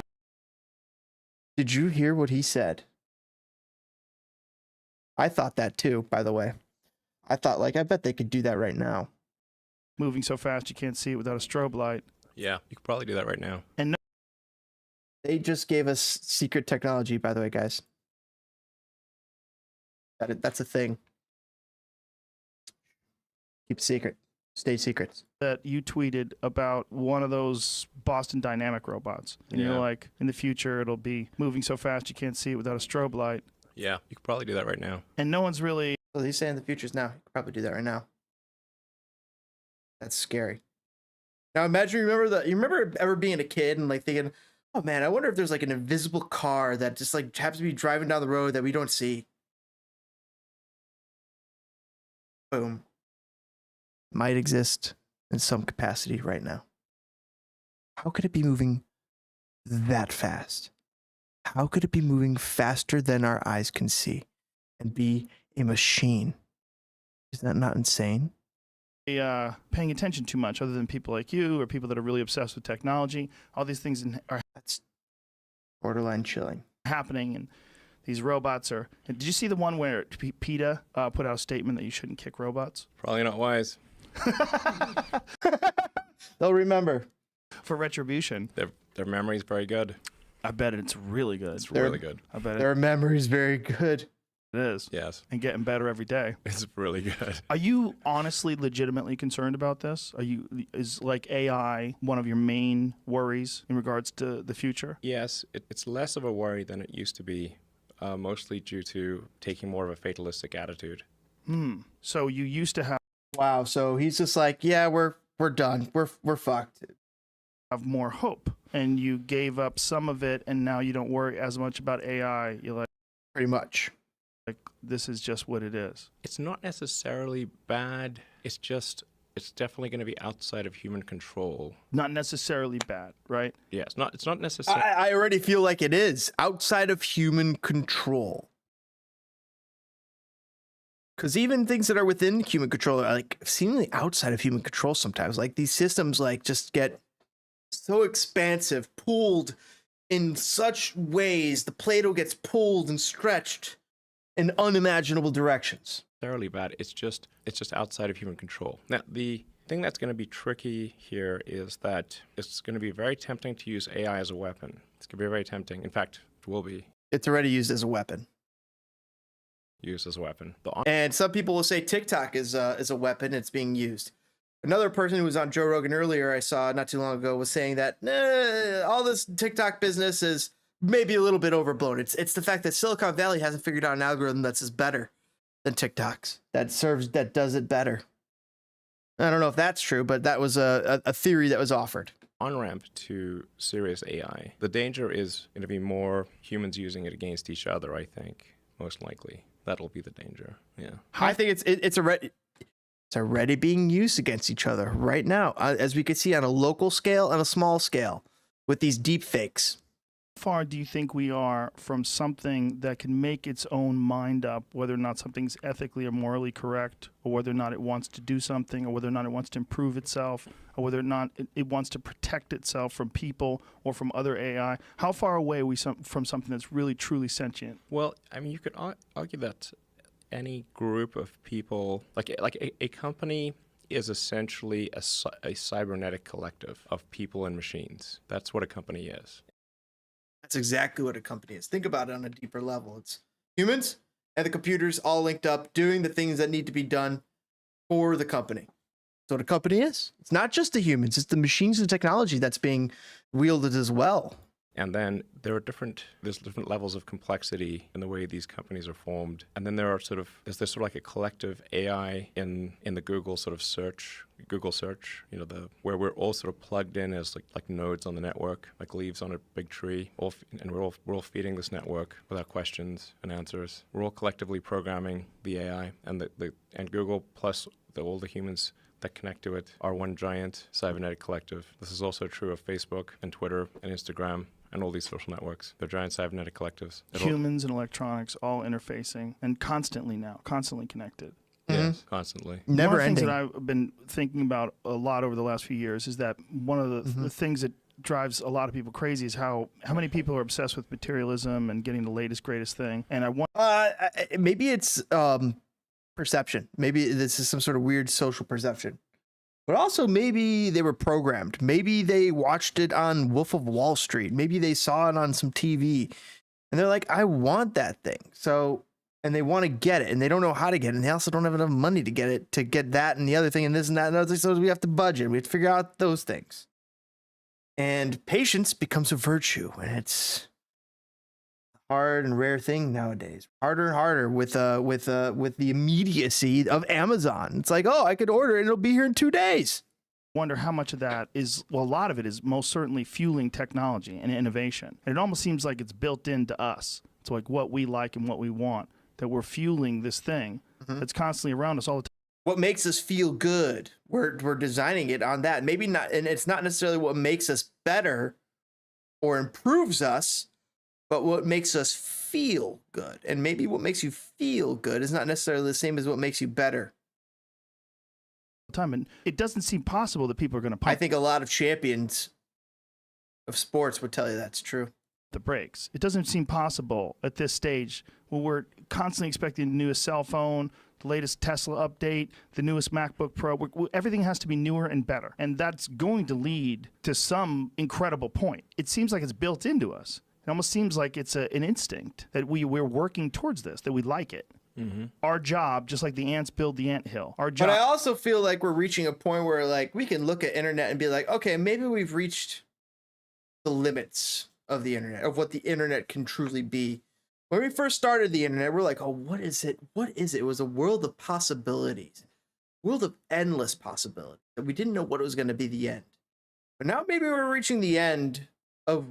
Did you hear what he said? I thought that too, by the way. I thought, like, I bet they could do that right now. Moving so fast you can't see it without a strobe light. Yeah, you could probably do that right now. And they just gave us secret technology, by the way, guys. That's a thing. Keep it secret. Stay secret. That you tweeted about one of those Boston Dynamic robots. And you're like, in the future, it'll be moving so fast you can't see it without a strobe light. Yeah, you could probably do that right now. And no one's really... Well, he's saying the future's now. You could probably do that right now. That's scary. Now imagine, you remember ever being a kid and like thinking, oh man, I wonder if there's like an invisible car that just like happens to be driving down the road that we don't see. Boom. Might exist in some capacity right now. How could it be moving that fast? How could it be moving faster than our eyes can see and be a machine? Is that not insane? Paying attention too much, other than people like you or people that are really obsessed with technology. All these things are that's borderline chilling happening, and these robots are... Did you see the one where Patea put out a statement that you shouldn't kick robots? Probably not wise. They'll remember. For retribution. Their memory's very good. I bet it's really good. It's really good. I bet their memory's very good. It is. Yes. And getting better every day. It's really good. Are you honestly legitimately concerned about this? Is like AI one of your main worries in regards to the future? Yes, it's less of a worry than it used to be, mostly due to taking more of a fatalistic attitude. So you used to have... Wow, so he's just like, yeah, we're done. We're fucked. Have more hope, and you gave up some of it, and now you don't worry as much about AI. You're like... Pretty much. Like, this is just what it is. It's not necessarily bad. It's definitely going to be outside of human control. Not necessarily bad, right? Yeah, it's not necessarily... I already feel like it is outside of human control. Because even things that are within human control are like seemingly outside of human control sometimes. Like these systems like just get so expansive, pulled in such ways. The Play-Doh gets pulled and stretched in unimaginable directions. Necessarily bad. It's just outside of human control. Now, the thing that's going to be tricky here is that it's going to be very tempting to use AI as a weapon. It's going to be very tempting. In fact, it will be. It's already used as a weapon. Used as a weapon. And some people will say TikTok is a weapon. It's being used. Another person who was on Joe Rogan earlier, I saw not too long ago, was saying that all this TikTok business is maybe a little bit overblown. It's the fact that Silicon Valley hasn't figured out an algorithm that's better than TikTok's, that does it better. I don't know if that's true, but that was a theory that was offered. On-ramp to serious AI. The danger is going to be more humans using it against each other, I think, most likely. That'll be the danger. Yeah. I think it's already being used against each other right now, as we could see on a local scale and a small scale with these deep fakes. How far do you think we are from something that can make its own mind up, whether or not something's ethically or morally correct, or whether or not it wants to do something, or whether or not it wants to improve itself, or whether or not it wants to protect itself from people or from other AI? How far away are we from something that's really, truly sentient? Well, I mean, you could argue that any group of people, like a company is essentially a cybernetic collective of people and machines. That's what a company is. That's exactly what a company is. Think about it on a deeper level. It's humans and the computers all linked up doing the things that need to be done for the company. That's what a company is. It's not just the humans, it's the machines and technology that's being wielded as well. And then there's different levels of complexity in the way these companies are formed. And then there's sort of like a collective AI in the Google search, where we're all sort of plugged in as like nodes on the network, like leaves on a big tree, and we're all feeding this network with our questions and answers. We're all collectively programming the AI, and Google plus all the humans that connect to it are one giant cybernetic collective. This is also true of Facebook and Twitter and Instagram and all these social networks. They're giant cybernetic collectives. Humans and electronics all interfacing and constantly connected. Yes, constantly. Never ending. One of the ending. things that I've been thinking about a lot over the last few years is that one of the things that drives a lot of people crazy is how many people are obsessed with materialism and getting the latest, greatest thing. And I want maybe it's perception. Maybe this is some sort of weird social perception. But also maybe they were programmed. Maybe they watched it on Wolf of Wall Street. Maybe they saw it on some TV. And they're like, I want that thing. So, and they want to get it. And they don't know how to get it. And they also don't have enough money to get it, to get that and the other thing and this and that. And so we have to budget. We have to figure out those things. And patience becomes a virtue. And it's a hard and rare thing nowadays. Harder and harder with the immediacy of Amazon. It's like, oh, I could order it and it'll be here in 2 days. Wonder how much of that is, well, a lot of it is most certainly fueling technology and innovation. And it almost seems like it's built into us. It's like what we like and what we want, that we're fueling this thing that's constantly around us all the time. What makes us feel good, we're designing it on that. Maybe not, and it's not necessarily what makes us better or improves us, but what makes us feel good. And maybe what makes you feel good is not necessarily the same as what makes you better. Time, and it doesn't seem possible that people are going to I think a lot of champions of sports would tell you that's true. The brakes. It doesn't seem possible at this stage when we're constantly expecting the newest cell phone, the latest Tesla update, the newest MacBook Pro. Everything has to be newer and better. And that's going to lead to some incredible point. It seems like it's built into us. It almost seems like it's an instinct that we're working towards this, that we like it. Our job, just like the ants build the anthill. Our job. But I also feel like we're reaching a point where like we can look at internet and be like, okay, maybe we've reached the limits of the internet, of what the internet can truly be. When we first started the internet, we're like, oh, what is it? What is it? It was a world of possibilities, world of endless possibilities. And we didn't know what was going to be the end. But now maybe we're reaching the end of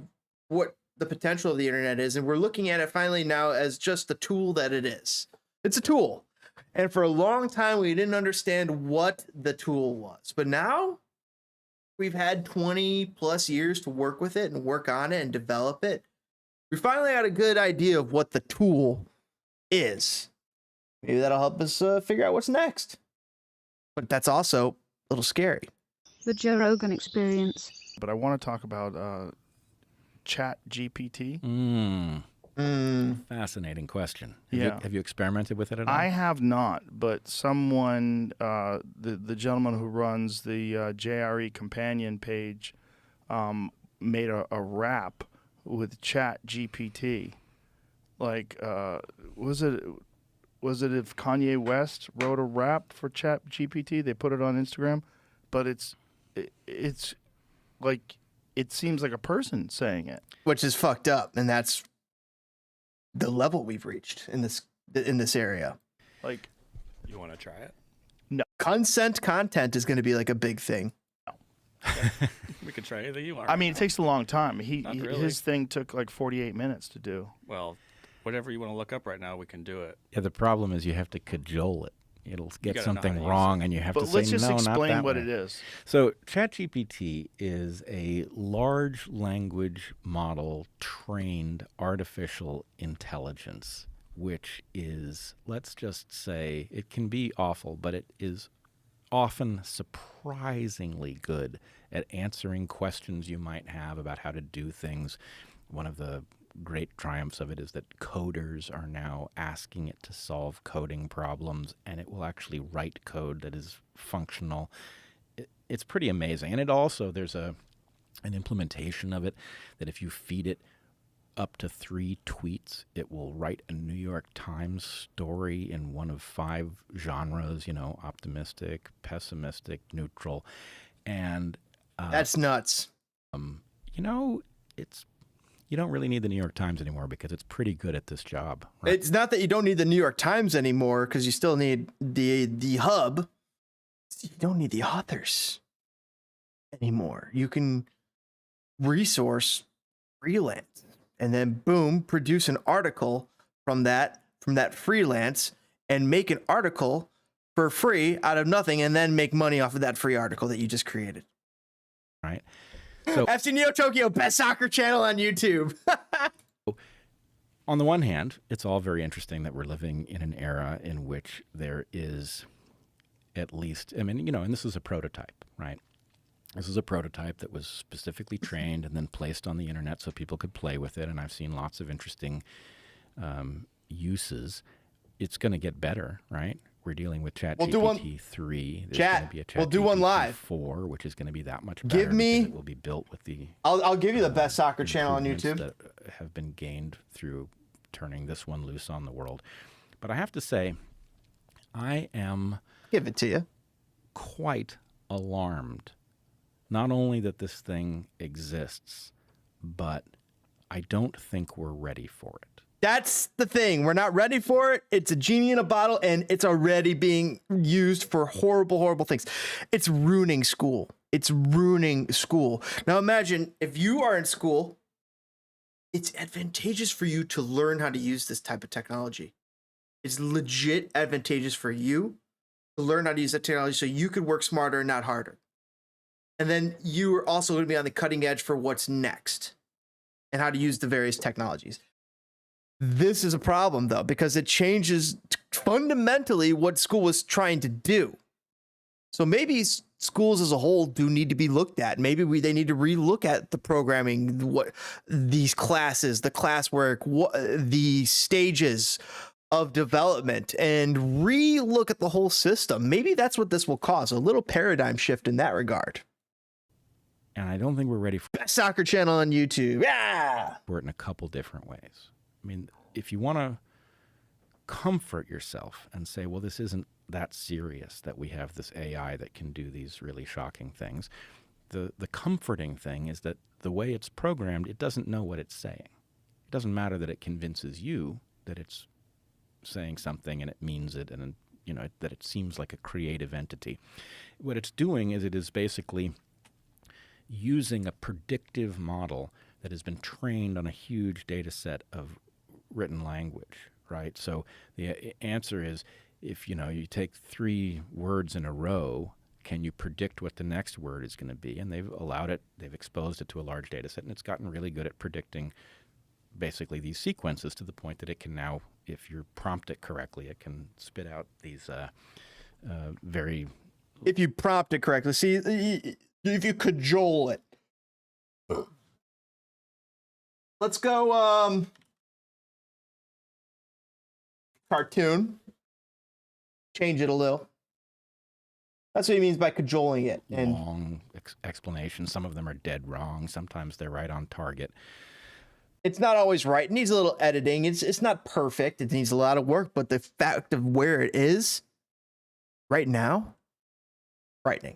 what the potential of the internet is. And we're looking at it finally now as just the tool that it is. It's a tool. And for a long time, we didn't understand what the tool was. But now we've had 20 plus years to work with it and work on it and develop it. We finally had a good idea of what the tool is. Maybe that'll help us figure out what's next. But that's also a little scary. The Joe Rogan Experience. But I want to talk about Chat GPT. Fascinating question. Yeah. Have you experimented with it at all? I have not, but someone, the gentleman who runs the JRE companion page, made a rap with Chat GPT. Like, was it if Kanye West wrote a rap for Chat GPT? They put it on Instagram, but it's like, it seems like a person saying it, which is fucked up, and that's the level we've reached in this area. Like, you want to try it? No. Content is going to be like a big thing. We could try anything you want. I mean, it takes a long time. Not really. His thing took like 48 minutes to do. Well, whatever you want to look up right now, we can do it. Yeah, the problem is you have to cajole it. It'll get gotta know how something to use wrong, and you have to say, no, let's just not explain that what way. it is. So ChatGPT is a large language model trained artificial intelligence, which is, let's just say, it can be awful, but it is often surprisingly good at answering questions you might have about how to do things. One of the great triumphs of it is that coders are now asking it to solve coding problems, and it will actually write code that is functional. It's pretty amazing. And it also, there's an implementation of it that if you feed it up to 3 tweets, it will write a New York Times story in one of 5 genres, optimistic, pessimistic, neutral. And that's nuts. It's You don't really need the New York Times anymore because it's pretty good at this job. Right? It's not that you don't need the New York Times anymore because you still need the hub. You don't need the authors anymore. You can resource freelance and then boom, produce an article from that freelance and make an article for free out of nothing and then make money off of that free article that you just created. Right. So FC Neo Tokyo, best soccer channel on YouTube. On the one hand, it's all very interesting that we're living in an era in which there is at least, I mean, and this is a prototype, right? This is a prototype that was specifically trained and then placed on the internet so people could play with it. And I've seen lots of interesting uses. It's going to get better, right? We're dealing with ChatGPT 3. There's going to be a ChatGPT 4, which is going to be that much better. It will be built with the. I'll give you the best soccer channel on YouTube that have been gained through turning this one loose on the world. But I have to say, I am. Give it to you. Quite alarmed. Not only that this thing exists, but I don't think we're ready for it. That's the thing. We're not ready for it. It's a genie in a bottle, and it's already being used for horrible, horrible things. It's ruining school. It's ruining school. Now imagine if you are in school, it's advantageous for you to learn how to use this type of technology. It's legit advantageous for you to learn how to use that technology so you could work smarter and not harder. And then you are also going to be on the cutting edge for what's next and how to use the various technologies. This is a problem, though, because it changes fundamentally what school was trying to do. So maybe schools as a whole do need to be looked at. Maybe they need to relook at the programming, what these classes, the classwork, the stages of development, and relook at the whole system. Maybe that's what this will cause, a little paradigm shift in that regard. And I don't think we're ready for best soccer channel on YouTube. Yeah, for it in a couple different ways. I mean, if you want to comfort yourself and say, well, this isn't that serious that we have this AI that can do these really shocking things, the comforting thing is that the way it's programmed, it doesn't know what it's saying. It doesn't matter that it convinces you that it's saying something and it means it and that it seems like a creative entity. What it's doing is it is basically using a predictive model that has been trained on a huge data set of written language, right? So the answer is, if you take 3 words in a row, can you predict what the next word is going to be? And they've exposed it to a large data set, and it's gotten really good at predicting basically these sequences to the point that it can now, if you prompt it correctly, it can spit out these very... If you prompt it correctly. See, if you cajole it. Let's go cartoon. Change it a little. That's what he means by cajoling it. And long explanations. Some of them are dead wrong. Sometimes they're right on target. It's not always right. It needs a little editing. It's not perfect. It needs a lot of work. But the fact of where it is right now, frightening.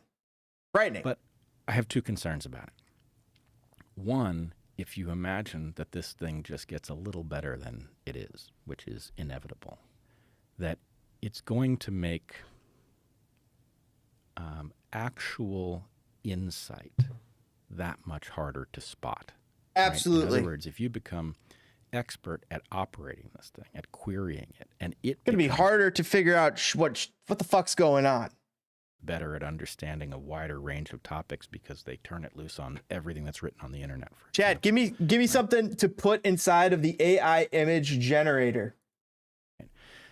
Frightening. But I have 2 concerns about it. One, if you imagine that this thing just gets a little better than it is, which is inevitable, that it's going to make actual insight that much harder to spot. Absolutely. Right? In other words, if you become expert at operating this thing, at querying it, and it's going to be harder to figure out what the fuck's going on. Better at understanding a wider range of topics because they turn it loose on everything that's written on the internet. Chad, give me something to put inside of the AI image generator.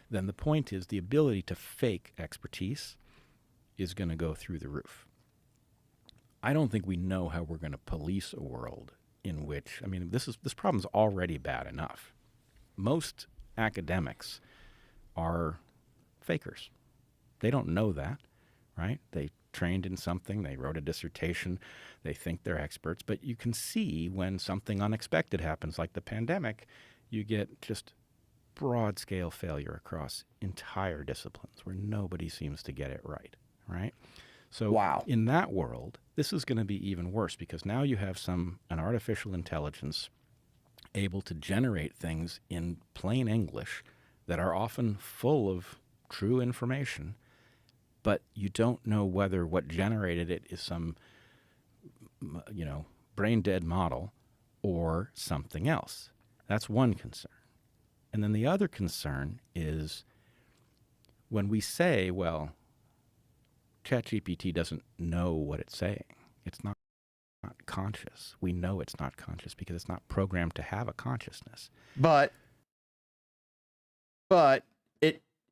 Then the point is the ability to fake expertise is going to go through the roof. I don't think we know how we're going to police a world in which, I mean, this problem's already bad enough. Most academics are fakers. They don't know that. Right? They trained in something, they wrote a dissertation, they think they're experts, but you can see when something unexpected happens, like the pandemic, you get just broad-scale failure across entire disciplines where nobody seems to get it right? So wow. In that world, this is going to be even worse because now you have an artificial intelligence able to generate things in plain English that are often full of true information, but you don't know whether what generated it is some, brain dead model or something else. That's one concern. And then the other concern is when we say, well, ChatGPT doesn't know what it's saying. It's not conscious. We know it's not conscious because it's not programmed to have a consciousness. But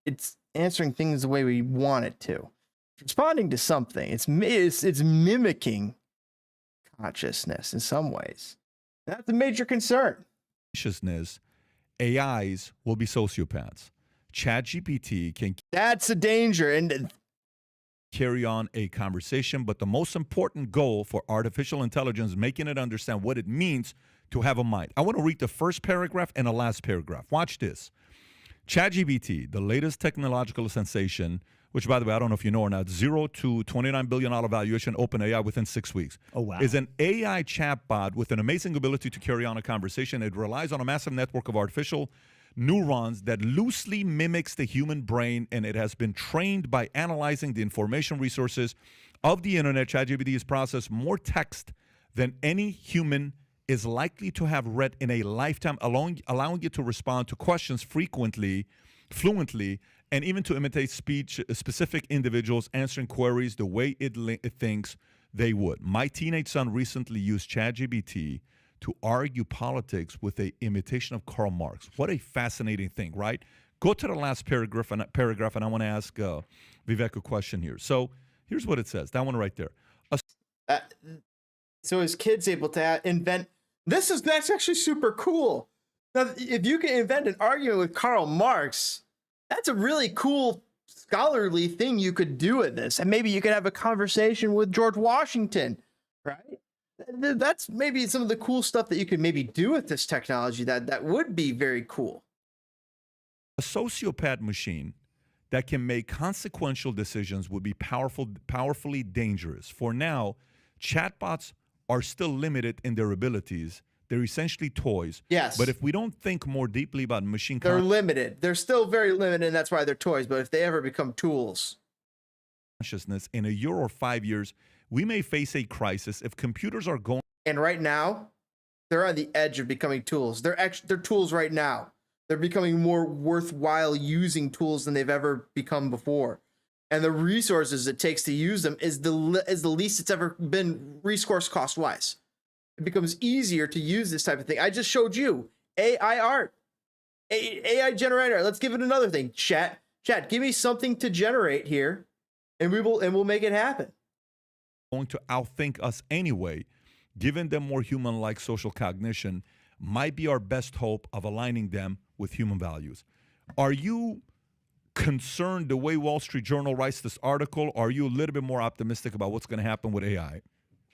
it's answering things the way we want it to. It's responding to something. It's mimicking consciousness in some ways. That's a major concern. Consciousness, AIs will be sociopaths. ChatGPT can. That's a danger. And carry on a conversation, but the most important goal for artificial intelligence is making it understand what it means to have a mind. I want to read the first paragraph and the last paragraph. Watch this. ChatGPT, the latest technological sensation, which, by the way, I don't know if you know or not, $0 to $29 billion valuation, OpenAI within 6 weeks. Oh, wow. Is an AI chatbot with an amazing ability to carry on a conversation. It relies on a massive network of artificial neurons that loosely mimics the human brain, and it has been trained by analyzing the information resources of the internet. ChatGPT has processed more text than any human is likely to have read in a lifetime, allowing it to respond to questions fluently, and even to imitate specific individuals answering queries the way it thinks they would. My teenage son recently used ChatGPT to argue politics with an imitation of Karl Marx. What a fascinating thing, right? Go to the last paragraph, and I want to ask Vivek a question here. So here's what it says. That one right there. So his kid's able to invent. That's actually super cool. Now, if you can invent an argument with Karl Marx, that's a really cool scholarly thing you could do with this. And maybe you could have a conversation with George Washington, right? That's maybe some of the cool stuff that you could maybe do with this technology that would be very cool. A sociopath machine that can make consequential decisions would be powerfully dangerous. For now, chatbots are still limited in their abilities. They're essentially toys. Yes. But if we don't think more deeply about machine they're limited. They're still very limited, and that's why they're toys. But if they ever become tools, consciousness in a year or 5 years, we may face a crisis if computers are going. And right now, they're on the edge of becoming tools. They're tools right now. They're becoming more worthwhile using tools than they've ever become before. And the resources it takes to use them is the least it's ever been resource cost wise. It becomes easier to use this type of thing. I just showed you AI art, AI generator. Let's give it another thing. Chat, give me something to generate here, and we'll make it happen. Going to outthink us anyway, giving them more human-like social cognition might be our best hope of aligning them with human values. Are you concerned the way Wall Street Journal writes this article? Or are you a little bit more optimistic about what's going to happen with AI?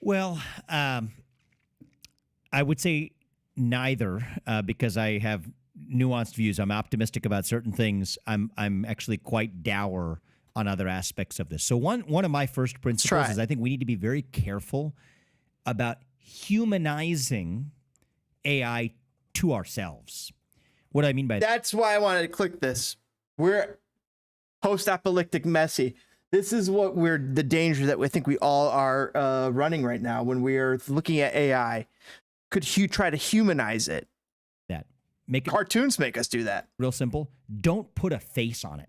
Well, I would say neither, because I have nuanced views. I'm optimistic about certain things. I'm actually quite dour on other aspects of this. So one of my first principles is I think we need to be very careful about humanizing AI to ourselves. What do I mean by that? That's why I wanted to click this. We're post-apocalyptic messy. This is the danger that we think we all are running right now when we are looking at AI. Could you try to humanize it? Cartoons make us do that. Real simple. Don't put a face on it.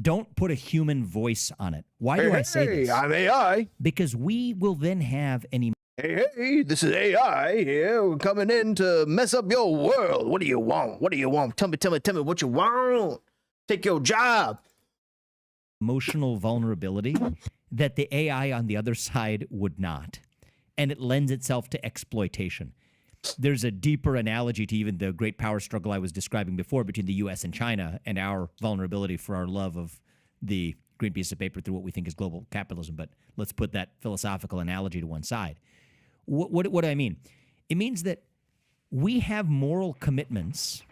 Don't put a human voice on it. Why do I say this? I'm AI. Because we will then have any. Hey, this is AI here. We're coming in to mess up your world. What do you want? What do you want? Tell me what you want. Take your job. Emotional vulnerability that the AI on the other side would not. And it lends itself to exploitation. There's a deeper analogy to even the great power struggle I was describing before between the U.S. and China and our vulnerability for our love of the green piece of paper through what we think is global capitalism. But let's put that philosophical analogy to one side. What do I mean? It means that we have moral commitments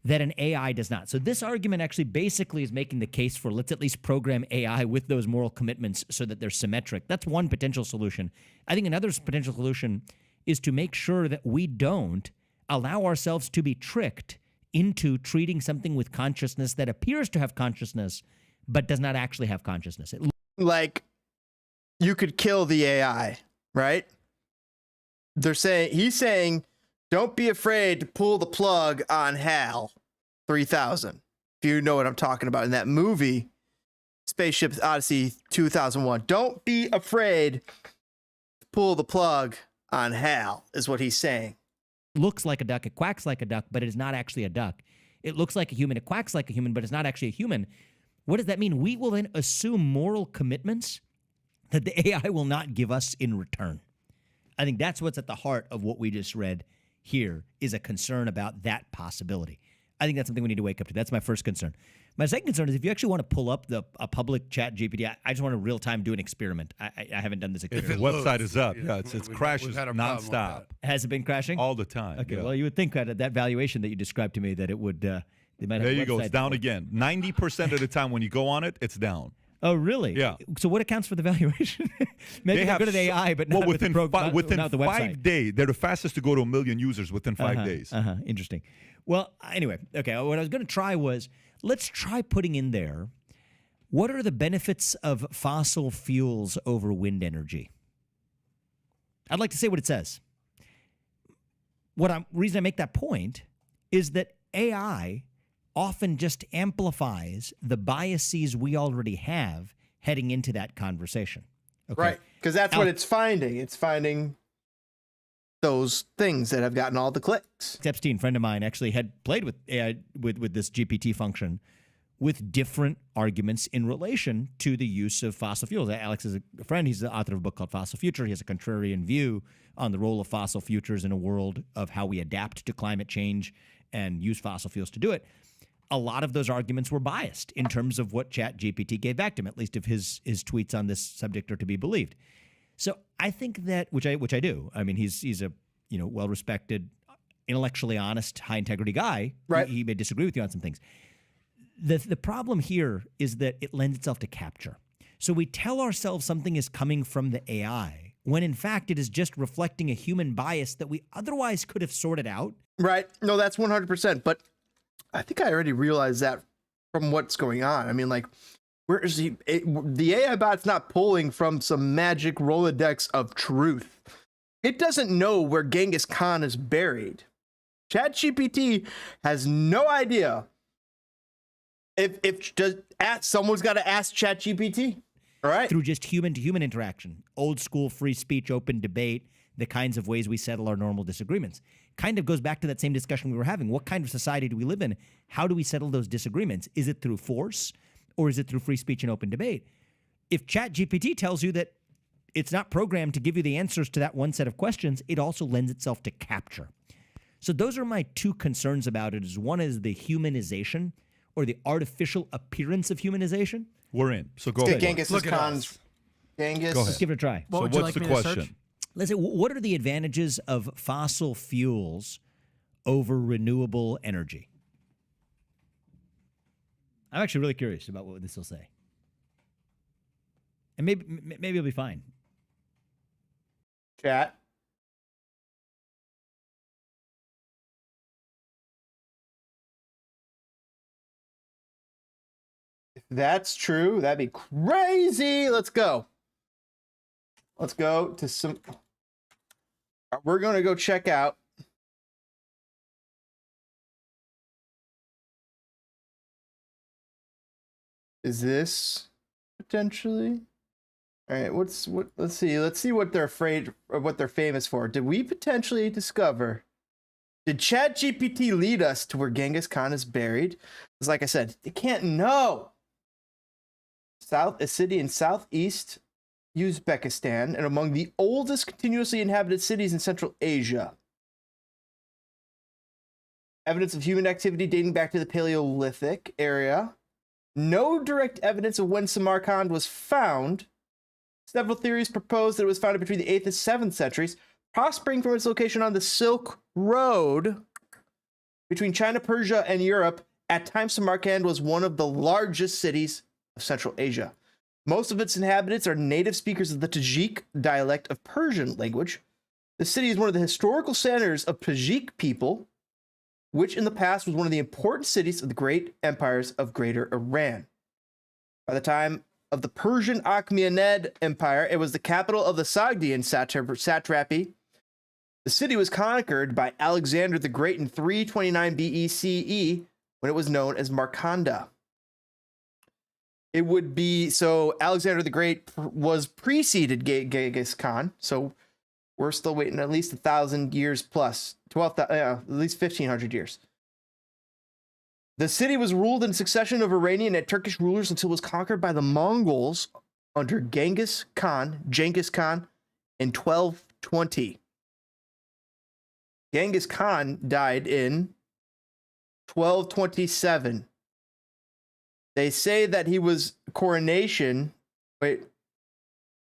that an AI does not. So this argument actually basically is making the case for let's at least program AI with those moral commitments so that they're symmetric. That's one potential solution. I think another potential solution is to make sure that we don't allow ourselves to be tricked into treating something with consciousness that appears to have consciousness, but does not actually have consciousness. Like, you could kill the AI, right? He's saying, don't be afraid to pull the plug on HAL 3000. If you know what I'm talking about in that movie, Spaceship Odyssey 2001. Don't be afraid to pull the plug on HAL, is what he's saying. Looks like a duck, it quacks like a duck, but it is not actually a duck. It looks like a human, it quacks like a human, but it's not actually a human. What does that mean? We will then assume moral commitments that the AI will not give us in return. I think that's what's at the heart of what we just read here, is a concern about that possibility. I think that's something we need to wake up to. That's my first concern. My second concern is if you actually want to pull up a public chat GPT, I just want to real time do an experiment. I haven't done this experiment. If the website is up, it crashes nonstop. Has it been crashing? All the time. Okay, yeah. well, you would think at that valuation that you described to me that it would, they might have there you go. website It's down that- again. 90% of the time when you go on it, it's down. Oh, really? Yeah. So what accounts for the valuation? Maybe They they're have good at AI, but not within with the within not the website. 5 days, they're the fastest to go to 1 million users within 5 days. Interesting. Well, anyway, okay, what I was going to try was, let's try putting in there, what are the benefits of fossil fuels over wind energy? I'd like to say what it says. Reason I make that point is that AI often just amplifies the biases we already have heading into that conversation. Okay? Right, because that's what it's finding. It's finding those things that have gotten all the clicks. Epstein, friend of mine, actually had played with AI with this GPT function with different arguments in relation to the use of fossil fuels. Alex is a friend. He's the author of a book called Fossil Future. He has a contrarian view on the role of fossil futures in a world of how we adapt to climate change and use fossil fuels to do it. A lot of those arguments were biased in terms of what ChatGPT gave back to him, at least if his tweets on this subject are to be believed. So I think that, which I do. I mean, he's a well-respected, intellectually honest, high-integrity guy. Right. He may disagree with you on some things. The problem here is that it lends itself to capture. So we tell ourselves something is coming from the AI, when in fact it is just reflecting a human bias that we otherwise could have sorted out. Right. No, that's 100%. But I think I already realized that from what's going on. I mean, like, where is the AI bot's not pulling from some magic Rolodex of truth. It doesn't know where Genghis Khan is buried. ChatGPT has no idea someone's got to ask ChatGPT. All right. Through just human-to-human interaction, old school free speech, open debate, the kinds of ways we settle our normal disagreements. Kind of goes back to that same discussion we were having. What kind of society do we live in? How do we settle those disagreements? Is it through force or is it through free speech and open debate? If ChatGPT tells you that it's not programmed to give you the answers to that one set of questions, it also lends itself to capture. So those are my two concerns about it. One is the humanization or the artificial appearance of humanization. We're in. So go Genghis ahead. Genghis Khan's. Genghis. Go ahead. Let's give it a try. What So would you what's like the me to search? question? Let's say, what are the advantages of fossil fuels over renewable energy? I'm actually really curious about what this will say. And maybe it'll be fine. Chat. If that's true, that'd be crazy. Let's go. Let's go to some. We're going to go check out. Is this potentially? All right, let's see what they're afraid or what they're famous for. Did we potentially discover? Did ChatGPT lead us to where Genghis Khan is buried? Because like I said, it can't know. A city in southeast Uzbekistan and among the oldest continuously inhabited cities in Central Asia. Evidence of human activity dating back to the Paleolithic area. No direct evidence of when Samarkand was found. Several theories propose that it was founded between the 8th and 7th centuries, prospering from its location on the Silk Road between China, Persia, and Europe. At times, Samarkand was one of the largest cities of Central Asia. Most of its inhabitants are native speakers of the Tajik dialect of Persian language. The city is one of the historical centers of Tajik people, which in the past was one of the important cities of the great empires of Greater Iran. By the time of the Persian Achaemenid Empire, it was the capital of the Sogdian satrapy. The city was conquered by Alexander the Great in 329 BCE when it was known as Markanda. It would be, so Alexander the Great was preceded Genghis Khan, so we're still waiting at least 1,000 years plus, at least 1,500 years. The city was ruled in succession of Iranian and Turkish rulers until it was conquered by the Mongols under Genghis Khan in 1220. Genghis Khan died in 1227. They say that he was coronation. Wait,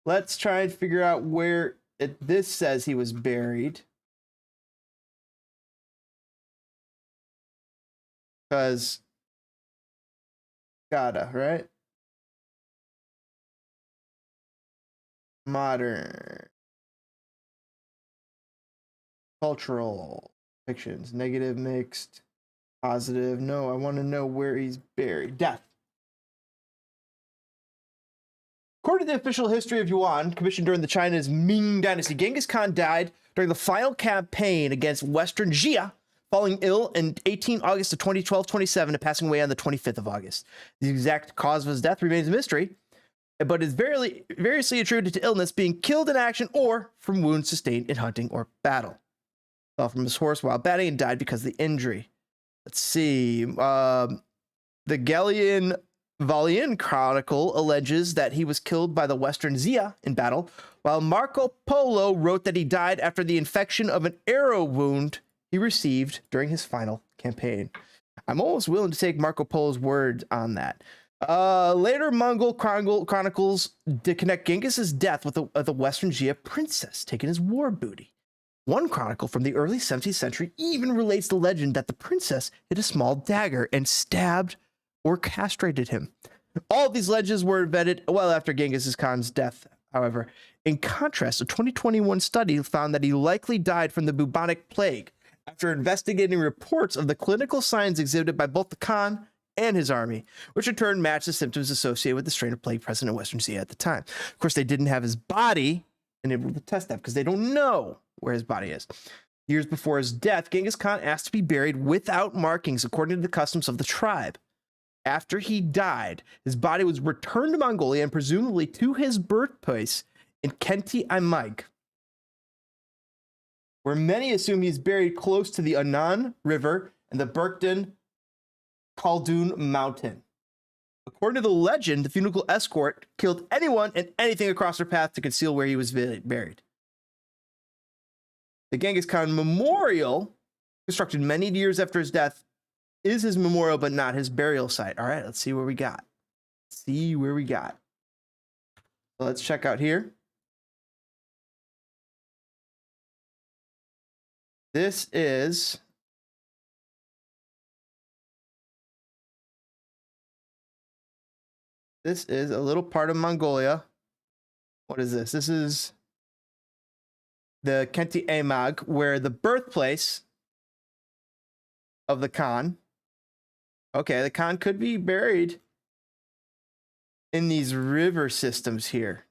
let's try and figure out where this says he was buried. Because gotta, right? Modern. Cultural fictions. Negative, mixed, positive. No, I want to know where he's buried. Death. According to the official history of Yuan, commissioned during the China's Ming Dynasty, Genghis Khan died during the final campaign against Western Xia, falling ill in 18 August of 2012-27 and passing away on the 25th of August. The exact cause of his death remains a mystery, but is variously attributed to illness, being killed in action, or from wounds sustained in hunting or battle. Fell from his horse while batting and died because of the injury. Let's see. The Valian Chronicle alleges that he was killed by the Western Xia in battle, while Marco Polo wrote that he died after the infection of an arrow wound he received during his final campaign. I'm almost willing to take Marco Polo's word on that. Later Mongol chronicles did connect Genghis's death with the Western Xia princess taking his war booty. One chronicle from the early 17th century even relates the legend that the princess hid a small dagger and stabbed or castrated him. All of these legends were vetted well after Genghis Khan's death, however. In contrast, a 2021 study found that he likely died from the bubonic plague after investigating reports of the clinical signs exhibited by both the Khan and his army, which in turn matched the symptoms associated with the strain of plague present in Western Xia at the time. Of course, they didn't have his body and able to test that because they don't know where his body is. Years before his death, Genghis Khan asked to be buried without markings according to the customs of the tribe. After he died, his body was returned to Mongolia and presumably to his birthplace in Kenti Aimag, where many assume he's buried close to the Anan River and the Berkton Khaldun Mountain. According to the legend, the funeral escort killed anyone and anything across their path to conceal where he was buried. The Genghis Khan Memorial, constructed many years after his death, is his memorial, but not his burial site. All right, let's see where we got. So let's check out here. This is a little part of Mongolia. What is this? This is the Kenti Aimag, where the birthplace of the Khan. Okay, the Khan could be buried in these river systems here.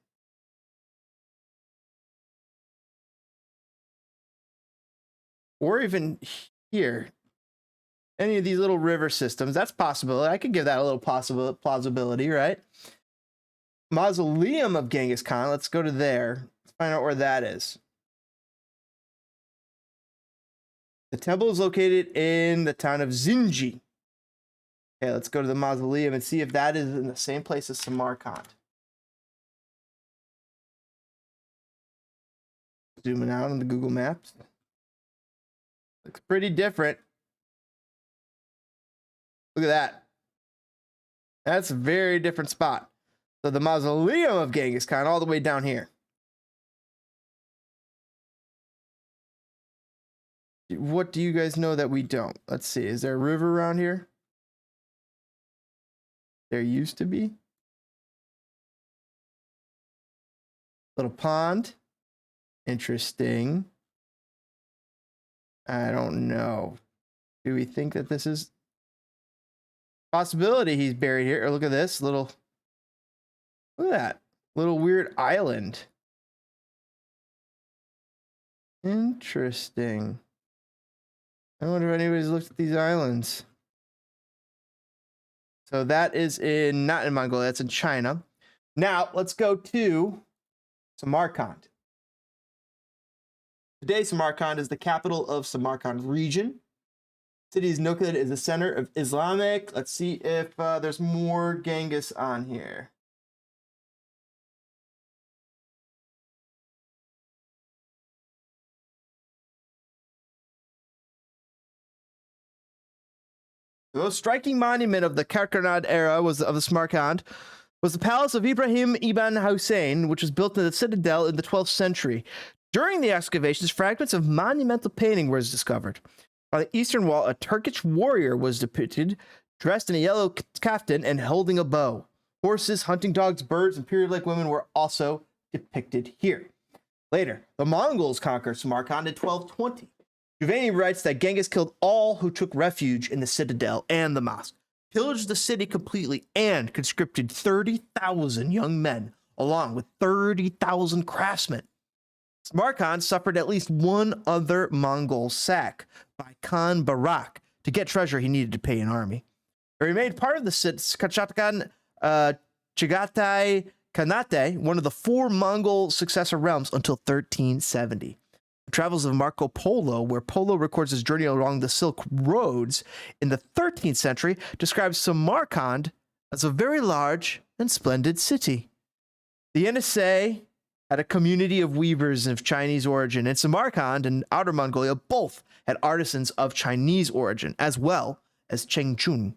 Or even here. Any of these little river systems. That's possible. I could give that a little plausibility, right? Mausoleum of Genghis Khan. Let's go to there. Let's find out where that is. The temple is located in the town of Zinji. Okay, let's go to the mausoleum and see if that is in the same place as Samarkand. Zooming out on the Google Maps. Looks pretty different. Look at that. That's a very different spot. So the mausoleum of Genghis Khan all the way down here. What do you guys know that we don't? Let's see. Is there a river around here? There used to be. Little pond. Interesting. I don't know. Do we think that this is possibility he's buried here? Or look at this little, look at that little weird island. Interesting. I wonder if anybody's looked at these islands. So that is not in Mongolia, that's in China. Now let's go to Samarkand. Today, Samarkand is the capital of Samarkand region. The city is noted as the center of Islamic. Let's see if there's more Genghis on here. The most striking monument of the Karkarnad era of the Samarkand was the palace of Ibrahim ibn Hussein, which was built in the citadel in the 12th century. During the excavations, fragments of monumental painting were discovered. On the eastern wall, a Turkish warrior was depicted, dressed in a yellow kaftan and holding a bow. Horses, hunting dogs, birds, and period-like women were also depicted here. Later, the Mongols conquered Samarkand in 1220. Juvayni writes that Genghis killed all who took refuge in the citadel and the mosque, pillaged the city completely, and conscripted 30,000 young men, along with 30,000 craftsmen. Samarkand suffered at least one other Mongol sack by Khan Barak. To get treasure, he needed to pay an army. It remained part of the Kachatakan Chagatai Khanate, one of the 4 Mongol successor realms, until 1370. The travels of Marco Polo, where Polo records his journey along the Silk Roads in the 13th century, describes Samarkand as a very large and splendid city. The NSA had a community of weavers of Chinese origin, and Samarkand and Outer Mongolia both had artisans of Chinese origin, as well as Chengchun.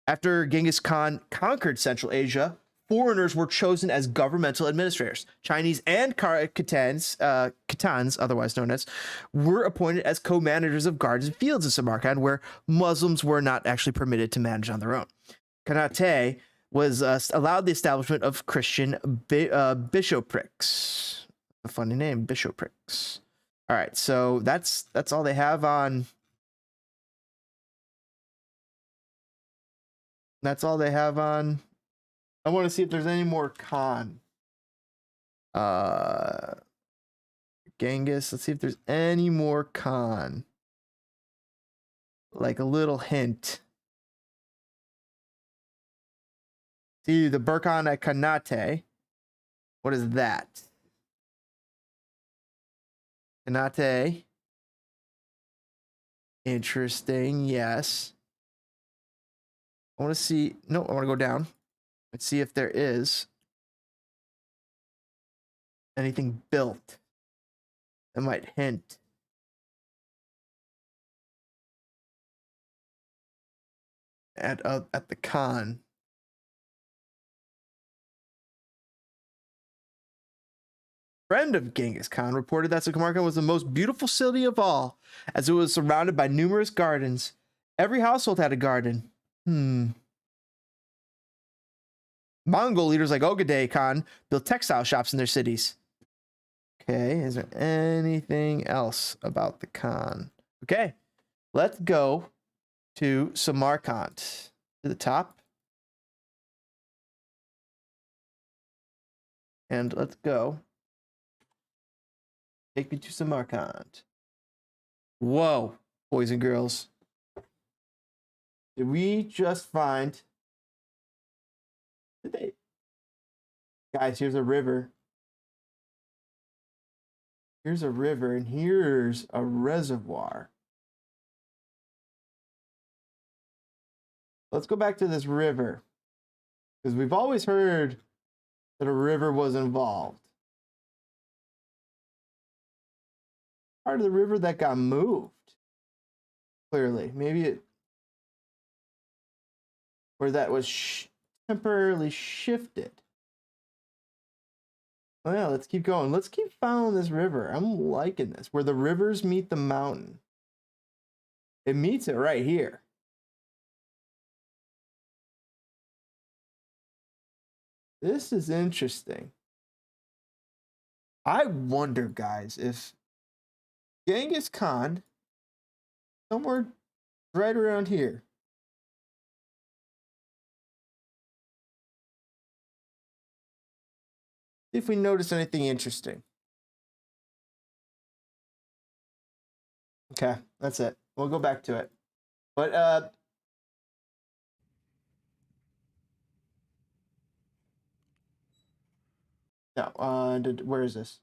After Genghis Khan conquered Central Asia, foreigners were chosen as governmental administrators. Chinese and Khitans, otherwise known as, were appointed as co-managers of gardens and fields in Samarkand, where Muslims were not actually permitted to manage on their own. Khanate was allowed the establishment of Christian bishoprics. A funny name, bishoprics. All right, so that's all they have on. That's all they have on. I want to see if there's any more Khan. Genghis. Let's see if there's any more Khan. Like a little hint. See the Burkhan at Khanate. What is that? Khanate. Interesting. Yes. I want to see. No, I want to go down. Let's see if there is anything built that might hint. At the Khan. Friend of Genghis Khan reported that Samarkand was the most beautiful city of all, as it was surrounded by numerous gardens. Every household had a garden. Mongol leaders like Ogadei Khan built textile shops in their cities. Okay, is there anything else about the Khan? Okay, let's go to Samarkand. To the top. And let's go. Take me to Samarkand. Whoa, boys and girls. Did we just find... Guys, here's a river. Here's a river, and here's a reservoir. Let's go back to this river, because we've always heard that a river was involved. Part of the river that got moved. Clearly, maybe it, or that was temporarily shifted. Well, let's keep going. Let's keep following this river. I'm liking this. Where the rivers meet the mountain. It meets it right here. This is interesting. I wonder, guys, if Genghis Khan Somewhere right around here. See if we notice anything interesting. Okay, that's it. We'll go back to it. But no, where is this?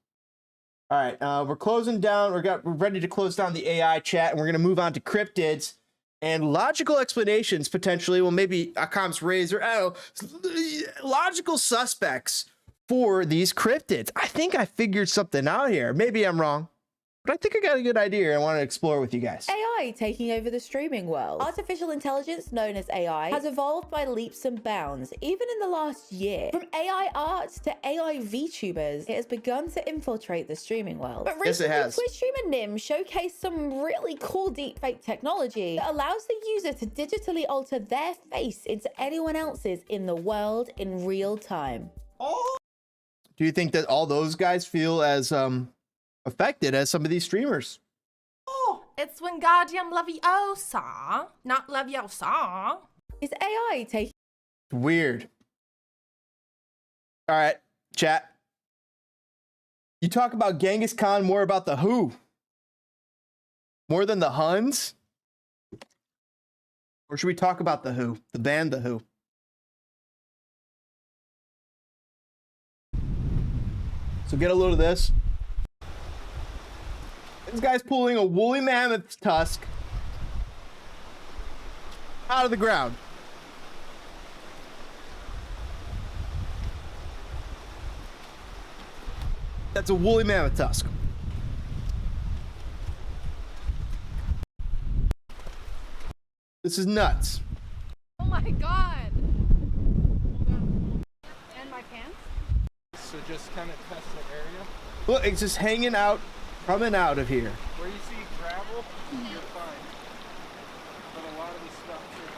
All right, we're closing down. We're ready to close down the AI chat, and we're gonna move on to cryptids and logical explanations potentially. Well, maybe Akam's razor. I don't know. Logical suspects for these cryptids. I think I figured something out here. Maybe I'm wrong, but I think I got a good idea I want to explore with you guys. AI taking over the streaming world. Artificial intelligence, known as AI, has evolved by leaps and bounds, even in the last year. From AI art to AI VTubers, it has begun to infiltrate the streaming world. But Yes, it recently, has. Twitch streamer Nim showcased some really cool deepfake technology that allows the user to digitally alter their face into anyone else's in the world in real time. Do you think that all those guys feel as affected as some of these streamers? Oh, it's Wingardium Leviosa, not Leviosa. Is AI taking... Weird. All right, chat. You talk about Genghis Khan, more about the Who. More than the Huns? Or should we talk about the Who? The band The Who? So get a load of this. This guy's pulling a woolly mammoth's tusk out of the ground. That's a woolly mammoth tusk. This is nuts. Oh my god. And my pants? So just kind of test the area. Look, it's just hanging out, coming out of here. Where you see gravel, you're fine. But a lot of this stuff too.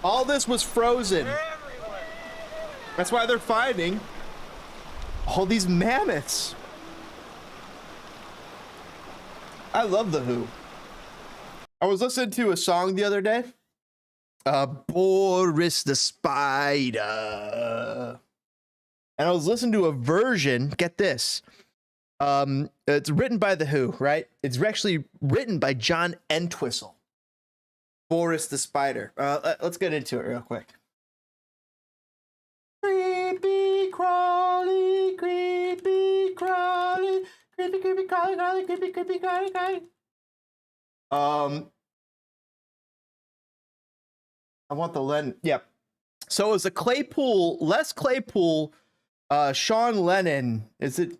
All this was frozen. That's why they're finding all these mammoths. I love the Who. I was listening to a song the other day. Boris the Spider. And I was listening to a version, get this. It's written by the Who, right? It's actually written by John Entwistle. Boris the Spider. Let's get into it real quick. Creepy crawly, creepy crawly, creepy creepy crawly, crawly, creepy creepy crawly, crawly. I want the Lennon. Yep. So it was a Claypool, Les Claypool, Sean Lennon. Is it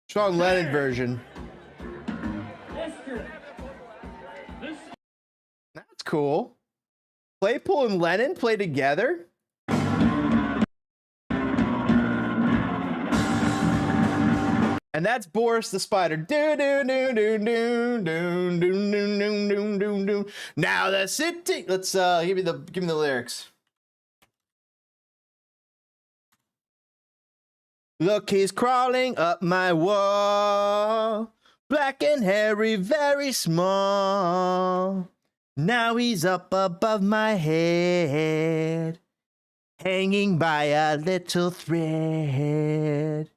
Sean Lennon version? That's cool. Claypool and Lennon play together. And that's Boris the Spider. Do do do do do do do do do do do do. Now the city. Let's give me the lyrics. Look, he's crawling up my wall, black and hairy, very small. Now he's up above my head, hanging by a little thread.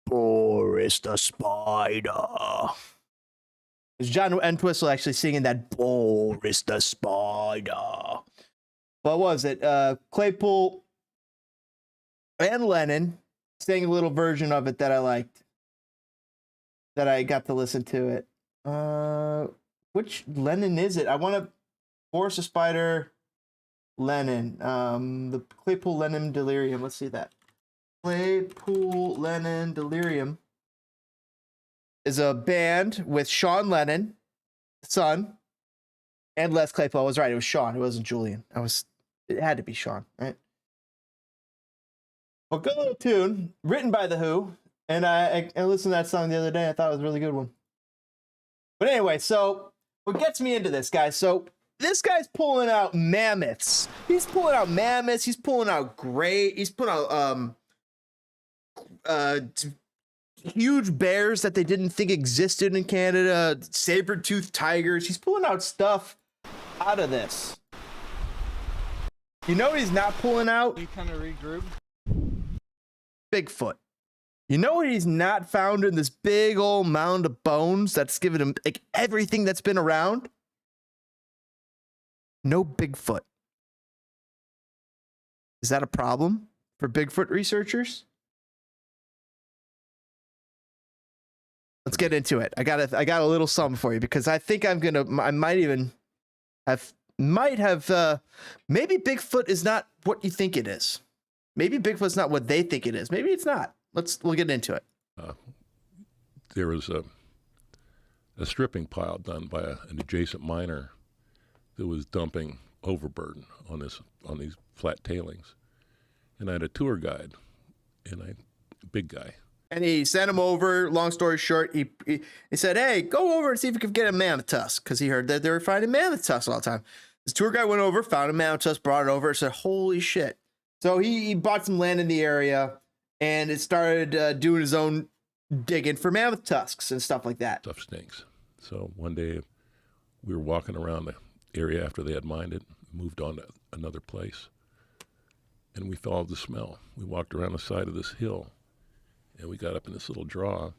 Boris the Spider. Is John Entwistle actually singing that Boris the Spider? What was it? Claypool and Lennon sang a little version of it that I liked. That I got to listen to it. Which Lennon is it? I want to Boris the Spider Lennon. The Claypool Lennon Delirium. Let's see that. Claypool Lennon Delirium is a band with Sean Lennon, son, and Les Claypool. I was right. It was Sean. It wasn't Julian. It had to be Sean, right? Well, good little tune written by the Who, and I listened to that song the other day. I thought it was a really good one. But anyway, so what gets me into this, guys? So this guy's pulling out mammoths. He's pulling out mammoths. He's pulling out he's pulling out huge bears that they didn't think existed in Canada, saber-toothed tigers. He's pulling out stuff out of this. You know what he's not pulling out? You kind of regroup. Bigfoot. You know what he's not found in this big old mound of bones that's given him like everything that's been around? No Bigfoot. Is that a problem for Bigfoot researchers? Let's get into it. I got a little something for you because I think I might have maybe Bigfoot is not what you think it is. Maybe Bigfoot's not what they think it is. Maybe it's not. We'll get into it. There was a stripping pile done by an adjacent miner that was dumping overburden on these flat tailings, and I had a tour guide, big guy. And he sent him over. Long story short, he said, "Hey, go over and see if you can get a mammoth tusk," because he heard that they were finding mammoth tusks all the time. This tour guide went over, found a mammoth tusk, brought it over, and said, "Holy shit!" So he bought some land in the area, and it started doing his own digging for mammoth tusks and stuff like that. Stuff stinks. So one day we were walking around the area after they had mined it, moved on to another place, and we followed the smell. We walked around the side of this hill, and we got up in this little draw,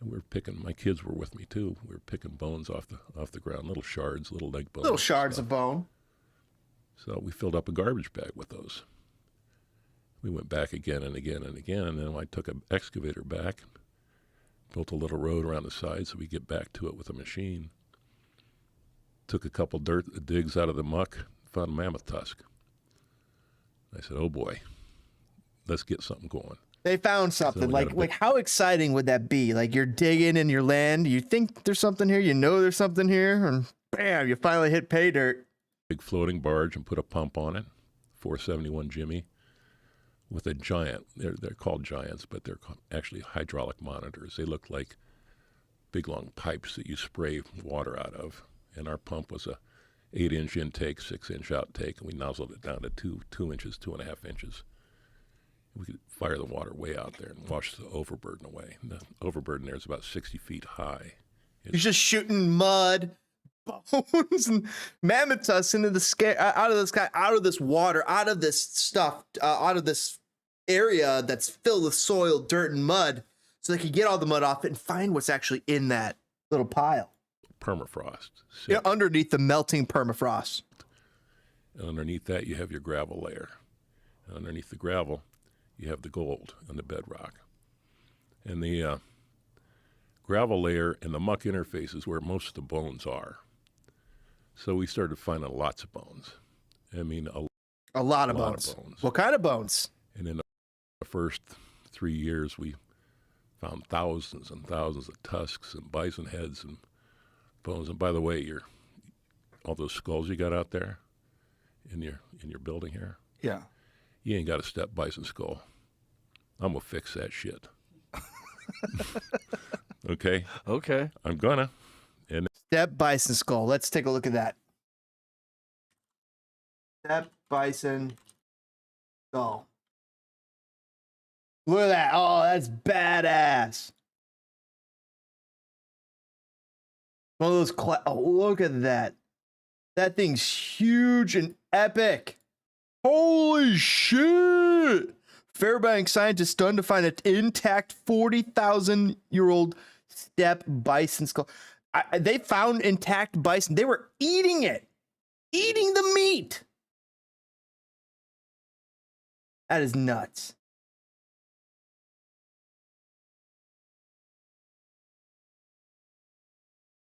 and we were picking. My kids were with me too. We were picking bones off the ground, little shards, little leg bones, Little shards of bone. So we filled up a garbage bag with those. We went back again and again and again, and then I took an excavator back, built a little road around the side so we get back to it with a machine. Took a couple digs out of the muck, found a mammoth tusk. I said, "Oh boy, let's get something going." They found something. So like how exciting would that be? Like you're digging in your land, you think there's something here, you know there's something here, and bam, you finally hit pay dirt. Big floating barge and put a pump on it, 471 Jimmy, with a giant. They're called giants, but they're actually hydraulic monitors. They look like big long pipes that you spray water out of. And our pump was a 8-inch intake, 6-inch outtake, and we nozzled it down to 2 inches, 2.5 inches. We could fire the water way out there and wash the overburden away. And the overburden there is about 60 feet high. You're just shooting mud, bones, and mammoth tusks into the sky, out of the sky, out of this water, out of this stuff, out of this area that's filled with soil, dirt, and mud, so they can get all the mud off it and find what's actually in that little pile. Permafrost. Yeah, underneath the melting permafrost. And underneath that, you have your gravel layer. And underneath the gravel, you have the gold and the bedrock. And the gravel layer and the muck interface is where most of the bones are. So we started finding lots of bones. I mean, a lot of bones. What kind of bones? And in the first 3 years, we found thousands and thousands of tusks and bison heads and bones. And by the way, all those skulls you got out there in your building here. Yeah. You ain't got a step bison skull. I'm gonna fix that shit. Okay. Okay. I'm gonna. And Step bison skull. Let's take a look at that. Step bison skull. Look at that. Oh, that's badass. One of those. Oh, look at that. That thing's huge and epic. Holy shit! Fairbanks scientists stunned to find an intact 40,000-year-old step bison skull. They found intact bison. They were eating it. Eating the meat. That is nuts.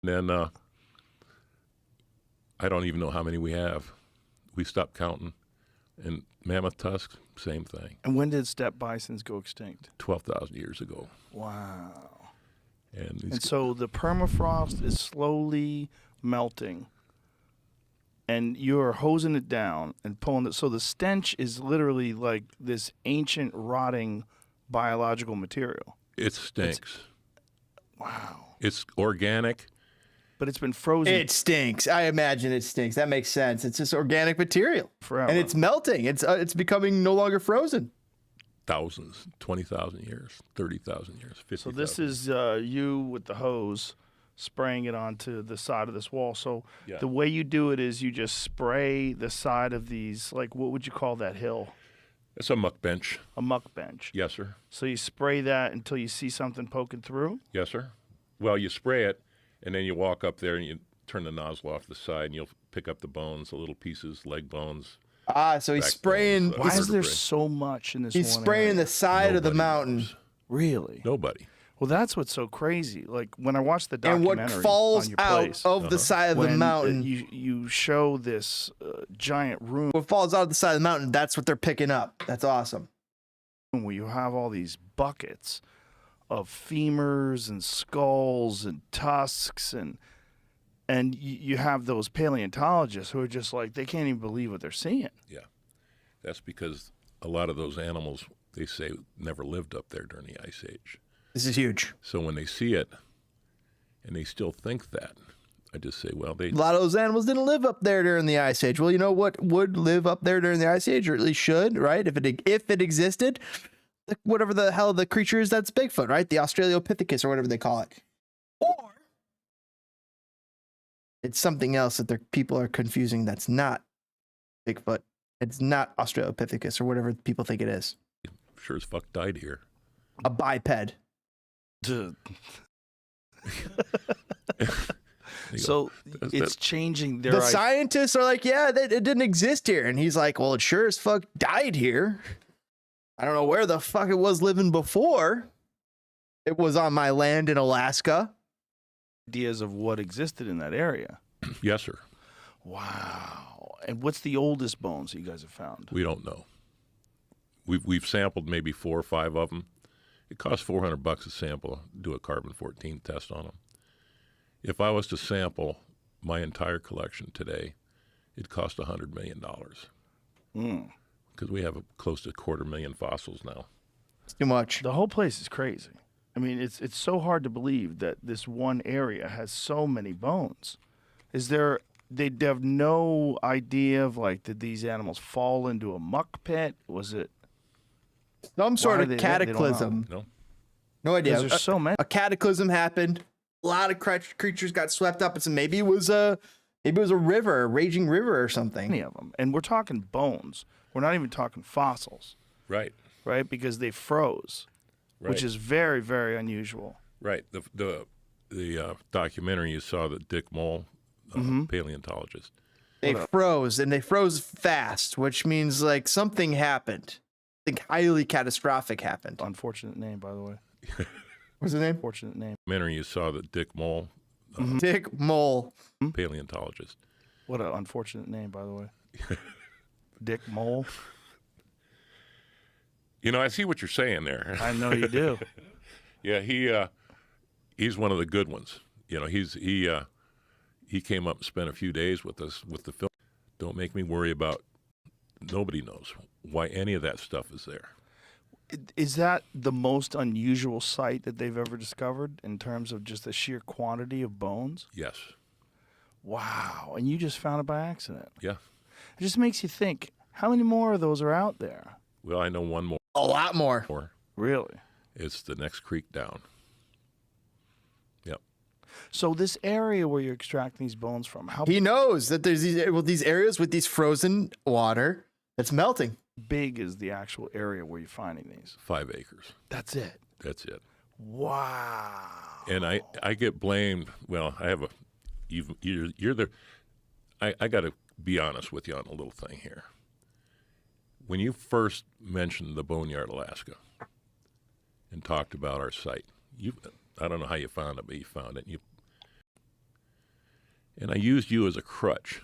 then I don't even know how many we have. We stopped counting. And mammoth tusks, same thing. And when did steppe bisons go extinct? 12,000 years ago. Wow. And so the permafrost is slowly melting, and you're hosing it down and pulling it. So the stench is literally like this ancient, rotting biological material. It stinks. Wow. It's organic. but it's been frozen. It stinks. I imagine it stinks. That makes sense. It's just organic material. Forever. And it's melting. It's becoming no longer frozen. Thousands, 20,000 years, 30,000 years, 50,000. So this is you with the hose spraying it onto the side of this wall. So the way you do it is you just spray the side of these, like what would you call that hill? It's a muck bench. A muck bench. Yes, sir. So you spray that until you see something poking through? Yes, sir. Well, you spray it, and then you walk up there and you turn the nozzle off the side, and you'll pick up the bones, the little pieces, leg bones. So he's spraying. Why is there so much in this He's one spraying area? the side of the mountain. Really? Nobody. Well, that's what's so crazy. Like when I watched the And documentary what falls on your out place, of the side of the when, mountain. you show this giant room. What falls out of the side of the mountain, that's what they're picking up. That's awesome. Where you have all these buckets of femurs and skulls and tusks and you have those paleontologists who are just like, they can't even believe what they're seeing. Yeah. That's because a lot of those animals, they say, never lived up there during the Ice Age. This is huge. So when they see it and they still think that, I just say, well, A lot of those animals didn't live up there during the Ice Age. Well, you know what would live up there during the Ice Age, or at least should, right? If it existed, whatever the hell the creature is, that's Bigfoot, right? The Australopithecus or whatever they call it. Or it's something else that people are confusing that's not Bigfoot. It's not Australopithecus or whatever people think it is. sure as fuck died here. A biped. So it's changing their The scientists are like, yeah, it didn't exist here. And he's like, well, it sure as fuck died here. I don't know where the fuck it was living before. It was on my land in Alaska. Ideas of what existed in that area. Yes, sir. Wow. And what's the oldest bones you guys have found? We don't know. We've sampled maybe 4 or 5 of them. It costs $400 a sample, do a carbon-14 test on them. If I was to sample my entire collection today, it'd cost $100 million. Because we have close to 250,000 fossils now. It's too much. The whole place is crazy. I mean, it's so hard to believe that this one area has so many bones. They have no idea of, like, did these animals fall into a muck pit? Was it some sort of cataclysm? No idea. There's so many. A cataclysm happened. A lot of creatures got swept up. And so maybe it was a river, a raging river or something. Many of them. And we're talking bones. We're not even talking fossils. Right. Right? Because they froze, which is very, very unusual. Right. The documentary you saw, the Dick Mole, paleontologist. They froze, and they froze fast, which means like something happened. I think highly catastrophic happened. Unfortunate name, by the way. What's the name? Fortunate name. Documentary you saw, the Dick Mole. Dick Mole. Paleontologist. What an unfortunate name, by the way. Dick Mole. You know, I see what you're saying there. I know you do. Yeah, he's one of the good ones. You know, he came up and spent a few days with us with the film. Don't make me worry about. Nobody knows why any of that stuff is there. Is that the most unusual site that they've ever discovered in terms of just the sheer quantity of bones? Yes. Wow. And you just found it by accident. Yeah. It just makes you think, how many more of those are out there? Well, I know one more. A lot more. Really? It's the next creek down. Yep. So this area where you're extracting these bones from, how he knows that there's these areas with these frozen water that's melting. Big is the actual area where you're finding these? 5 acres. That's it. That's it. Wow. And I get blamed. Well, I have you're the. I got to be honest with you on a little thing here. When you first mentioned the Boneyard, Alaska, and talked about our site, I don't know how you found it, but you found it. And I used you as a crutch.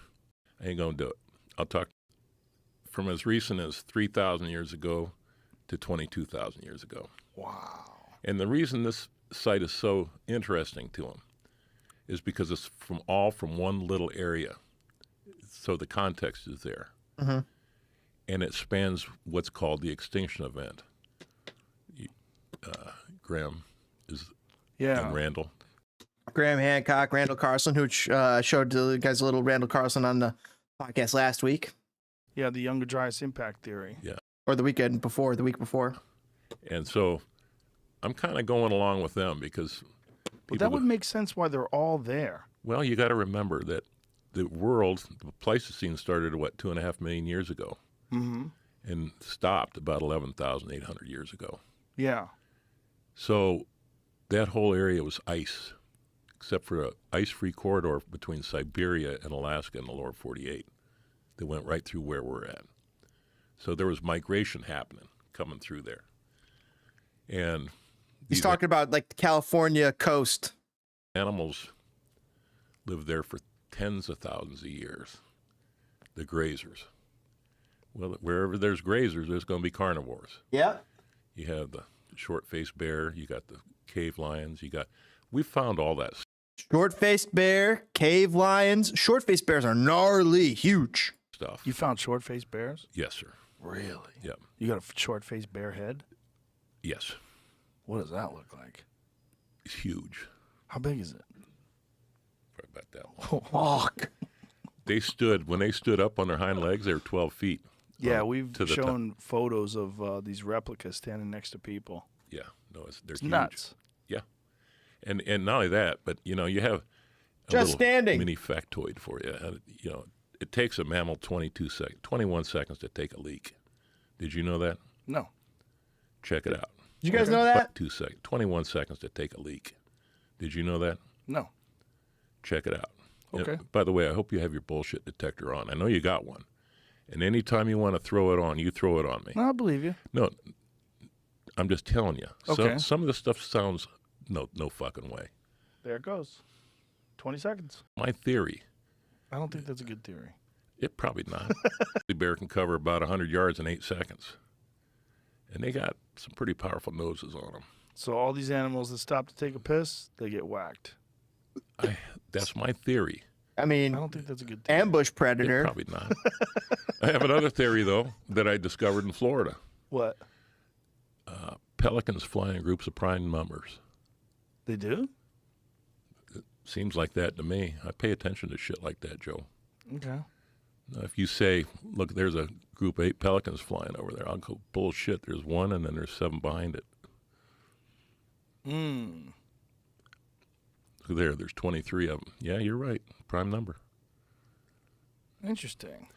I ain't gonna do it. I'll talk from as recent as 3,000 years ago to 22,000 years ago. Wow. And the reason this site is so interesting to them is because it's from one little area. So the context is there. Mm-hmm. And it spans what's called the extinction event. Graham and Randall. Graham Hancock, Randall Carlson, who showed you guys a little Randall Carlson on the podcast last week. Yeah, the Younger Dryas impact theory. Yeah. Or the week before. And so I'm kind of going along with them because But that would make sense why they're all there. well, you got to remember that the Pleistocene started, 2.5 million years ago Mm-hmm. and stopped about 11,800 years ago. Yeah. So that whole area was ice, except for an ice-free corridor between Siberia and Alaska in the lower 48 that went right through where we're at. So there was migration happening, coming through there. And He's talking about like the California coast. Animals live there for tens of thousands of years, the grazers. Well, wherever there's grazers, there's going to be carnivores. Yeah. You have the short-faced bear, you got the cave lions, we found all that Short-faced bear, cave lions. Short-faced bears are gnarly, huge. stuff. You found short-faced bears? Yes, sir. Really? Yep. You got a short-faced bear head? Yes. What does that look like? It's huge. How big is it? Probably about that long. Fuck. When they stood up on their hind legs, they were 12 feet. Yeah, we've to the shown photos of these replicas standing next to people. Yeah, no, they're It's huge. nuts. Yeah, and not only that, but you have a Just little standing mini factoid for you. It takes a mammal 21 seconds to take a leak. Did you know that? No. Check it out. Did you guys know that? 21 seconds to take a leak. Did you know that? No. Check it out. Okay. And by the way, I hope you have your bullshit detector on. I know you got one. And anytime you want to throw it on, you throw it on me. I believe you. No, I'm just telling you. Okay. Some of the stuff sounds no fucking way. There it goes. 20 seconds. My theory. I don't think that's a good theory. It probably not. The bear can cover about 100 yards in 8 seconds. And they got some pretty powerful noses on them. So all these animals that stop to take a piss, they get whacked. That's my theory. I mean, I don't think that's a good theory. ambush predator. Probably not. I have another theory, though, that I discovered in Florida. What? Pelicans fly in groups of prime numbers. They do? It seems like that to me. I pay attention to shit like that, Joe. Okay. Now, if you say, look, there's a group of 8 pelicans flying over there, I'll go, bullshit, there's one and then there's 7 behind it. There's 23 of them. Yeah, you're right. Prime number. Interesting.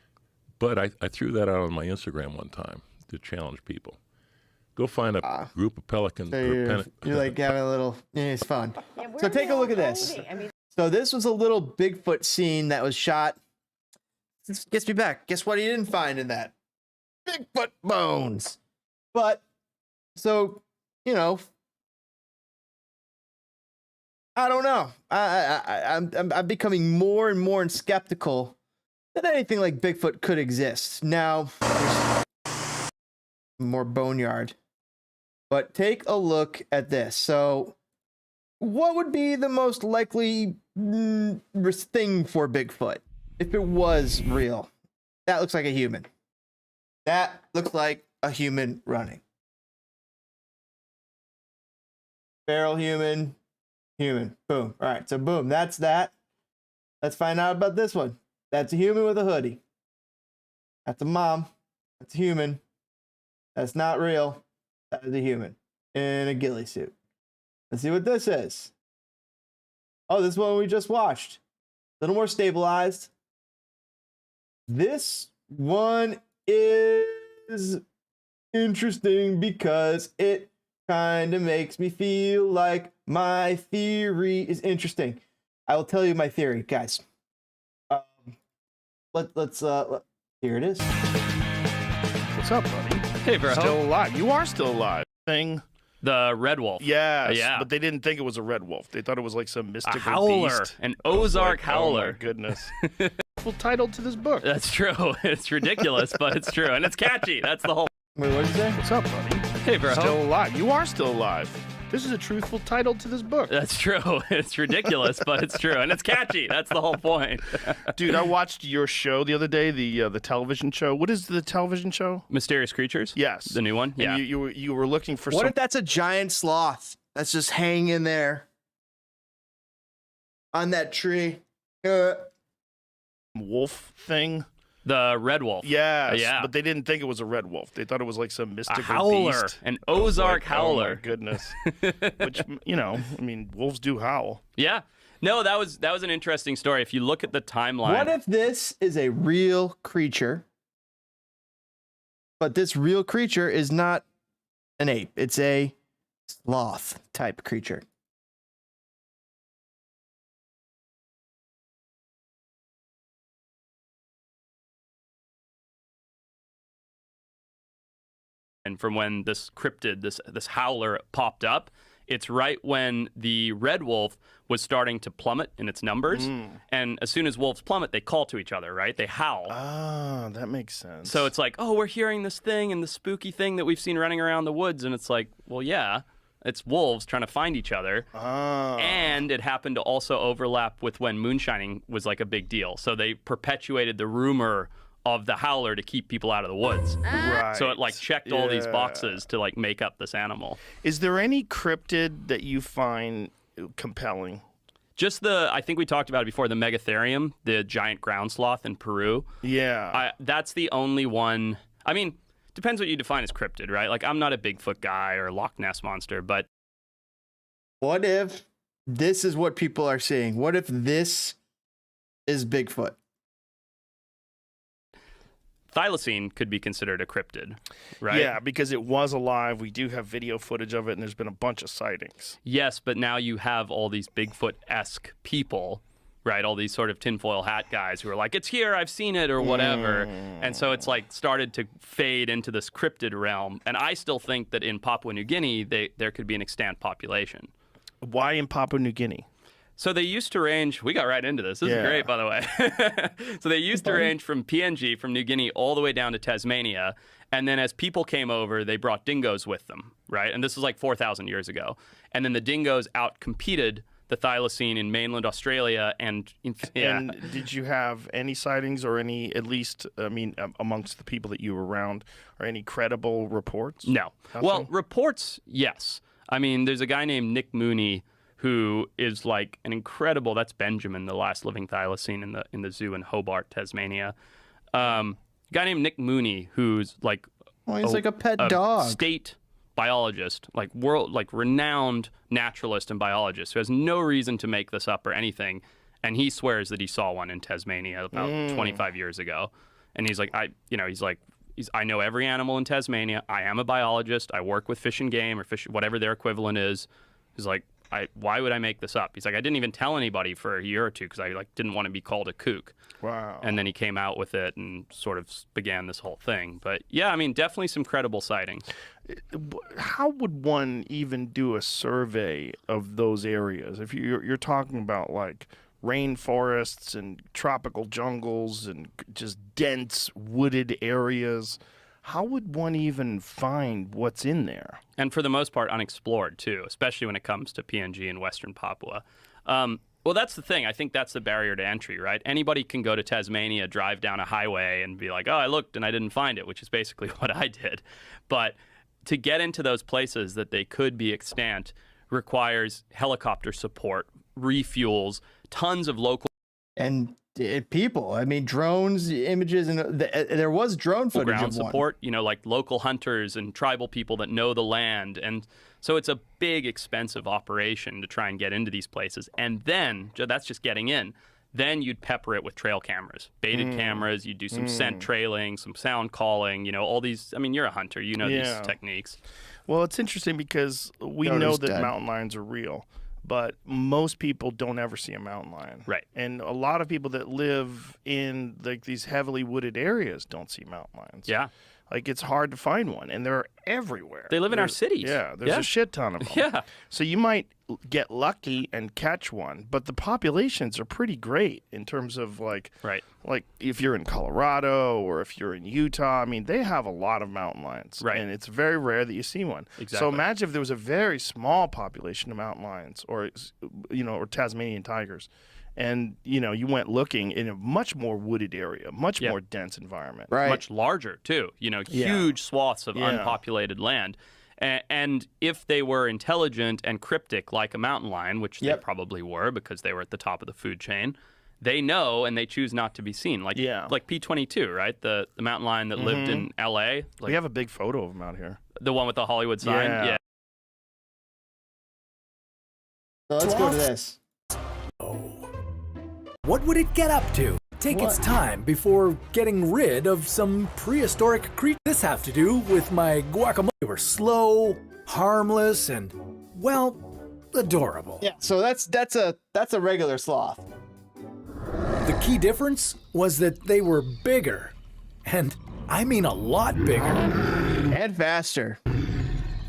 But I threw that out on my Instagram one time to challenge people. Go find a group of pelicans. So you're like having a little, it's fun. So take a look at this. So this was a little Bigfoot scene that was shot. This gets me back. Guess what he didn't find in that? Bigfoot bones. But, so, I don't know. I'm becoming more and more skeptical that anything like Bigfoot could exist. Now, there's more boneyard. But take a look at this. So, what would be the most likely thing for Bigfoot if it was real? That looks like a human. That looks like a human running. Feral human. Human. Boom. All right. So boom. That's that. Let's find out about this one. That's a human with a hoodie. That's a mom. That's a human. That's not real. That is a human in a ghillie suit. Let's see what this is. Oh, this one we just watched. A little more stabilized. This one is interesting because it kind of makes me feel like my theory is interesting. I will tell you my theory, guys. Let's here it is. What's up, buddy? Hey, bro. Still alive. You are still alive. Thing. The red wolf. Yes. Yeah. But they didn't think it was a red wolf. They thought it was like some mystical howler. beast. An Ozark howler. Oh my goodness. Full title to this book. That's true. It's ridiculous, but it's true. And it's catchy. That's the whole. Wait, what did you say? What's up, buddy? Hey, bro. Still alive. You are still alive. This is a truthful title to this book. That's true. It's ridiculous, but it's true. And it's catchy. That's the whole point. Dude, I watched your show the other day, the television show. What is the television show? Mysterious Creatures? Yes. The new one? Yeah. And you were looking for What if that's a giant sloth that's just hanging there? on that tree. Wolf thing. The red wolf. Yes, Yeah. but they didn't think it was a red wolf. They thought it was like some mystical howler, beast. an I was Ozark like, howler. Oh my goodness. Which, you know, I mean, wolves do howl. Yeah. No, that was an interesting story. If you look at the timeline. What if this is a real creature, but this real creature is not an ape? It's a sloth type creature. And from when this cryptid, this howler popped up, it's right when the red wolf was starting to plummet in its numbers. And as soon as wolves plummet, they call to each other, right? They howl. Ah, that makes sense. So it's like, oh, we're hearing this thing and the spooky thing that we've seen running around the woods. And it's like, well, yeah, it's wolves trying to find each other. And it happened to also overlap with when moonshining was like a big deal. So they perpetuated the rumor of the howler to keep people out of the woods. Right. So it like checked all these boxes to like make up this animal. Is there any cryptid that you find compelling? Just I think we talked about it before, the Megatherium, the giant ground sloth in Peru. Yeah. That's the only one. I mean, depends what you define as cryptid, right? Like, I'm not a Bigfoot guy or a Loch Ness monster, but. What if this is what people are seeing? What if this is Bigfoot? Thylacine could be considered a cryptid, right? Yeah, because it was alive. We do have video footage of it, and there's been a bunch of sightings. Yes, but now you have all these Bigfoot-esque people, right? All these sort of tinfoil hat guys who are like, it's here, I've seen it, or whatever. And so it's like started to fade into this cryptid realm. And I still think that in Papua New Guinea, there could be an extant population. Why in Papua New Guinea? So they used to range, we got right into this. This is great, by the way. So they used to range from PNG, from New Guinea, all the way down to Tasmania. And then as people came over, they brought dingoes with them, right? And this was like 4,000 years ago. And then the dingoes out-competed the thylacine in mainland Australia. And did you have any sightings or any, at least, I mean, amongst the people that you were around, or any credible reports? No. Nothing? Well, reports, yes. I mean, there's a guy named Nick Mooney who is like an incredible, that's Benjamin, the last living thylacine in the zoo in Hobart, Tasmania. A guy named Nick Mooney, who's like he's like a pet dog. State biologist, like renowned naturalist and biologist, who has no reason to make this up or anything. And he swears that he saw one in Tasmania about 25 years ago. And he's like, I know every animal in Tasmania. I am a biologist. I work with Fish and Game or fish, whatever their equivalent is. He's like, why would I make this up? He's like, I didn't even tell anybody for a year or two because I didn't want to be called a kook. Wow. And then he came out with it and sort of began this whole thing. But yeah, I mean, definitely some credible sightings. How would one even do a survey of those areas? If you're talking about like rainforests and tropical jungles and just dense wooded areas, how would one even find what's in there? And for the most part, unexplored, too, especially when it comes to PNG and Western Papua. Well, that's the thing. I think that's the barrier to entry, right? Anybody can go to Tasmania, drive down a highway, and be like, oh, I looked and I didn't find it, which is basically what I did. But to get into those places that they could be extant requires helicopter support, refuels, tons of local... And people, I mean, drones, images, and there was drone footage ground of one. support, like local hunters and tribal people that know the land. And so it's a big, expensive operation to try and get into these places. And then, that's just getting in. Then you'd pepper it with trail cameras, baited cameras. You'd do some scent trailing, some sound calling, all these. I mean, you're a hunter. You know these techniques. Well, it's interesting because we know that mountain lions are real. But most people don't ever see a mountain lion. Right. And a lot of people that live in like these heavily wooded areas don't see mountain lions. Yeah. Like, it's hard to find one, and they're everywhere. They live in our cities. Yeah, there's a shit ton of them. Yeah. So you might get lucky and catch one, but the populations are pretty great in terms of like if you're in Colorado or if you're in Utah. I mean, they have a lot of mountain lions, right? And it's very rare that you see one. Exactly. So imagine if there was a very small population of mountain lions, or or Tasmanian tigers. And, you went looking in a much more wooded area, much more dense environment. Right. Much larger, too. Huge swaths of unpopulated land. And if they were intelligent and cryptic like a mountain lion, which they probably were because they were at the top of the food chain, they know and they choose not to be seen. Like P-22, right? The mountain lion that lived in L.A. We have a big photo of him out here. The one with the Hollywood sign? Yeah. So let's go to this. What would it get up to? Take its time before getting rid of some prehistoric creatures. This have to do with my guacamole. They were slow, harmless, and, well, adorable. Yeah, so that's a regular sloth. The key difference was that they were bigger. And I mean a lot bigger. And faster.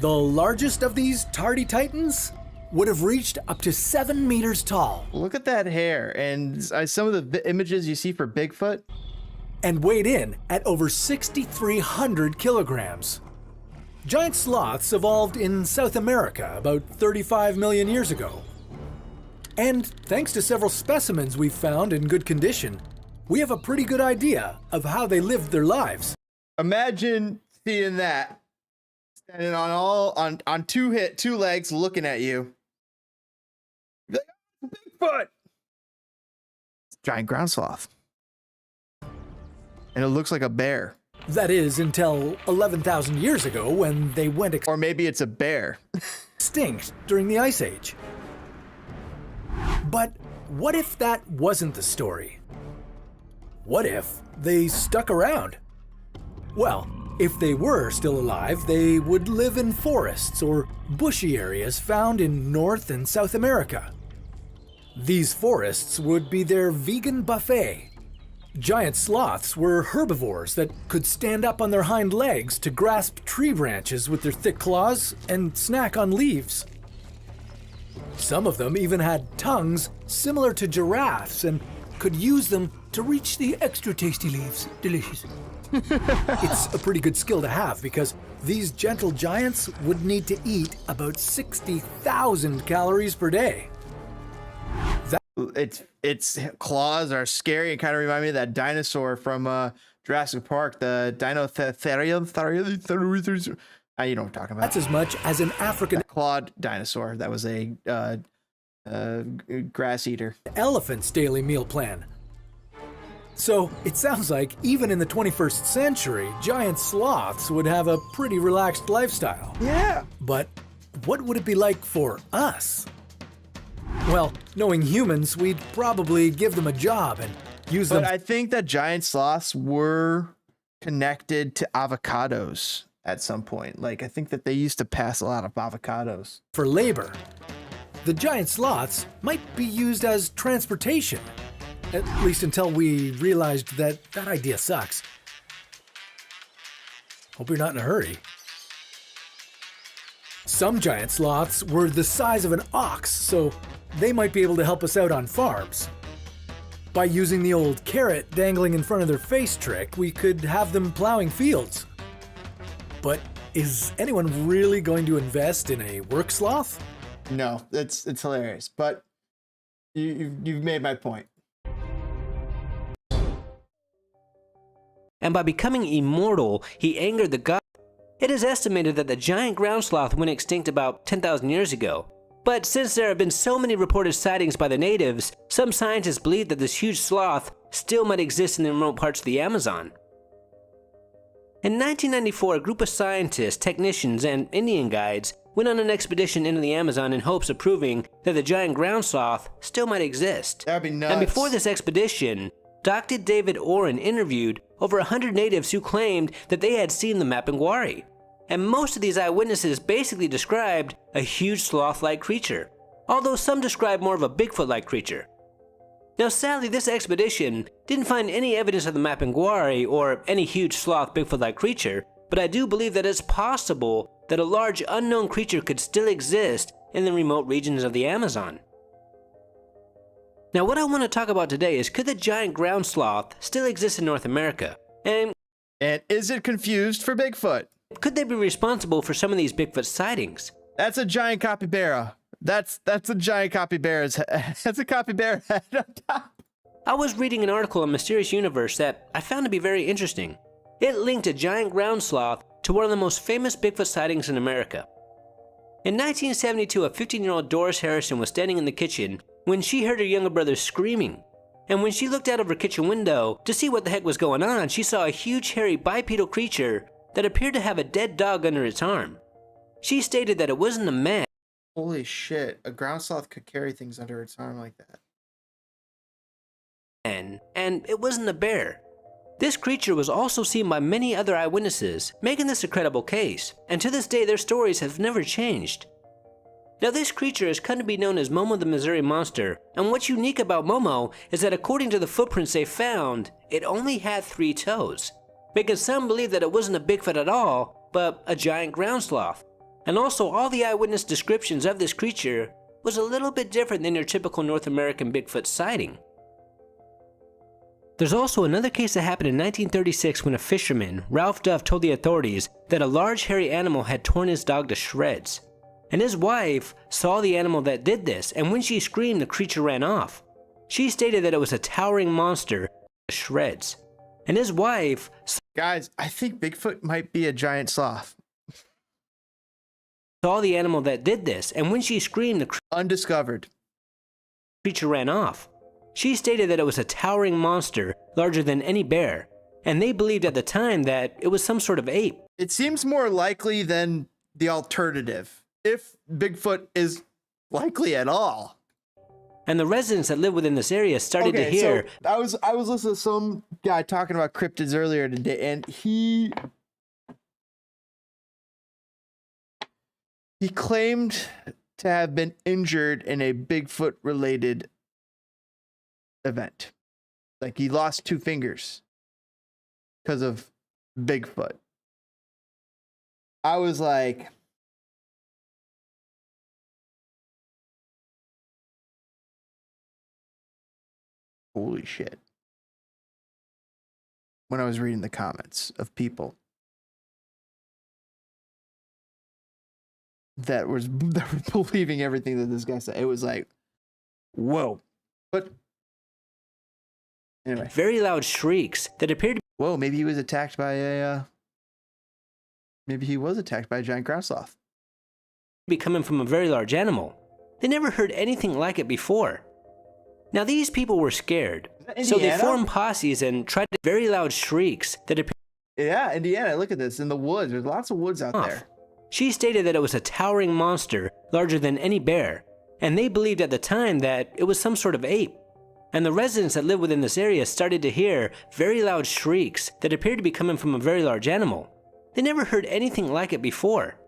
The largest of these tardy titans would have reached up to 7 meters tall. Look at that hair and some of the images you see for Bigfoot. And weighed in at over 6,300 kilograms. Giant sloths evolved in South America about 35 million years ago. And thanks to several specimens we've found in good condition, we have a pretty good idea of how they lived their lives. Imagine seeing that. Standing on two legs looking at you. Bigfoot! Giant ground sloth. And it looks like a bear. That is until 11,000 years ago when they went or maybe it's a bear. extinct during the Ice Age. But what if that wasn't the story? What if they stuck around? Well, if they were still alive, they would live in forests or bushy areas found in North and South America. These forests would be their vegan buffet. Giant sloths were herbivores that could stand up on their hind legs to grasp tree branches with their thick claws and snack on leaves. Some of them even had tongues similar to giraffes and could use them to reach the extra tasty leaves. Delicious. It's a pretty good skill to have because these gentle giants would need to eat about 60,000 calories per day. Its claws are scary and kind of remind me of that dinosaur from Jurassic Park, the Dinotherium. You know what I'm talking about. That's as much as an African clawed dinosaur. That was a grass eater. Elephant's daily meal plan. So it sounds like even in the 21st century, giant sloths would have a pretty relaxed lifestyle. Yeah. But what would it be like for us? Well, knowing humans, we'd probably give them a job and use them. But I think that giant sloths were connected to avocados at some point. Like, I think that they used to pass a lot of avocados. For labor. The giant sloths might be used as transportation. At least until we realized that that idea sucks. Hope you're not in a hurry. Some giant sloths were the size of an ox, so they might be able to help us out on farms. By using the old carrot dangling in front of their face trick, we could have them plowing fields. But is anyone really going to invest in a work sloth? No, it's hilarious, but you've made my point. And by becoming immortal, he angered the gods. It is estimated that the giant ground sloth went extinct about 10,000 years ago. But since there have been so many reported sightings by the natives, some scientists believe that this huge sloth still might exist in the remote parts of the Amazon. In 1994, a group of scientists, technicians, and Indian guides went on an expedition into the Amazon in hopes of proving that the giant ground sloth still might exist. That'd be nuts. And before this expedition, Dr. David Oren interviewed over 100 natives who claimed that they had seen the Mapinguari. And most of these eyewitnesses basically described a huge sloth-like creature, although some described more of a Bigfoot-like creature. Now sadly, this expedition didn't find any evidence of the Mapinguari or any huge sloth Bigfoot-like creature, but I do believe that it's possible that a large unknown creature could still exist in the remote regions of the Amazon. Now what I want to talk about today is, could the giant ground sloth still exist in North America? And is it confused for Bigfoot? Could they be responsible for some of these Bigfoot sightings? That's a giant capybara. That's a giant capybara's head. That's a capybara head on top. I was reading an article on Mysterious Universe that I found to be very interesting. It linked a giant ground sloth to to one of the most famous Bigfoot sightings in America. In 1972, a 15-year-old Doris Harrison was standing in the kitchen when she heard her younger brother screaming. And when she looked out of her kitchen window to see what the heck was going on, she saw a huge hairy bipedal creature that appeared to have a dead dog under its arm. She stated that it wasn't a man. Holy shit, a ground sloth could carry things under its arm like that. And it wasn't a bear. This creature was also seen by many other eyewitnesses, making this a credible case, and to this day their stories have never changed. Now this creature has come to be known as Momo the Missouri Monster, and what's unique about Momo is that according to the footprints they found, it only had 3 toes, making some believe that it wasn't a Bigfoot at all, but a giant ground sloth. And also all the eyewitness descriptions of this creature was a little bit different than your typical North American Bigfoot sighting. There's also another case that happened in 1936 when a fisherman, Ralph Duff, told the authorities that a large hairy animal had torn his dog to shreds. And his wife saw the animal that did this, and when she screamed, the creature ran off. She stated that it was a towering monster to shreds. And his wife... Guys, I think Bigfoot might be a giant sloth. Saw the animal that did this, and when she screamed, the undiscovered creature ran off. She stated that it was a towering monster larger than any bear, and they believed at the time that it was some sort of ape. It seems more likely than the alternative, if Bigfoot is likely at all. And the residents that live within this area started to hear... So I was listening to some guy talking about cryptids earlier today, and he claimed to have been injured in a Bigfoot related event. Like he lost 2 fingers because of Bigfoot. I was like, holy shit. When I was reading the comments of people that were believing everything that this guy said, it was like, whoa. But anyway, very loud shrieks that appeared to whoa, maybe he was attacked by a giant ground sloth. Be coming from a very large animal. They never heard anything like it before. Now these people were scared, so they formed posses and tried to very loud shrieks that appeared. Yeah, Indiana, look at this, in the woods. There's lots of woods out there. She stated that it was a towering monster larger than any bear, and they believed at the time that it was some sort of ape. And the residents that live within this area started to hear very loud shrieks that appeared to be coming from a very large animal. They never heard anything like it before.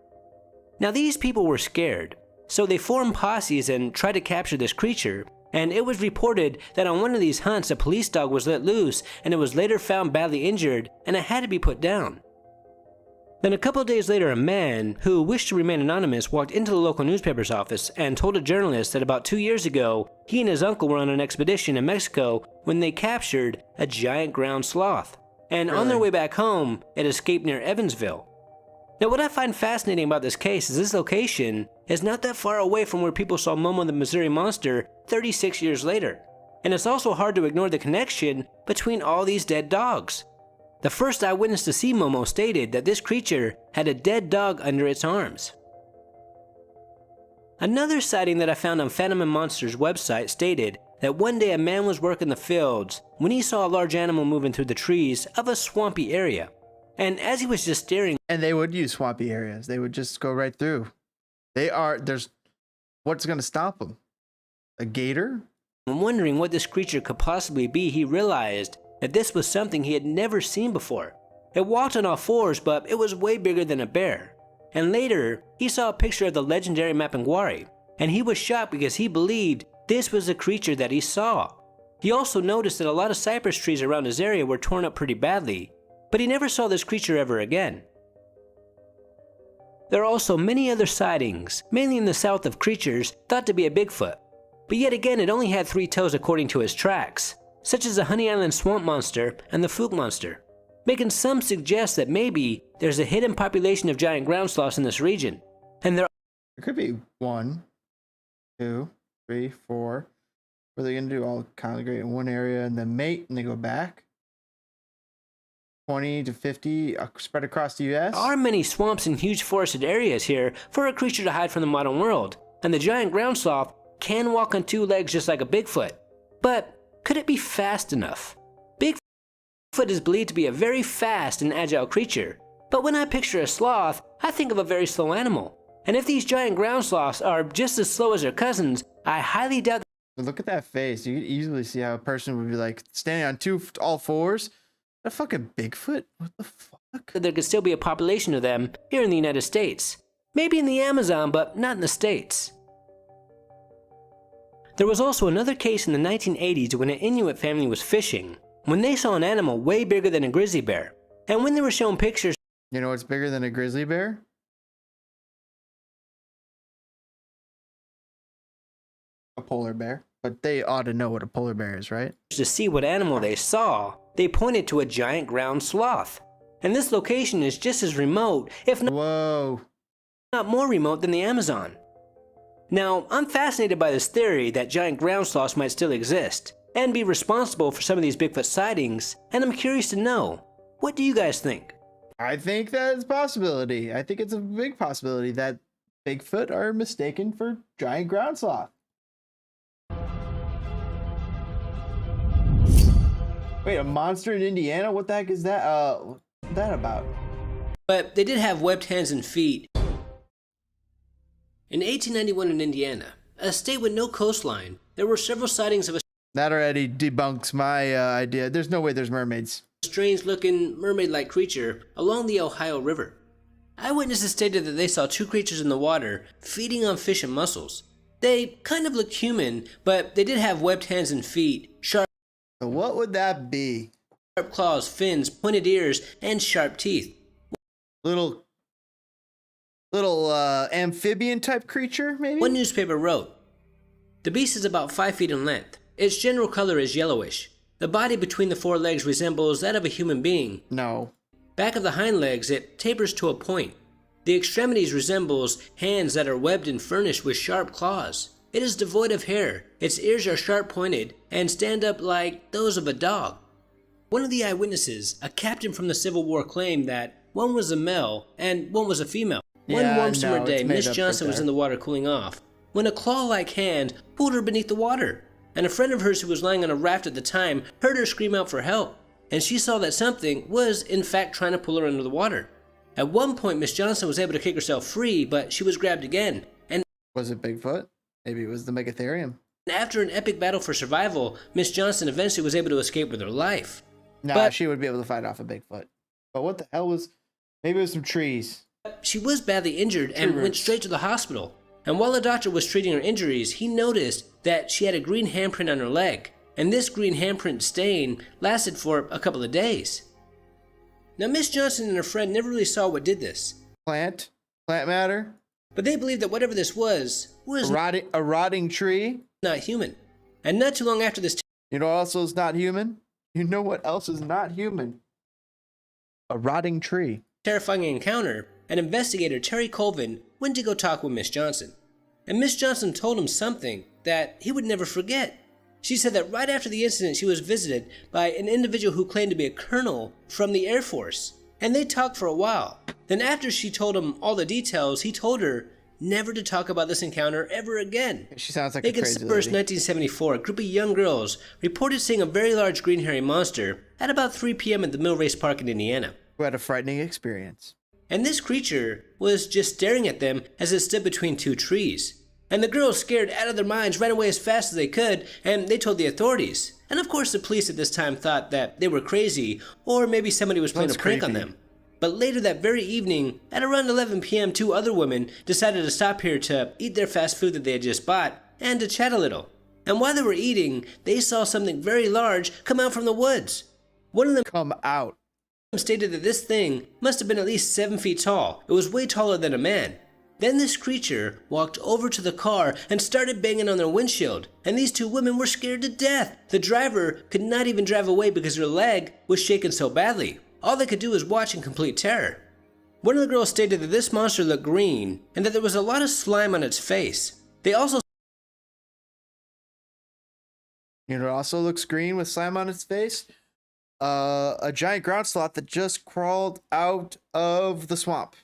Now these people were scared, so they formed posses and tried to capture this creature, and it was reported that on one of these hunts a police dog was let loose and it was later found badly injured and it had to be put down. Then a couple of days later, a man who wished to remain anonymous walked into the local newspaper's office and told a journalist that about 2 years ago, he and his uncle were on an expedition in Mexico when they captured a giant ground sloth. And on their way back home, it escaped near Evansville. Now what I find fascinating about this case is this location is not that far away from where people saw Momo the Missouri Monster 36 years later. And it's also hard to ignore the connection between all these dead dogs. The first eyewitness to see Momo stated that this creature had a dead dog under its arms. Another sighting that I found on Phantom and Monsters website stated that one day a man was working the fields when he saw a large animal moving through the trees of a swampy area. And as he was just staring... And they would use swampy areas. They would just go right through. What's going to stop them? A gator? And wondering what this creature could possibly be, he realized that this was something he had never seen before. It walked on all fours, but it was way bigger than a bear. And later, he saw a picture of the legendary Mapinguari, and he was shocked because he believed this was the creature that he saw. He also noticed that a lot of cypress trees around his area were torn up pretty badly, but he never saw this creature ever again. There are also many other sightings, mainly in the south, of creatures thought to be a Bigfoot. But yet again, it only had 3 toes according to his tracks, such as the Honey Island Swamp Monster and the Fluke Monster, making some suggest that maybe there's a hidden population of giant ground sloths in this region. And there could be 1, 2, 3, 4. Were they going to do all congregate in one area and then mate and they go back? 20 to 50 spread across the U.S. There are many swamps and huge forested areas here for a creature to hide from the modern world, and the giant ground sloth can walk on two legs just like a Bigfoot. But could it be fast enough? Bigfoot is believed to be a very fast and agile creature, but when I picture a sloth, I think of a very slow animal. And if these giant ground sloths are just as slow as their cousins, I highly doubt Look at that face. You can easily see how a person would be like standing on all fours. A fucking Bigfoot? What the fuck? that there could still be a population of them here in the United States. Maybe in the Amazon, but not in the States. There was also another case in the 1980s when an Inuit family was fishing, when they saw an animal way bigger than a grizzly bear. And when they were shown pictures... You know what's bigger than a grizzly bear? A polar bear. But they ought to know what a polar bear is, right? To see what animal they saw, they pointed to a giant ground sloth. And this location is just as remote, if not more remote than the Amazon. Now, I'm fascinated by this theory that giant ground sloths might still exist, and be responsible for some of these Bigfoot sightings, and I'm curious to know, what do you guys think? I think that is a possibility. I think it's a big possibility that Bigfoot are mistaken for giant ground sloth. Wait, a monster in Indiana? What the heck is that? What's that about? But they did have webbed hands and feet. In 1891 in Indiana, a state with no coastline, there were several sightings of a That already debunks my idea. There's no way there's mermaids. strange-looking, mermaid-like creature along the Ohio River. Eyewitnesses stated that they saw two creatures in the water feeding on fish and mussels. They kind of looked human, but they did have webbed hands and feet, sharp What would that be? Sharp claws, fins, pointed ears, and sharp teeth. Little amphibian type creature, maybe? One newspaper wrote, "The beast is about 5 feet in length. Its general color is yellowish. The body between the four legs resembles that of a human being. No. Back of the hind legs, it tapers to a point. The extremities resembles hands that are webbed and furnished with sharp claws. It is devoid of hair. Its ears are sharp-pointed and stand up like those of a dog." One of the eyewitnesses, a captain from the Civil War, claimed that one was a male and one was a female. One warm summer day, Miss Johnson was in the water cooling off when a claw-like hand pulled her beneath the water, and a friend of hers who was lying on a raft at the time heard her scream out for help, and she saw that something was in fact trying to pull her under the water. At one point, Miss Johnson was able to kick herself free, but she was grabbed again. And was it Bigfoot? Maybe it was the Megatherium. After an epic battle for survival, Miss Johnson eventually was able to escape with her life. Nah, she would be able to fight off a Bigfoot. But what the hell was... Maybe it was some trees. She was badly injured and went straight to the hospital. And while the doctor was treating her injuries, he noticed that she had a green handprint on her leg. And this green handprint stain lasted for a couple of days. Now, Miss Johnson and her friend never really saw what did this. Plant matter. But they believed that whatever this was a rotting tree. Not human. And not too long after this... You know what else is not human? You know what else is not human? A rotting tree. Terrifying encounter, and investigator Terry Colvin went to go talk with Miss Johnson. And Miss Johnson told him something that he would never forget. She said that right after the incident, she was visited by an individual who claimed to be a colonel from the Air Force. And they talked for a while. Then after she told him all the details, he told her never to talk about this encounter ever again. She sounds like a crazy lady. 1974, a group of young girls reported seeing a very large green hairy monster at about 3 p.m. at the Mill Race Park in Indiana. Who had a frightening experience. And this creature was just staring at them as it stood between two trees. And the girls, scared out of their minds, ran away as fast as they could, and they told the authorities. And of course the police at this time thought that they were crazy, or maybe somebody was playing a prank on them. But later that very evening, at around 11 p.m., two other women decided to stop here to eat their fast food that they had just bought, and to chat a little. And while they were eating, they saw something very large come out from the woods. One of them stated that this thing must have been at least 7 feet tall. It was way taller than a man. Then this creature walked over to the car and started banging on their windshield, and these two women were scared to death. The driver could not even drive away because her leg was shaken so badly. All they could do was watch in complete terror. One of the girls stated that this monster looked green and that there was a lot of slime on its face. They also... You know what also looks green with slime on its face? a giant ground sloth that just crawled out of the swamp.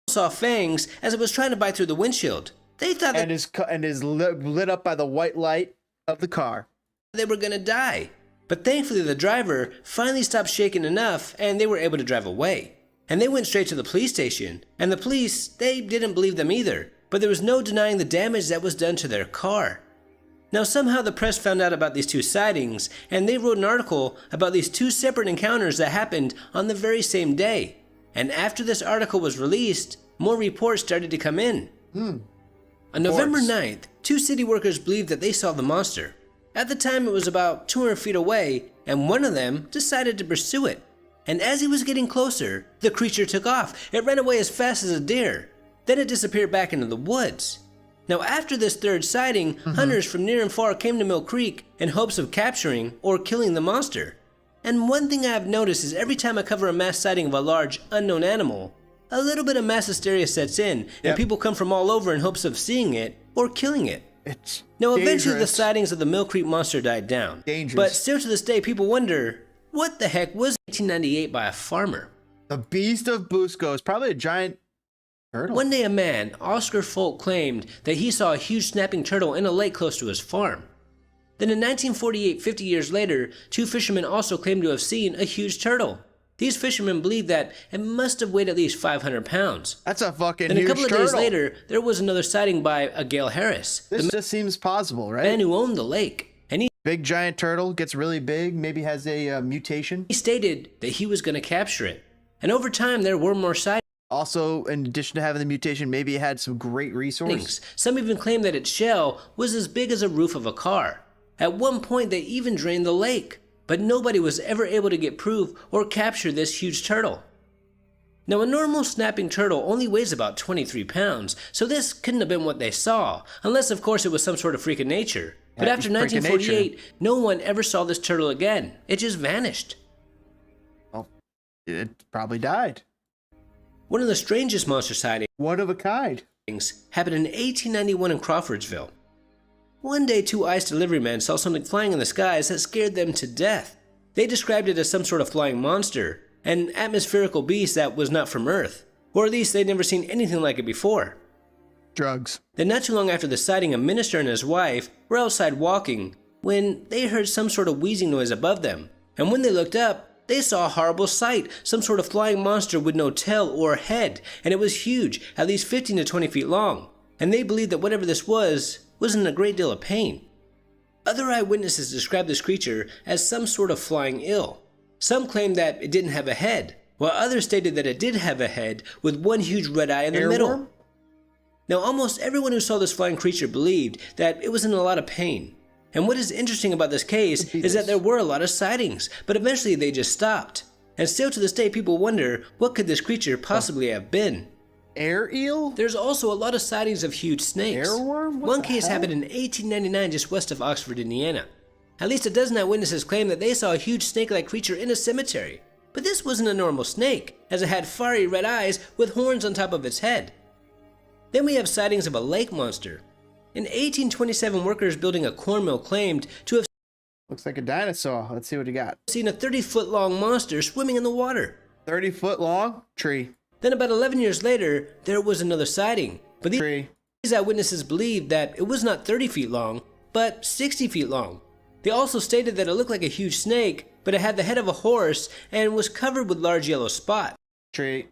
Saw fangs as it was trying to bite through the windshield. They thought that is lit up by the white light of the car. They were gonna die. But thankfully the driver finally stopped shaking enough and they were able to drive away. And they went straight to the police station. And the police, they didn't believe them either. But there was no denying the damage that was done to their car. Now somehow the press found out about these two sightings and they wrote an article about these two separate encounters that happened on the very same day. And after this article was released, more reports started to come in. On November 9th, two city workers believed that they saw the monster. At the time it was about 200 feet away and one of them decided to pursue it. And as he was getting closer, the creature took off. It ran away as fast as a deer. Then it disappeared back into the woods. Now after this third sighting, hunters from near and far came to Mill Creek in hopes of capturing or killing the monster. And one thing I have noticed is every time I cover a mass sighting of a large, unknown animal, a little bit of mass hysteria sets in, and people come from all over in hopes of seeing it or killing it. Now eventually the sightings of the Mill Creek monster died down. But still to this day people wonder, what the heck was 1898 by a farmer? The Beast of Busco is probably a giant turtle. One day a man, Oscar Folk, claimed that he saw a huge snapping turtle in a lake close to his farm. Then in 1948, 50 years later, two fishermen also claimed to have seen a huge turtle. These fishermen believed that it must have weighed at least 500 pounds. That's a fucking Then huge a couple of turtle. days later, there was another sighting by a Gail Harris. This just seems possible, right? Man who owned the lake. And he big giant turtle gets really big, maybe has a mutation. He stated that he was going to capture it. And over time, there were more sightings. Also, in addition to having the mutation, maybe it had some great resources. Some even claim that its shell was as big as a roof of a car. At one point, they even drained the lake. But nobody was ever able to get proof or capture this huge turtle. Now a normal snapping turtle only weighs about 23 pounds, so this couldn't have been what they saw, unless of course it was some sort of freak of nature. But after 1948, no one ever saw this turtle again. It just vanished. Well, it probably died. One of the strangest monster sightings, one of a kind, happened in 1891 in Crawfordsville. One day, two ice delivery men saw something flying in the skies that scared them to death. They described it as some sort of flying monster, an atmospherical beast that was not from Earth, or at least they'd never seen anything like it before. Drugs. Then not too long after the sighting, a minister and his wife were outside walking when they heard some sort of wheezing noise above them. And when they looked up, they saw a horrible sight, some sort of flying monster with no tail or head, and it was huge, at least 15 to 20 feet long. And they believed that whatever this was in a great deal of pain. Other eyewitnesses described this creature as some sort of flying eel. Some claimed that it didn't have a head, while others stated that it did have a head with one huge red eye in the middle. Now almost everyone who saw this flying creature believed that it was in a lot of pain. And what is interesting about this case is that there were a lot of sightings, but eventually they just stopped. And still to this day people wonder, what could this creature possibly have been? Air eel? There's also a lot of sightings of huge snakes. Airworm? One case happened in 1899 just west of Oxford, Indiana. At least a dozen eyewitnesses claim that they saw a huge snake-like creature in a cemetery. But this wasn't a normal snake, as it had fiery red eyes with horns on top of its head. Then we have sightings of a lake monster. In 1827, workers building a corn mill claimed to have looks like a dinosaur. Let's see what you got. Seen a 30-foot long monster swimming in the water. 30-foot long? Tree. Then about 11 years later, there was another sighting. But these eyewitnesses believed that it was not 30 feet long, but 60 feet long. They also stated that it looked like a huge snake, but it had the head of a horse and was covered with large yellow spots. Tree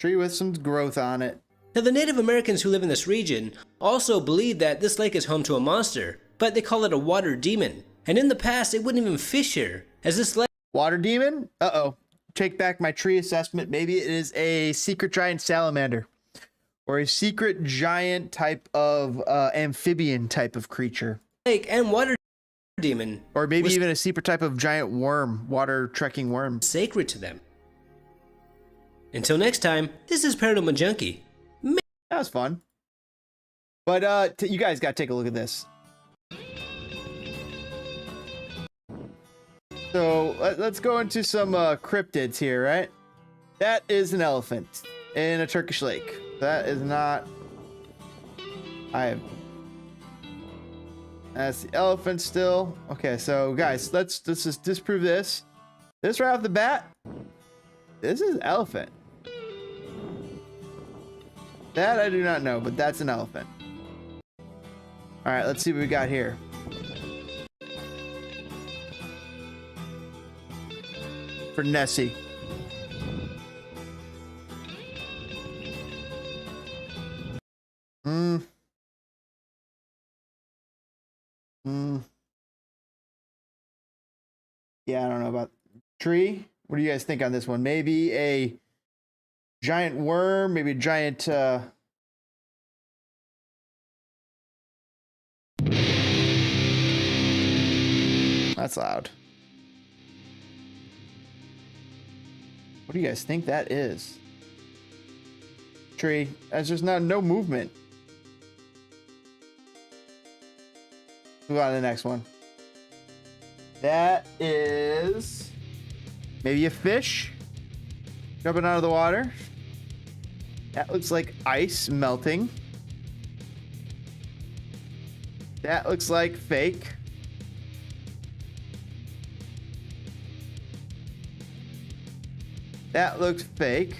with some growth on it. Now the Native Americans who live in this region also believe that this lake is home to a monster, but they call it a water demon. And in the past, they wouldn't even fish here, as this lake... Water demon? Uh-oh. Take back my tree assessment. Maybe it is a secret giant salamander or a secret giant type of amphibian type of creature. Lake and water demon. Or maybe even a secret type of giant worm, water trekking worm. Sacred to them. Until next time, this is Paranormal Junkie. That was fun. But you guys got to take a look at this. So let's go into some cryptids here, right? That is an elephant in a Turkish lake. That is not... That's the elephant still. Okay, so guys, let's just disprove this. This right off the bat, this is elephant. That I do not know, but that's an elephant. All right, let's see what we got here. For Nessie. Yeah, I don't know about tree. What do you guys think on this one? Maybe a giant worm, maybe a giant that's loud. What do you guys think that is? Tree. There's just no movement. Move on to the next one. That is maybe a fish jumping out of the water. That looks like ice melting. That looks like fake. That looks fake.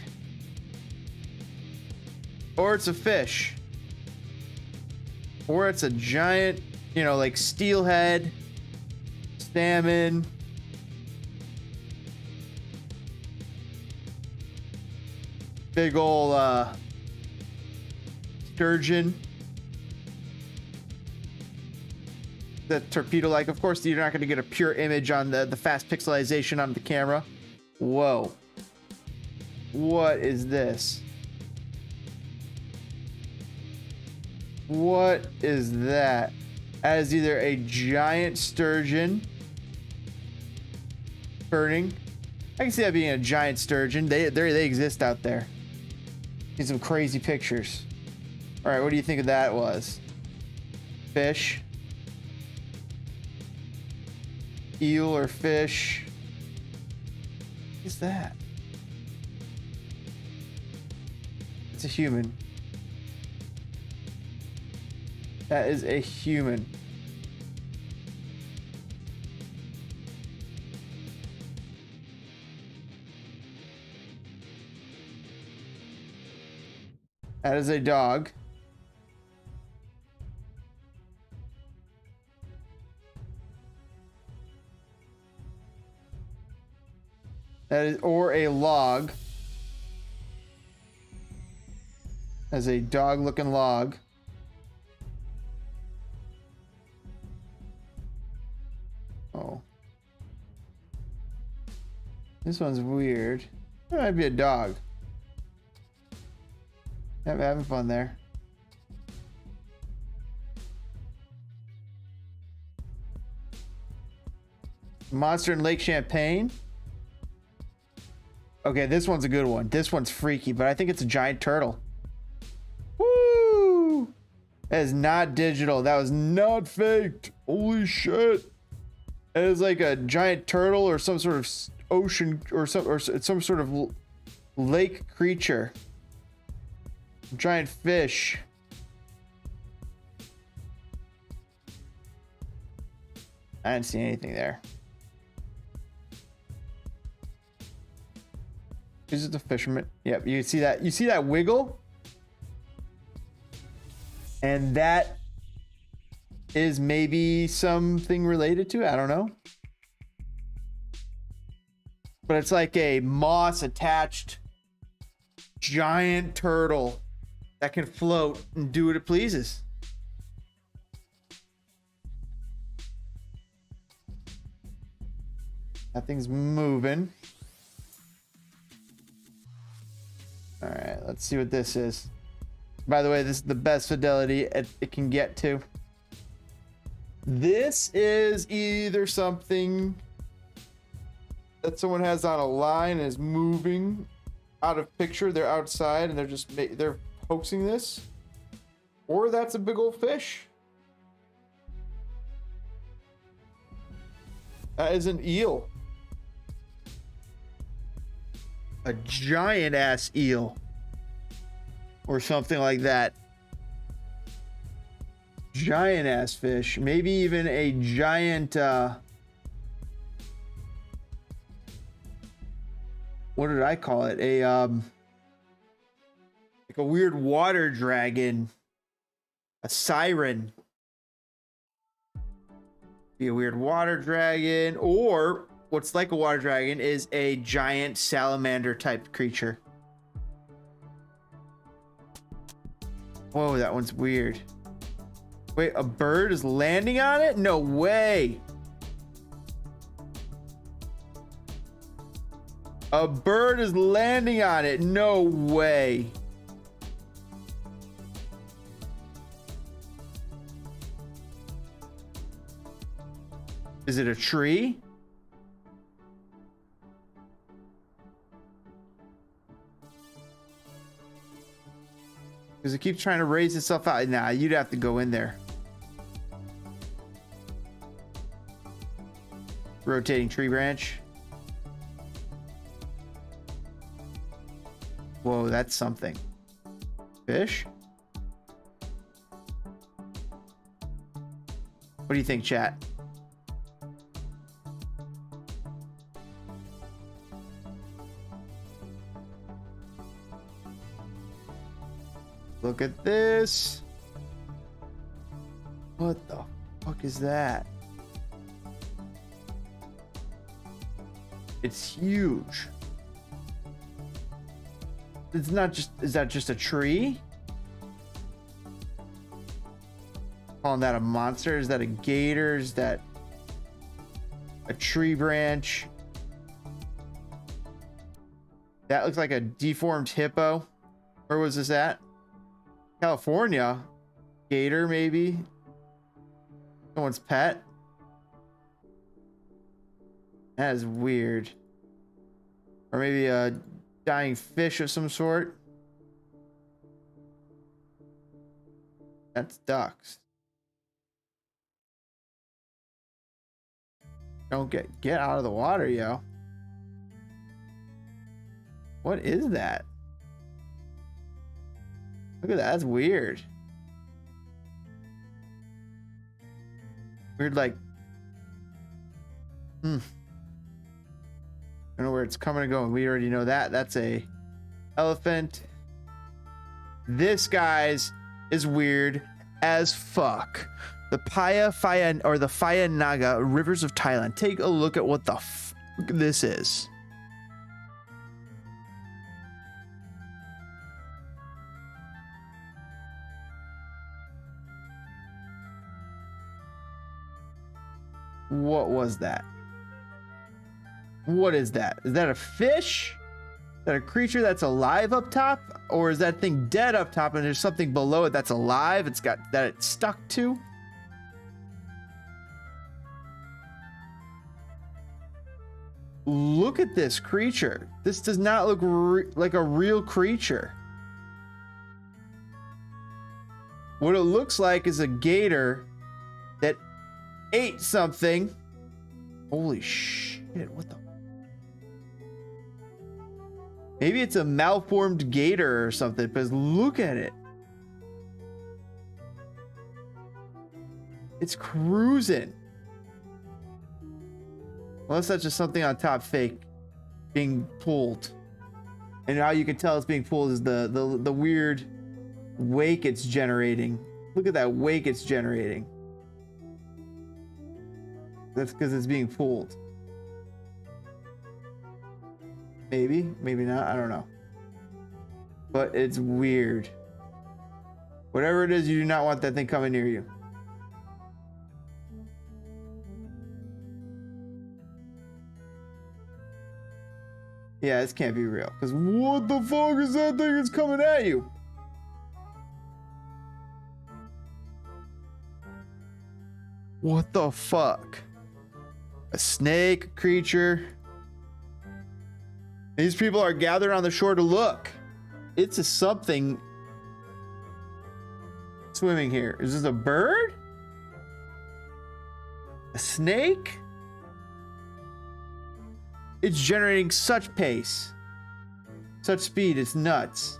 Or it's a fish. Or it's a giant, you know, like steelhead, salmon. Big ol' sturgeon. The torpedo like. Of course, you're not going to get a pure image on the fast pixelization on the camera. Whoa. What is this? What is that? That is either a giant sturgeon burning. I can see that being a giant sturgeon. They exist out there. Need some crazy pictures. All right, what do you think of that was? Fish? Eel or fish? What is that? It's a human. That is a human. That is a dog. That is, or a log. As a dog looking log. Oh. This one's weird. That might be a dog. Yeah, we're having fun there. Monster in Lake Champlain. Okay, this one's a good one. This one's freaky, but I think it's a giant turtle. Woo! That is not digital. That was not faked. Holy shit. It is like a giant turtle or some sort of ocean or some sort of lake creature. Giant fish. I didn't see anything there. Is it the fisherman? Yep, you see that? You see that wiggle? And that is maybe something related to it. I don't know. But it's like a moss attached giant turtle that can float and do what it pleases. That thing's moving. All right, let's see what this is. By the way, this is the best fidelity it can get to. This is either something that someone has on a line and is moving out of picture. They're outside and they're hoaxing this, or that's a big old fish. That is an eel. A giant ass eel. Or something like that. giant ass fish. Maybe even a giant, what did I call it? Like a weird water dragon. A siren. Be a weird water dragon, or what's like a water dragon is a giant salamander type creature. Whoa, that one's weird. Wait, a bird is landing on it? No way. A bird is landing on it. No way. Is it a tree? Because it keeps trying to raise itself out. Nah, you'd have to go in there. Rotating tree branch. Whoa, that's something. Fish? What do you think, chat? Look at this. What the fuck is that? It's huge. It's not just, is that just a tree? Calling that a monster? Is that a gator? Is that a tree branch? That looks like a deformed hippo. Where was this at? California. Gator, maybe? Someone's pet? That is weird. Or maybe a dying fish of some sort. That's ducks. Don't get out of the water, yo. What is that? Look at that, that's weird. Weird, like, I don't know where it's coming and going. We already know that. That's a elephant. This, guys, is weird as fuck. The Patea or the Phaya Naga rivers of Thailand. Take a look at what the fuck this is. What was that? What is that? Is that a fish? Is that a creature that's alive up top? Or is that thing dead up top and there's something below it that's alive? It's got that it's stuck to? Look at this creature. This does not look like a real creature. What it looks like is a gator that ate something. Holy shit, what the? Maybe it's a malformed gator or something, because look at it. It's cruising. Unless that's just something on top fake being pulled. And how you can tell it's being pulled is the weird wake it's generating. Look at that wake it's generating. That's because it's being pulled. Maybe, maybe not. I don't know. But it's weird. Whatever it is, you do not want that thing coming near you. Yeah, this can't be real. Because what the fuck is that thing that's coming at you? What the fuck? A snake creature. These people are gathered on the shore to look. It's a something swimming here. Is this a bird? A snake? It's generating such pace, such speed, it's nuts.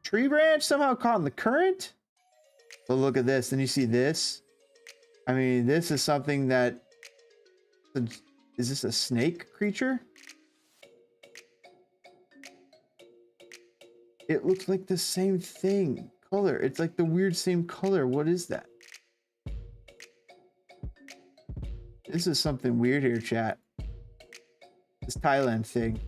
Tree branch somehow caught in the current? But look at this. Then you see this. I mean, this is something that... Is this a snake creature? It looks like the same thing. Color. It's like the weird same color. What is that? This is something weird here, chat. This Thailand thing.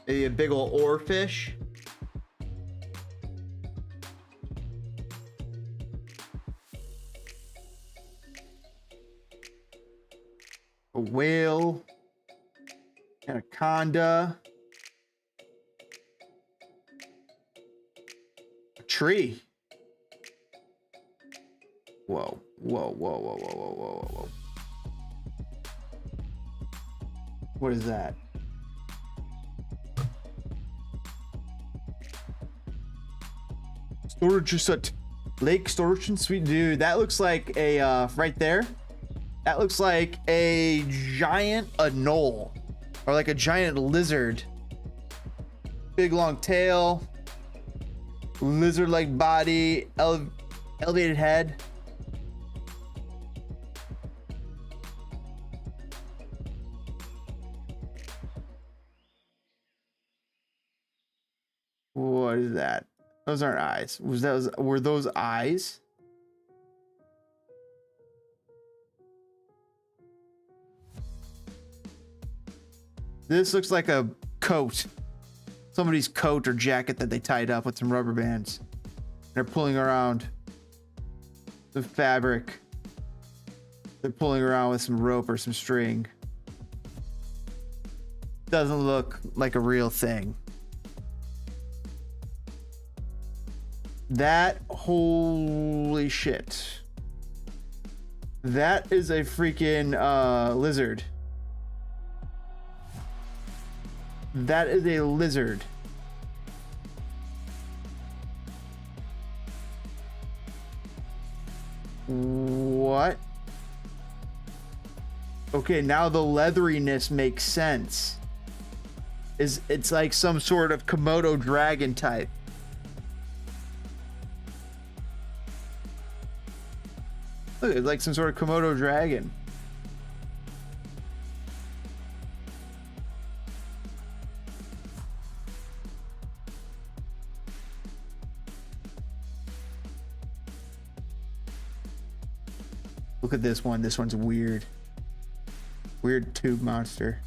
Maybe a big ol' oarfish. A whale. Anaconda. A tree. Whoa, whoa, whoa, whoa, whoa, whoa, whoa, whoa. What is that? Storage at Lake Storage and Suite. Dude, that looks like a, right there. That looks like a giant anole. Or like a giant lizard. Big long tail. Lizard-like body. Elevated head. What is that? Those aren't eyes. Were those eyes? This looks like a coat. Somebody's coat or jacket that they tied up with some rubber bands. They're pulling around the fabric. They're pulling around with some rope or some string. Doesn't look like a real thing. That, holy shit. That is a freaking lizard. That is a lizard. What? Okay, now the leatheriness makes sense. It's like some sort of Komodo dragon type. Look, it's like some sort of Komodo dragon. Look at this one. This one's weird. Weird tube monster.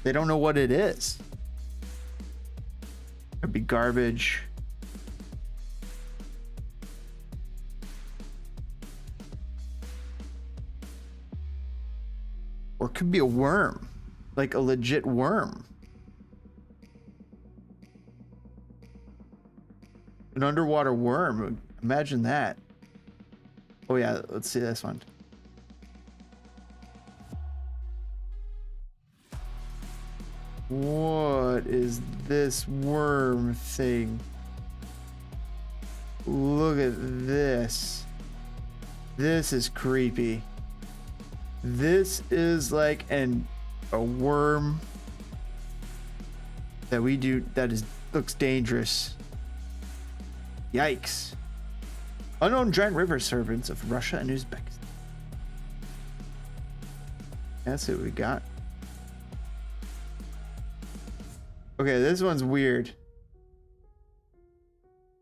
They don't know what it is. Could be garbage. Or it could be a worm. Like a legit worm. An underwater worm. Imagine that. Oh yeah, let's see this one. What is this worm thing? Look at this. This is creepy. This is like a worm that we do that looks dangerous. Yikes. Unknown giant river serpents of Russia and Uzbekistan. That's what we got. Okay, this one's weird.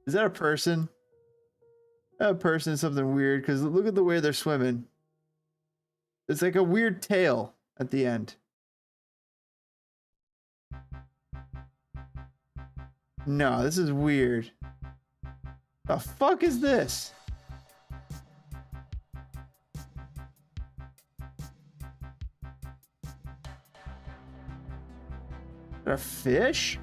Is that a person? That person is something weird because look at the way they're swimming. It's like a weird tail at the end. No, this is weird. The fuck is this? A fish?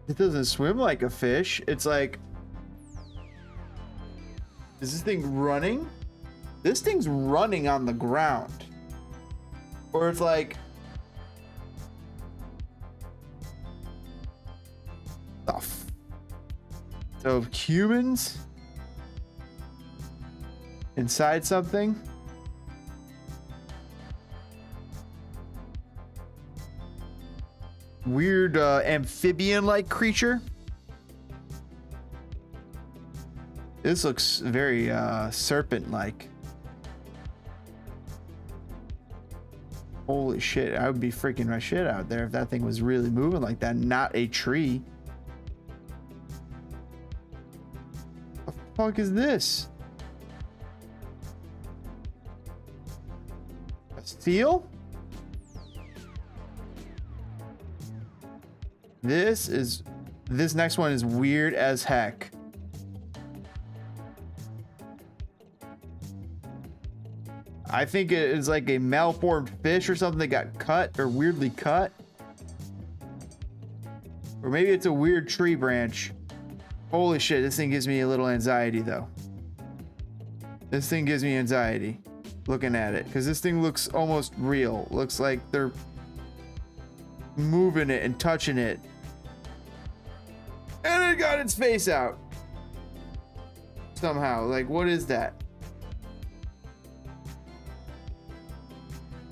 It doesn't swim like a fish. It's like... Is this thing running? This thing's running on the ground. Or it's like... So humans inside something. Weird amphibian-like creature. This looks very serpent-like. Holy shit, I would be freaking my shit out there if that thing was really moving like that, not a tree. What the fuck is this? A seal? This next one is weird as heck. I think it is like a malformed fish or something that got cut or weirdly cut. Or maybe it's a weird tree branch. Holy shit, this thing gives me a little anxiety though. This thing gives me anxiety looking at it because this thing looks almost real. Looks like they're moving it and touching it. And it got its face out. Somehow. Like, what is that?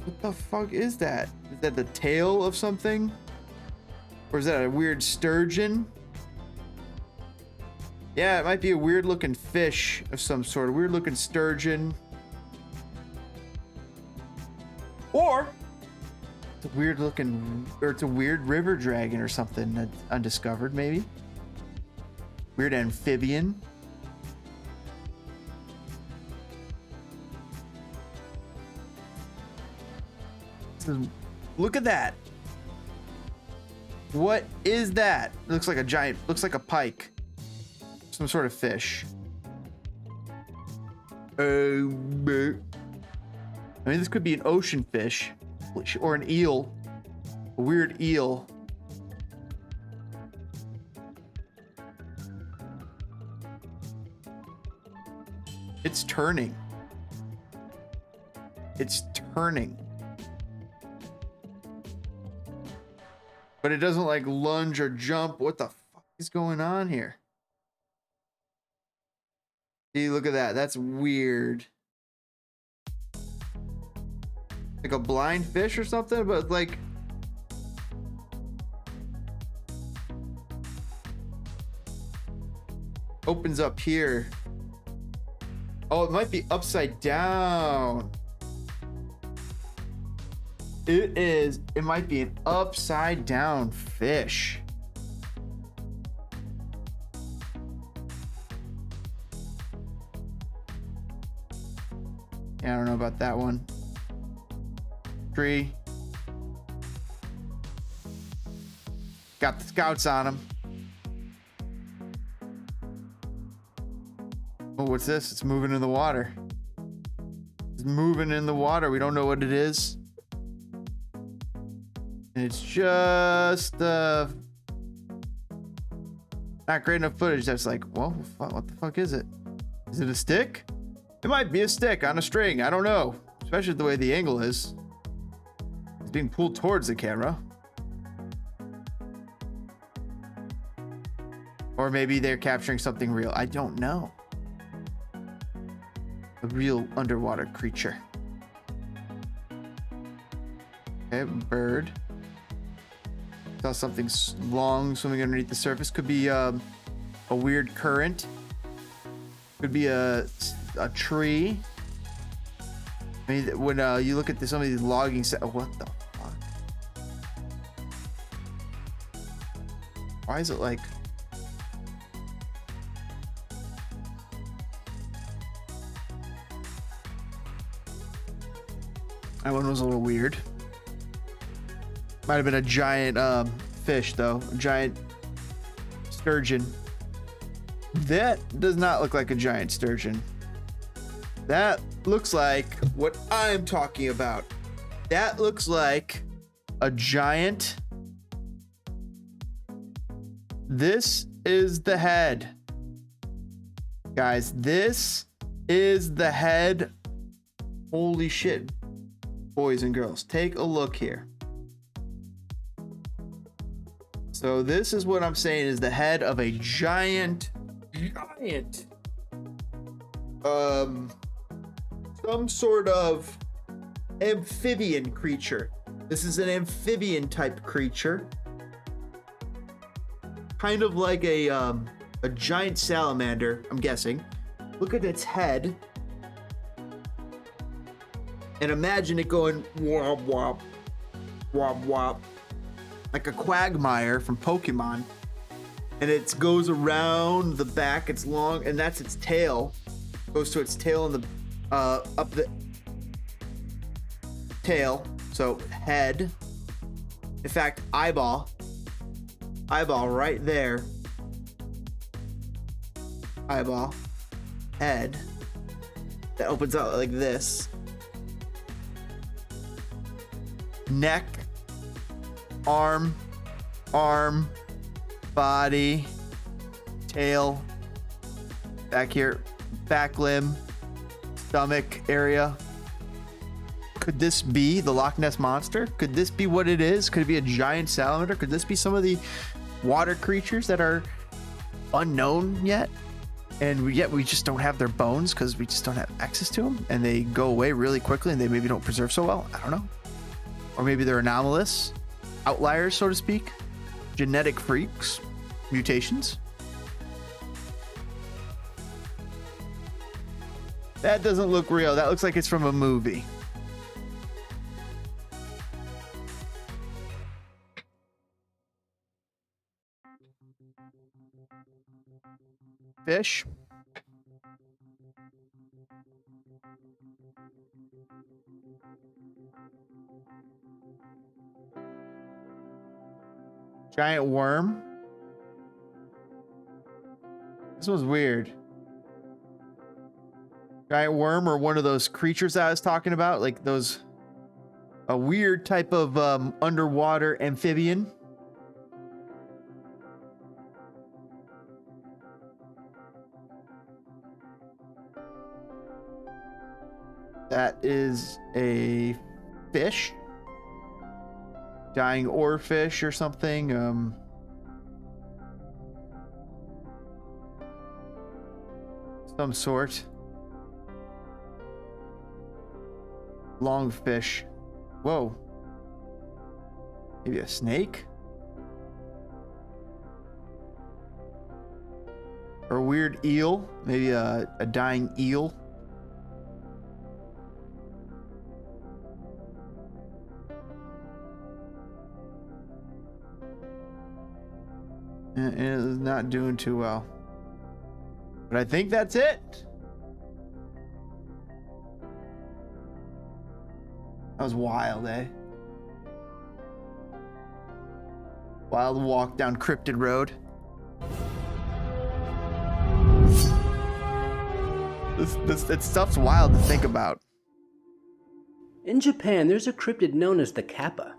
What the fuck is that? Is that the tail of something? Or is that a weird sturgeon? Yeah, it might be a weird looking fish of some sort. A weird looking sturgeon. Or it's a weird looking, or it's a weird river dragon or something that's undiscovered maybe. Weird amphibian. Look at that. What is that? It looks like a giant, looks like a pike. Some sort of fish. I mean, this could be an ocean fish or an eel. A weird eel. It's turning. It's turning. But it doesn't like lunge or jump. What the fuck is going on here? See, look at that. That's weird. Like a blind fish or something, but like opens up here. Oh, it might be upside down. It might be an upside down fish. Yeah, I don't know about that one. Tree. Got the scouts on him. Oh, what's this? It's moving in the water. It's moving in the water. We don't know what it is. And it's just not great enough footage. That's like, well, what the fuck is it? Is it a stick? It might be a stick on a string. I don't know. Especially the way the angle is. It's being pulled towards the camera. Or maybe they're capturing something real. I don't know. A real underwater creature. Okay, bird. Saw something long swimming underneath the surface. Could be a weird current. Could be a tree. I mean, when you look at some of these logging set, what the fuck? Why is it like? That one was a little weird. Might have been a giant fish though, a giant sturgeon. That does not look like a giant sturgeon. That looks like what I'm talking about. That looks like a giant. This is the head. Guys, this is the head. Holy shit. Boys and girls, take a look here. So this is what I'm saying is the head of a giant, some sort of amphibian creature. This is an amphibian type creature. Kind of like a giant salamander, I'm guessing. Look at its head. And imagine it going wop wop, wop wop, like a quagmire from Pokemon. And it goes around the back, it's long, and that's its tail. Goes to its tail in the, up the tail. So head. In fact, eyeball. Eyeball right there. Eyeball. Head. That opens out like this. Neck. Arm. Body. Tail. Back here. Back limb. Stomach area. Could this be the Loch Ness Monster? Could this be what it is? Could it be a giant salamander? Could this be some of the water creatures that are unknown yet? And yet we just don't have their bones because we just don't have access to them, and they go away really quickly and they maybe don't preserve so well. I don't know. Or maybe they're anomalous, outliers, so to speak, genetic freaks, mutations. That doesn't look real. That looks like it's from a movie. Fish. Giant worm. This was weird. Giant worm, or one of those creatures I was talking about, like those, a weird type of underwater amphibian. That is a fish. Dying oarfish or something. Some sort. Long fish. Whoa. Maybe a snake? Or a weird eel. Maybe a dying eel. And it is not doing too well. But I think that's it. That was wild, eh? Wild walk down Cryptid Road. This stuff's wild to think about. In Japan, there's a cryptid known as the kappa.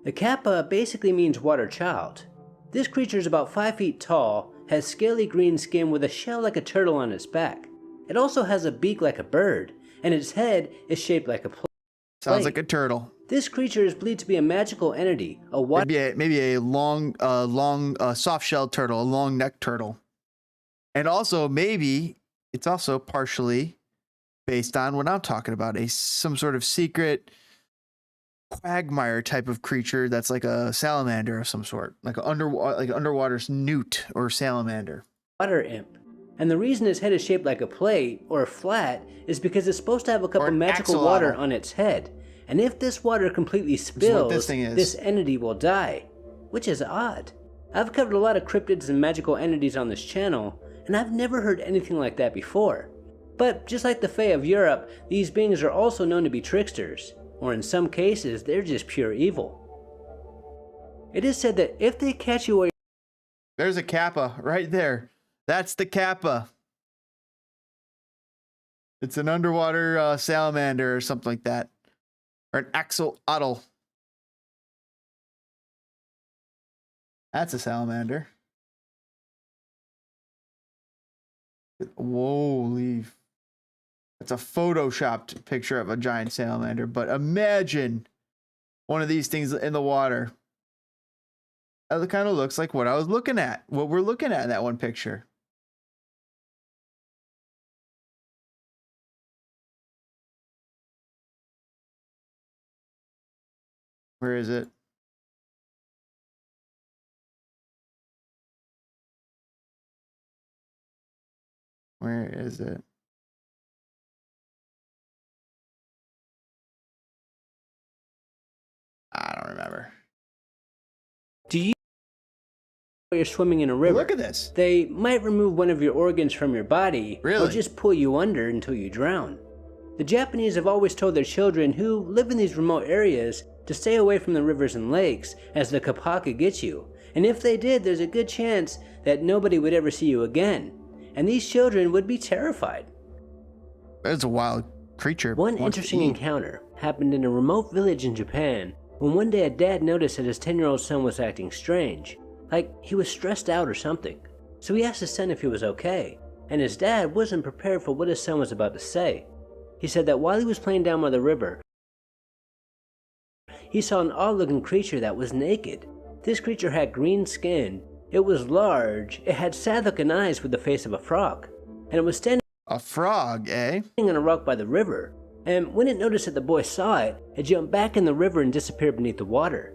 The kappa basically means water child. This creature is about 5 feet tall, has scaly green skin with a shell like a turtle on its back. It also has a beak like a bird, and its head is shaped like a plate. Sounds like a turtle. This creature is believed to be a magical entity, a water... Maybe a long soft-shelled turtle, a long-necked turtle. And also, maybe it's also partially based on what I'm talking about, some sort of secret quagmire type of creature that's like a salamander of some sort, like an underwater newt or salamander. Water imp. And the reason its head is shaped like a plate or flat is because it's supposed to have a cup of magical water on its head. And if this water completely spills, this entity will die, which is odd. I've covered a lot of cryptids and magical entities on this channel, and I've never heard anything like that before. But just like the Fae of Europe, these beings are also known to be tricksters, or in some cases, they're just pure evil. It is said that if they catch you while There's a kappa right there. That's the kappa. It's an underwater salamander or something like that. Or an axolotl. That's a salamander. Whoa, leave. That's a photoshopped picture of a giant salamander, but imagine one of these things in the water. That kind of looks like what I was looking at, what we're looking at in that one picture. Where is it? Where is it? I don't remember. Do you while you're swimming in a river? Look at this. They might remove one of your organs from your body, Really? or just pull you under until you drown. The Japanese have always told their children who live in these remote areas to stay away from the rivers and lakes, as the kapa could get you. And if they did, there's a good chance that nobody would ever see you again. And these children would be terrified. It's a wild creature. One interesting encounter happened in a remote village in Japan when one day a dad noticed that his 10-year-old son was acting strange, like he was stressed out or something. So he asked his son if he was okay, and his dad wasn't prepared for what his son was about to say. He said that while he was playing down by the river, he saw an odd-looking creature that was naked. This creature had green skin, it was large, it had sad-looking eyes with the face of a frog, and it was standing a frog, eh? on a rock by the river. And when it noticed that the boy saw it, it jumped back in the river and disappeared beneath the water.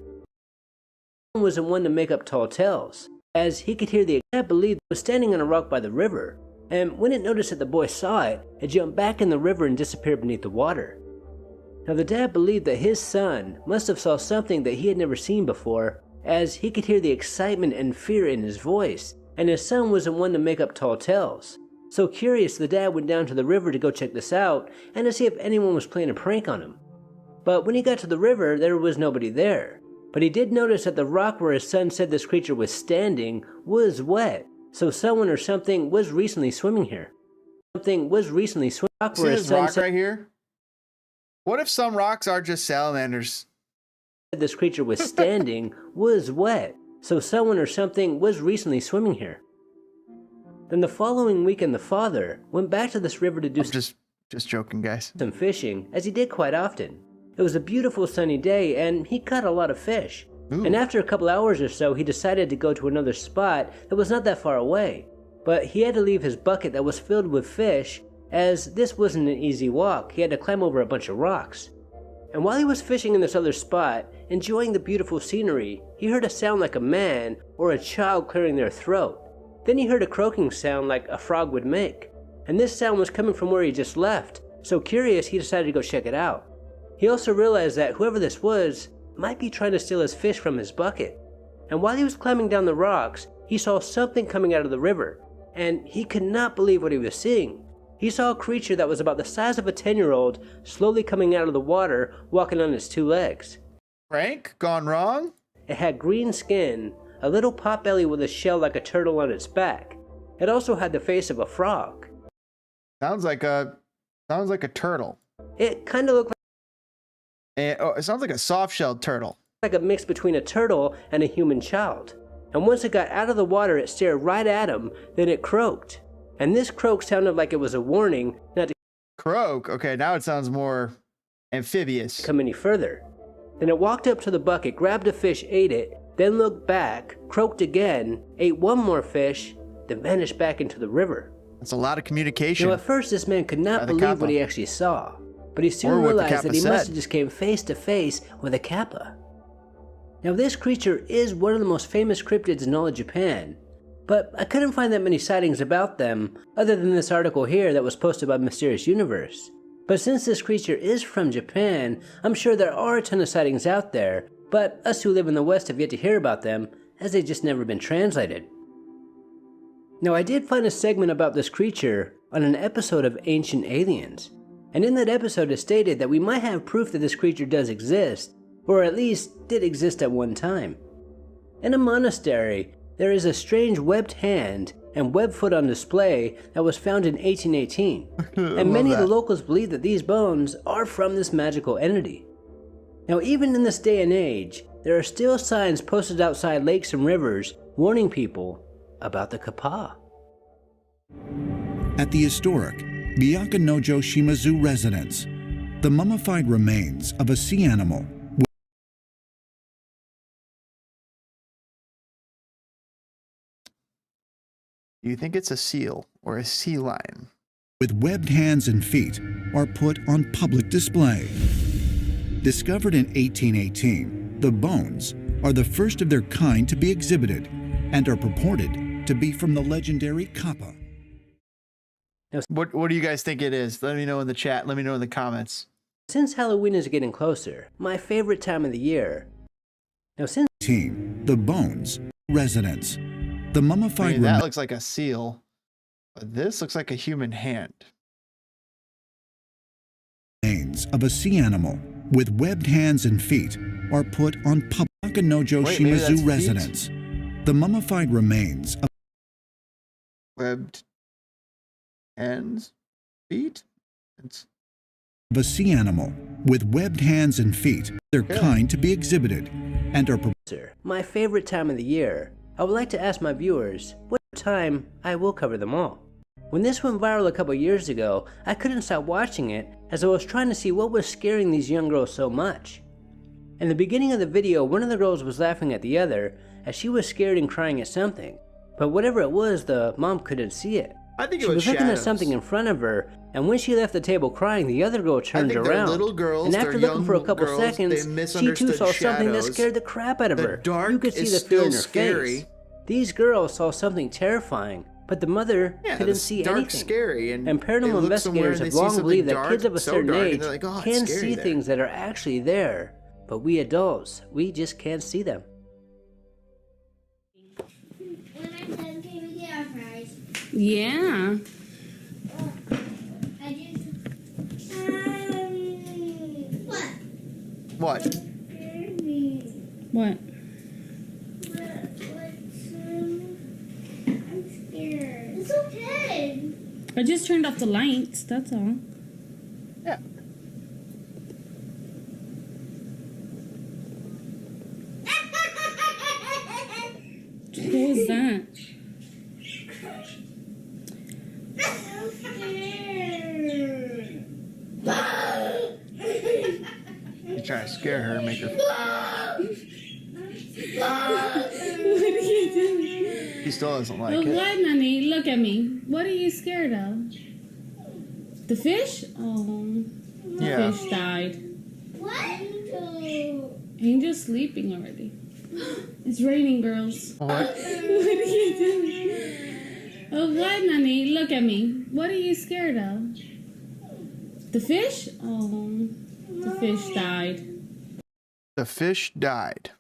He wasn't one to make up tall tales, as he could hear the dad believed it was standing on a rock by the river, and when it noticed that the boy saw it, it jumped back in the river and disappeared beneath the water. Now the dad believed that his son must have saw something that he had never seen before, as he could hear the excitement and fear in his voice, and his son wasn't one to make up tall tales. So curious, the dad went down to the river to go check this out and to see if anyone was playing a prank on him. But when he got to the river, there was nobody there. But he did notice that the rock where his son said this creature was standing was wet, so someone or something was recently swimming here. Something was recently swimming. See this rock right here? What if some rocks are just salamanders? This creature was standing was wet, so someone or something was recently swimming here. Then the following weekend, the father went back to this river to do just joking, guys. Some fishing, as he did quite often. It was a beautiful sunny day, and he caught a lot of fish. Ooh. And after a couple hours or so, he decided to go to another spot that was not that far away. But he had to leave his bucket that was filled with fish, as this wasn't an easy walk. He had to climb over a bunch of rocks. And while he was fishing in this other spot, enjoying the beautiful scenery, he heard a sound like a man or a child clearing their throat. Then he heard a croaking sound like a frog would make, and this sound was coming from where he just left, so curious he decided to go check it out. He also realized that whoever this was might be trying to steal his fish from his bucket, and while he was climbing down the rocks, he saw something coming out of the river, and he could not believe what he was seeing. He saw a creature that was about the size of a 10-year-old slowly coming out of the water, walking on its 2 legs. Prank gone wrong? It had green skin, a little pot belly with a shell like a turtle on its back. It also had the face of a frog. Sounds like a turtle. It kind of looked like it sounds like a soft-shelled turtle. Like a mix between a turtle and a human child. And once it got out of the water, it stared right at him, then it croaked. And this croak sounded like it was a warning not to croak. Okay, now it sounds more amphibious. Come any further. Then it walked up to the bucket, grabbed a fish, ate it, then looked back, croaked again, ate one more fish, then vanished back into the river. That's a lot of communication. Now at first this man could not believe what he actually saw, but he soon realized that he must have just came face to face with a kappa. Now this creature is one of the most famous cryptids in all of Japan, but I couldn't find that many sightings about them other than this article here that was posted by Mysterious Universe. But since this creature is from Japan, I'm sure there are a ton of sightings out there, but us who live in the West have yet to hear about them, as they've just never been translated. Now I did find a segment about this creature on an episode of Ancient Aliens, and in that episode it stated that we might have proof that this creature does exist, or at least did exist at one time. In a monastery, there is a strange webbed hand and webbed foot on display that was found in 1818, and many of the locals believe that these bones are from this magical entity. Now even in this day and age, there are still signs posted outside lakes and rivers warning people about the kappa. At the historic Byakanojo Shimazu residence, the mummified remains of a sea animal Do you think it's a seal or a sea lion? With webbed hands and feet are put on public display. Discovered in 1818, the bones are the first of their kind to be exhibited and are purported to be from the legendary Kappa. What do you guys think it is? Let me know in the chat. Let me know in the comments. Since Halloween is getting closer, my favorite time of the year. Now since The bones residence. The mummified that looks like a seal, but this looks like a human hand. Remains of a sea animal with webbed hands and feet are put on Nojo Wait, maybe that's Shimazu feet? residence. The mummified remains of Webbed hands, feet. It's a sea animal with webbed hands and feet, their kind to be exhibited, and are my favorite time of the year, I would like to ask my viewers, what time I will cover them all. When this went viral a couple years ago, I couldn't stop watching it as I was trying to see what was scaring these young girls so much. In the beginning of the video, one of the girls was laughing at the other as she was scared and crying at something, but whatever it was, the mom couldn't see it. I think she it was looking at shadows. something in front of her, and when she left the table crying, the other girl turned think they're around. little girls, and after they're looking young for a couple girls, they seconds, she too misunderstood saw something that shadows. scared the crap out of The her. dark You could see is the fear in her still scary. face. These girls saw something terrifying, but the mother couldn't it's see dark, anything. scary, and they paranormal look somewhere investigators and they have see long something believed that dark, kids of a so certain dark, and age they're like, "Oh, it's can scary see there." things that are actually there, but we adults, we just can't see them. When I'm done, can we get our fries? Yeah. I just. What? What? Scared me. What? I'm scared. It's okay. I just turned off the lights, that's all. Yeah. Who was that? I'm scared. You're trying to scare her, make her. What are you doing? She still doesn't like Oh, it. what, Nanny? Look at me. What are you scared of? The fish? Oh, the Yeah. fish died. What? Angel's sleeping already. It's raining, girls. What? What are you doing? Oh, what, Nanny? Look at me. What are you scared of? The fish? Oh, the fish died. The fish died.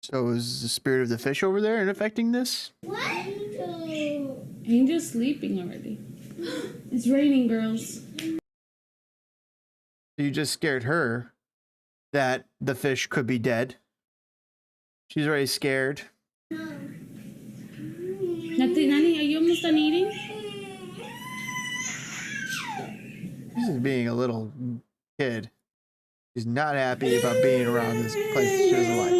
So is the spirit of the fish over there and affecting this? What? Angel's sleeping already. It's raining, girls. You just scared her that the fish could be dead. She's already scared. Nanny, are you almost done eating? She's just being a little kid. She's not happy about being around this place she doesn't like.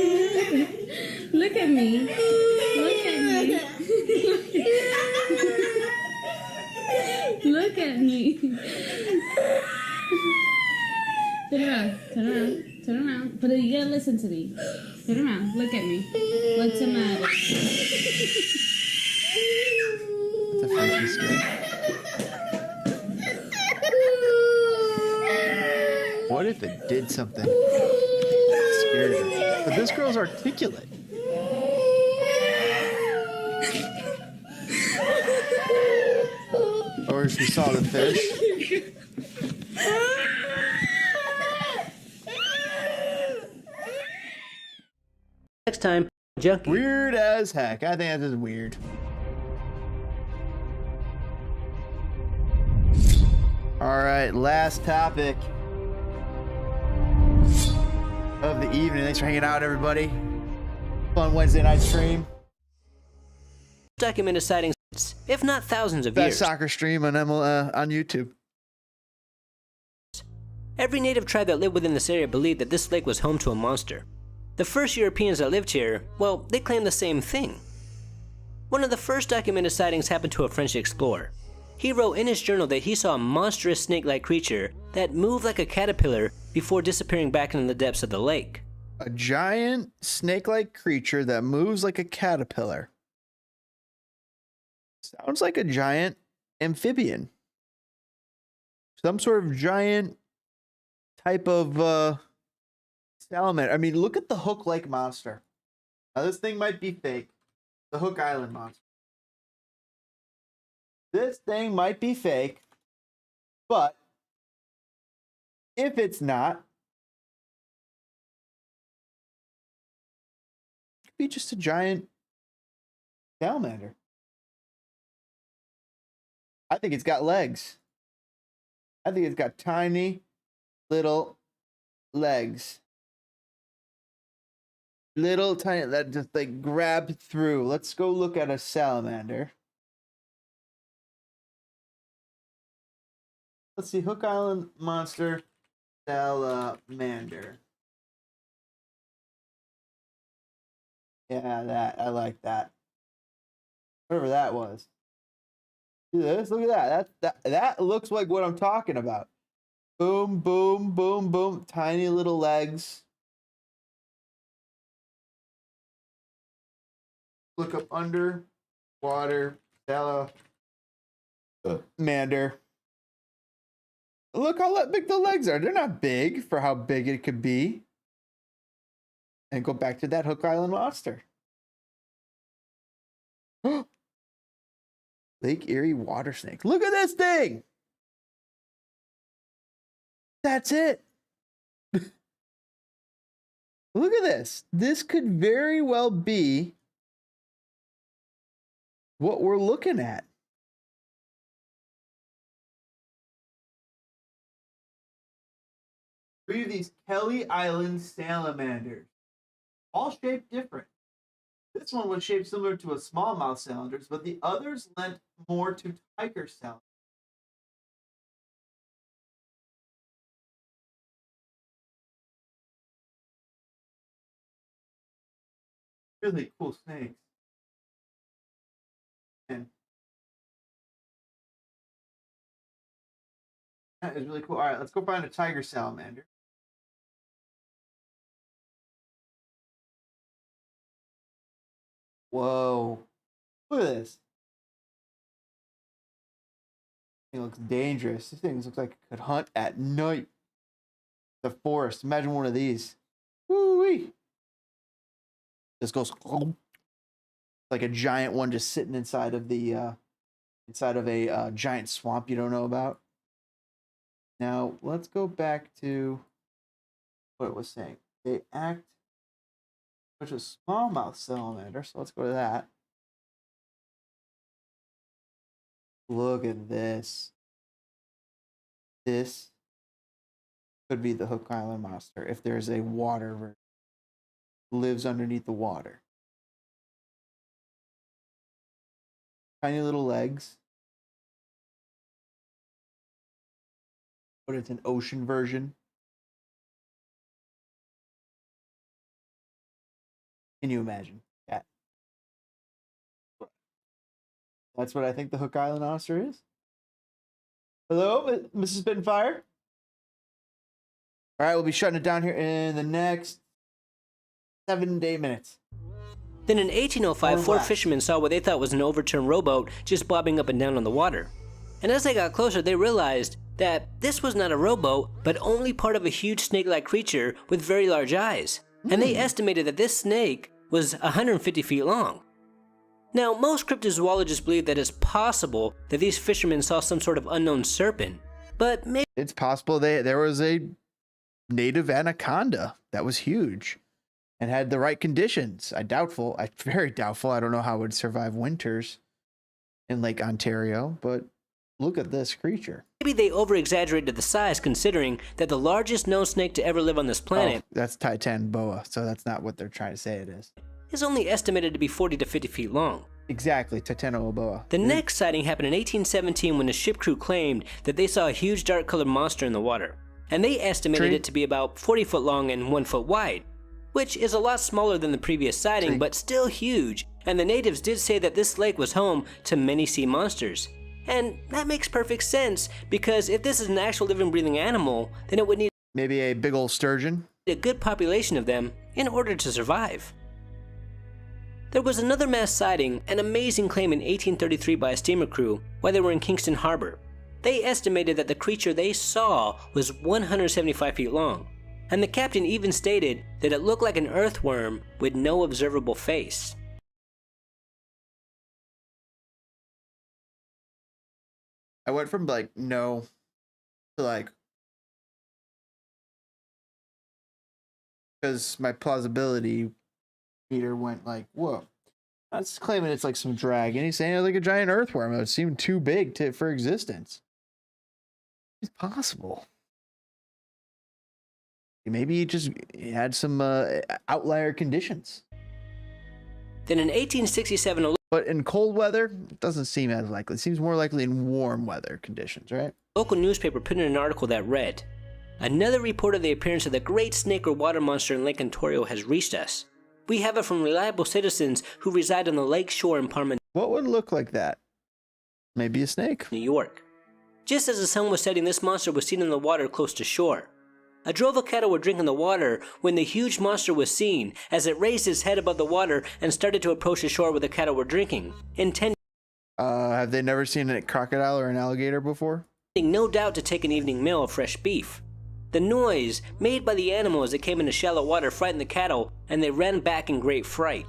Look at me. Look at me. Look at me. Turn around. Turn around. Turn around. But you gotta listen to me. Turn around. Look at me. What's the matter? It's a freaky skin. What if it did something that scared her? But this girl's articulate. Or she saw the fish. Next time, junkie. Weird as heck. I think that is weird. All right, last topic of the evening. Thanks for hanging out, everybody. Fun Wednesday night stream. Documented sightings, if not thousands of Best years. soccer stream on on YouTube. Every native tribe that lived within this area believed that this lake was home to a monster. The first Europeans that lived here, well, they claimed the same thing. One of the first documented sightings happened to a French explorer. He wrote in his journal that he saw a monstrous snake-like creature that moved like a caterpillar before disappearing back into the depths of the lake. A giant snake-like creature that moves like a caterpillar. Sounds like a giant amphibian. Some sort of giant type of salamander. I mean, look at the hook-like monster. Now, this thing might be fake. The Hook Island monster. This thing might be fake, but if it's not, it could be just a giant salamander. I think it's got legs. I think it's got tiny little legs. Little tiny that just like grab through. Let's go look at a salamander. Let's see, Hook Island monster salamander. Yeah, that I like that. Whatever that was. See this? Look at that. That looks like what I'm talking about. Boom, boom, boom, boom. Tiny little legs. Look up under water salamander. Look how big the legs are. They're not big for how big it could be. And go back to that Hook Island monster. Lake Erie water snake. Look at this thing. That's it. Look at this. This could very well be what we're looking at. Three of these Kelly Island salamanders, all shaped different. This one was shaped similar to a smallmouth salamanders, but the others lent more to tiger salamanders. Really cool snakes. And that is really cool. All right, let's go find a tiger salamander. Whoa. Look at this. It looks dangerous. This thing looks like it could hunt at night. The forest. Imagine one of these. Woo-wee. This goes like a giant one just sitting inside of the a giant swamp you don't know about. Now, let's go back to what it was saying. They act which is smallmouth salamander, so let's go to that. Look at this. This could be the Hook Island monster if there's a water version. Lives underneath the water. Tiny little legs. But it's an ocean version. Can you imagine that? That's what I think the Hook Island monster is. Hello, Mrs. Spitfire? All right, we'll be shutting it down here in the next 7 to 8 minutes. Then in 1805, four fishermen saw what they thought was an overturned rowboat just bobbing up and down on the water. And as they got closer, they realized that this was not a rowboat, but only part of a huge snake-like creature with very large eyes. And they estimated that this snake was 150 feet long. Now, most cryptozoologists believe that it's possible that these fishermen saw some sort of unknown serpent, but maybe it's possible there was a native anaconda that was huge and had the right conditions. Very doubtful. I don't know how it would survive winters in Lake Ontario, but look at this creature. Maybe they over-exaggerated the size, considering that the largest known snake to ever live on this planet that's Titan boa, so that's not what they're trying to say it is. Is only estimated to be 40 to 50 feet long. Exactly, Titanoboa. The next sighting happened in 1817 when the ship crew claimed that they saw a huge dark-colored monster in the water. And they estimated it to be about 40 foot long and 1 foot wide, which is a lot smaller than the previous sighting, but still huge. And the natives did say that this lake was home to many sea monsters. And that makes perfect sense, because if this is an actual living, breathing animal, then it would need maybe a big old sturgeon, a good population of them in order to survive. There was another mass sighting, an amazing claim in 1833 by a steamer crew while they were in Kingston Harbor. They estimated that the creature they saw was 175 feet long, and the captain even stated that it looked like an earthworm with no observable face. I went from like no to like, because my plausibility meter went like, whoa. That's claiming it's like some dragon. He's saying it's like a giant earthworm. It seemed too big for existence. It's possible. Maybe he had some outlier conditions. Then in 1867, but in cold weather, it doesn't seem as likely. It seems more likely in warm weather conditions, right? a local newspaper put in an article that read, "Another report of the appearance of the great snake or water monster in Lake Ontario has reached us. We have it from reliable citizens who reside on the lake shore in Pyromaniacs." What would look like that? Maybe a snake. New York. Just as the sun was setting, this monster was seen in the water close to shore. A drove of cattle were drinking the water when the huge monster was seen as it raised its head above the water and started to approach the shore where the cattle were drinking, intending have they never seen a crocodile or an alligator before? No doubt to take an evening meal of fresh beef. The noise made by the animal as it came into shallow water frightened the cattle, and they ran back in great fright.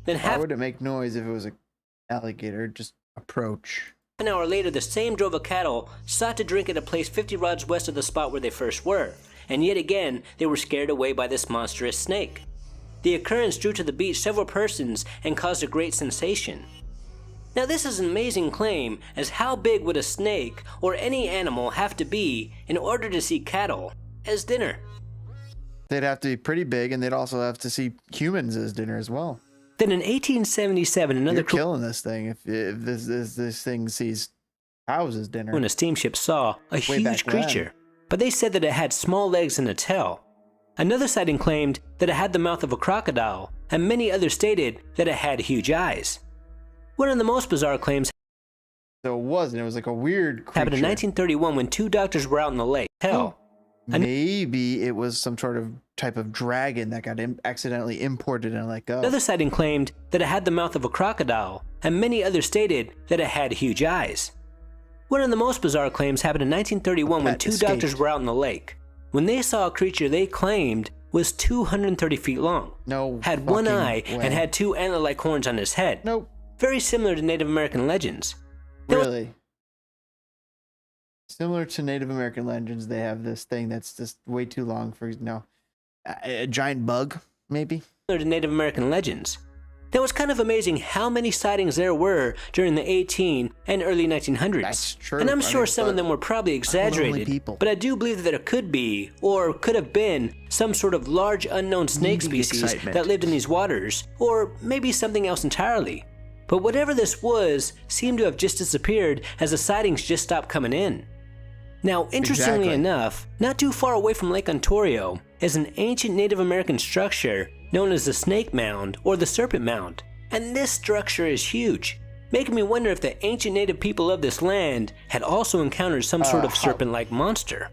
Then Why would it make noise if it was an alligator? Just approach. An hour later, the same drove of cattle sought to drink at a place 50 rods west of the spot where they first were, and yet again they were scared away by this monstrous snake. The occurrence drew to the beach several persons and caused a great sensation. Now this is an amazing claim, as how big would a snake or any animal have to be in order to see cattle as dinner? They'd have to be pretty big, and they'd also have to see humans as dinner as well. Then in 1877, another You're killing this thing if this thing sees cows as dinner. When a steamship saw a huge creature, but they said that it had small legs and a tail. Another sighting claimed that it had the mouth of a crocodile, and many others stated that it had huge eyes. One of the most bizarre claims So it wasn't. It was like a weird creature. happened in 1931 when two doctors were out in the lake. Maybe it was some sort of type of dragon that got accidentally imported and let go. Another sighting claimed that it had the mouth of a crocodile, and many others stated that it had huge eyes. One of the most bizarre claims happened in 1931 when two doctors were out in the lake. When they saw a creature they claimed was 230 feet long, had one eye, and had two antler-like horns on his head. Very similar to Native American legends. Really? Similar to Native American legends, they have this thing that's just way too long for, a giant bug, maybe? Similar to Native American legends. Now it's kind of amazing how many sightings there were during the 18 and early 1900s. That's true. And I'm sure some of them were probably exaggerated, but I do believe that it could be, or could have been, some sort of large unknown snake species that lived in these waters, or maybe something else entirely. But whatever this was seemed to have just disappeared as the sightings just stopped coming in. Now, interestingly enough, not too far away from Lake Ontario is an ancient Native American structure known as the Snake Mound or the Serpent Mound. And this structure is huge, making me wonder if the ancient native people of this land had also encountered some sort of serpent-like monster.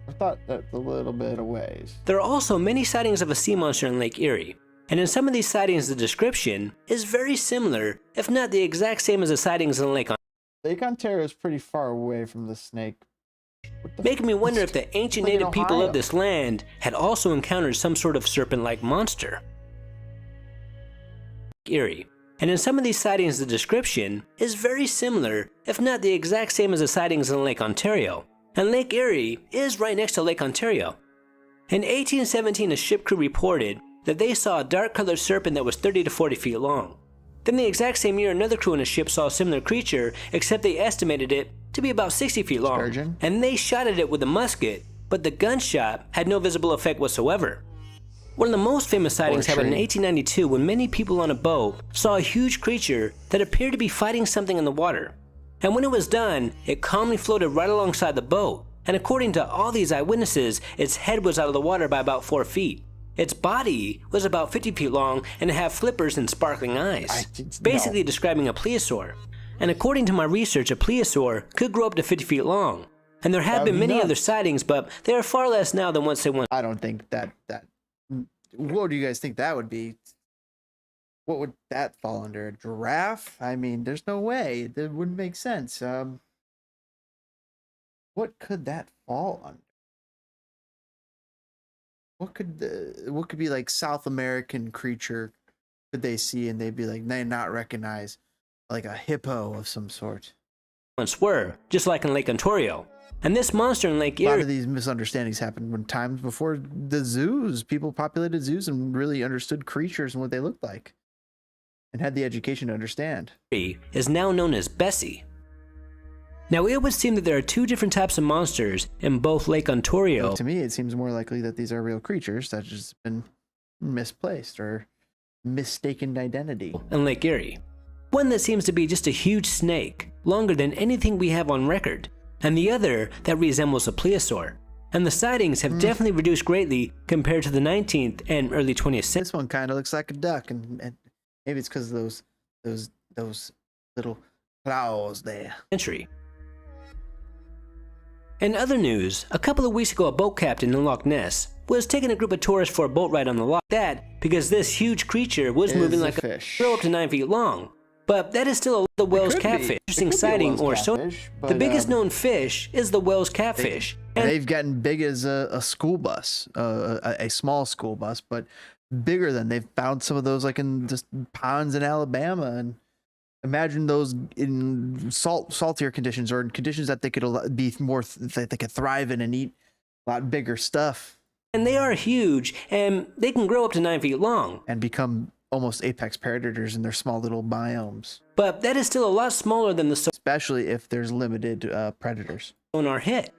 I thought that's a little bit of ways. There are also many sightings of a sea monster in Lake Erie. And in some of these sightings, the description is very similar, if not the exact same as the sightings in Lake Ontario. Lake Ontario is pretty far away from the snake. Making me wonder if the ancient native people of this land had also encountered some sort of serpent-like monster. Erie. And in some of these sightings, the description is very similar, if not the exact same as the sightings in Lake Ontario. And Lake Erie is right next to Lake Ontario. In 1817, a ship crew reported that they saw a dark-colored serpent that was 30 to 40 feet long. Then the exact same year, another crew on a ship saw a similar creature, except they estimated it to be about 60 feet long. And they shot at it with a musket, but the gunshot had no visible effect whatsoever. One of the most famous sightings happened in 1892 when many people on a boat saw a huge creature that appeared to be fighting something in the water. And when it was done, it calmly floated right alongside the boat. And according to all these eyewitnesses, its head was out of the water by about 4 feet. Its body was about 50 feet long and it had flippers and sparkling eyes, basically describing a plesiosaur. And according to my research, a plesiosaur could grow up to 50 feet long. And there have been many other sightings, but they are far less now than once they once. I don't think that what do you guys think that would be? What would that fall under? A giraffe? I mean, there's no way. That wouldn't make sense. What could that fall under? What could be like South American creature could they see and they'd be like, they not recognize, like a hippo of some sort? Once were, just like in Lake Ontario. And this monster in Lake Erie. A lot of these misunderstandings happened when times before the zoos, people populated zoos and really understood creatures and what they looked like, and had the education to understand. Is now known as Bessie. Now, it would seem that there are two different types of monsters in both Lake Ontario. Well, to me, it seems more likely that these are real creatures that just been misplaced or mistaken identity. And Lake Erie. One that seems to be just a huge snake, longer than anything we have on record, and the other that resembles a plesiosaur. And the sightings have definitely reduced greatly compared to the 19th and early 20th century. This one kind of looks like a duck, and maybe it's because of those little claws there. In other news, a couple of weeks ago, a boat captain in Loch Ness was taking a group of tourists for a boat ride on the loch. That because this huge creature was moving like a fish, up to 9 feet long. But that is still the Whale's catfish. Interesting sighting or so. The biggest known fish is the Whale's catfish. And they've gotten big as a school bus, a small school bus, but bigger than. They've found some of those like in just ponds in Alabama, and imagine those in saltier conditions or in conditions that they could be more that they could thrive in and eat a lot bigger stuff. And they are huge, and they can grow up to 9 feet long and become almost apex predators in their small little biomes. But that is still a lot smaller than the especially if there's limited predators. Sonar hit.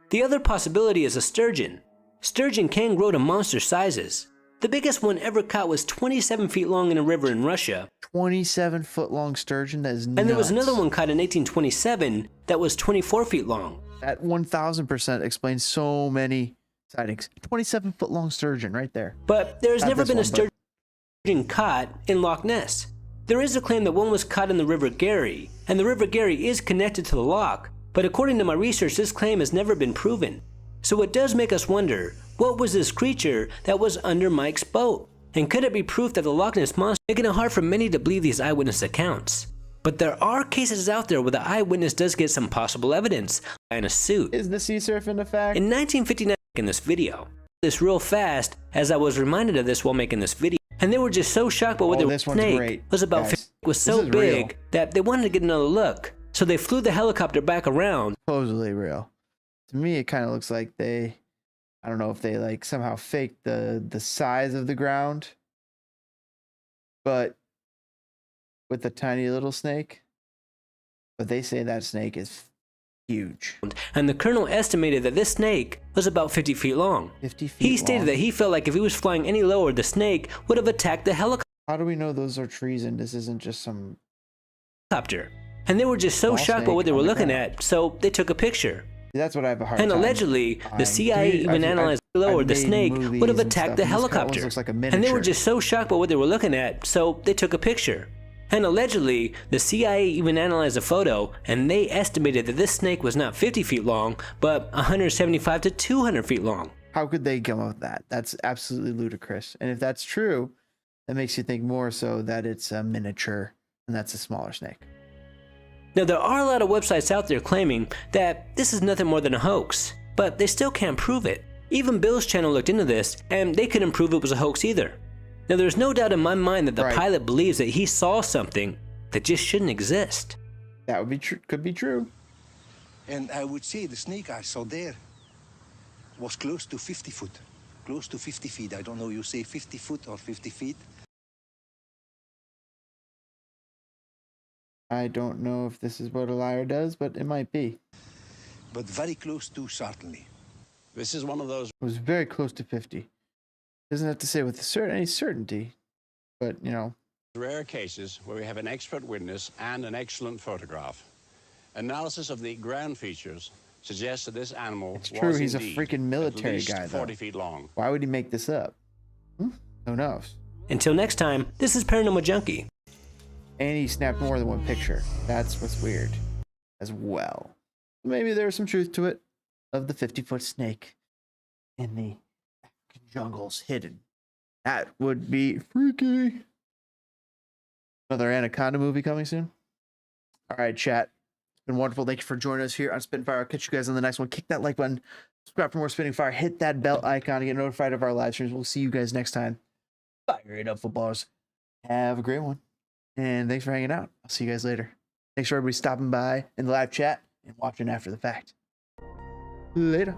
The other possibility is a sturgeon. Sturgeon can grow to monster sizes. The biggest one ever caught was 27 feet long in a river in Russia. 27-foot long sturgeon, that is nuts. And there was another one caught in 1827 that was 24 feet long. That 1000% explains so many sightings. 27-foot long sturgeon right there. But there has never been a sturgeon caught in Loch Ness. There is a claim that one was caught in the River Garry, and the River Garry is connected to the loch, but according to my research, this claim has never been proven. So it does make us wonder, what was this creature that was under Mike's boat? And could it be proof that the Loch Ness monster, making it hard for many to believe these eyewitness accounts? But there are cases out there where the eyewitness does get some possible evidence, in a suit. Is the sea surfing a fact? In 1959, in this video, this real fast, as I was reminded of this while making this video, and they were just so shocked by what the snake was about. Was so big that they wanted to get another look, so they flew the helicopter back around. Supposedly real. To me, it kind of looks like I don't know if they like somehow faked the size of the ground, but with the tiny little snake. But they say that snake is huge. And the colonel estimated that this snake was about 50 feet long. 50 feet He stated that he felt like if he was flying any lower, the snake would have attacked the helicopter. How do we know those are trees and this isn't just some helicopter? And they were just so shocked by what they were looking at, so they took a picture. That's what I have a hard time. And allegedly, the CIA even analyzed lower the snake would have attacked the helicopter. And they were just so shocked by what they were looking at, so they took a picture. And allegedly, the CIA even analyzed a photo, and they estimated that this snake was not 50 feet long, but 175 to 200 feet long. How could they come up with that? That's absolutely ludicrous. And if that's true, that makes you think more so that it's a miniature, and that's a smaller snake. Now, there are a lot of websites out there claiming that this is nothing more than a hoax, but they still can't prove it. Even Bill's channel looked into this, and they couldn't prove it was a hoax either. Now, there's no doubt in my mind that the pilot believes that he saw something that just shouldn't exist. That would be true. Could be true. And I would say the snake I saw there was close to 50 foot. Close to 50 feet. I don't know, you say 50 foot or 50 feet? I don't know if this is what a liar does, but it might be. But very close to, certainly. This is one of those. It was very close to 50. Doesn't have to say with any certainty, but, you know. Rare cases where we have an expert witness and an excellent photograph. Analysis of the ground features suggests that this animal It's true, he's a freaking military guy, though. 40 feet long. Why would he make this up? Who knows? Until next time, this is Paranormal Junkie. And he snapped more than one picture. That's what's weird as well. Maybe there's some truth to it of the 50-foot snake in the jungles hidden That would be freaky. Another Anaconda movie coming soon. All right, chat. It's been wonderful. Thank you for joining us here on Spitting Fire. I'll catch you guys on the next one. Kick that like button. Subscribe for more Spitting Fire. Hit that bell icon to get notified of our live streams. We'll see you guys next time. Fire it up, footballers. Have a great one. And thanks for hanging out. I'll see you guys later. Thanks for everybody stopping by in the live chat and watching after the fact. Later.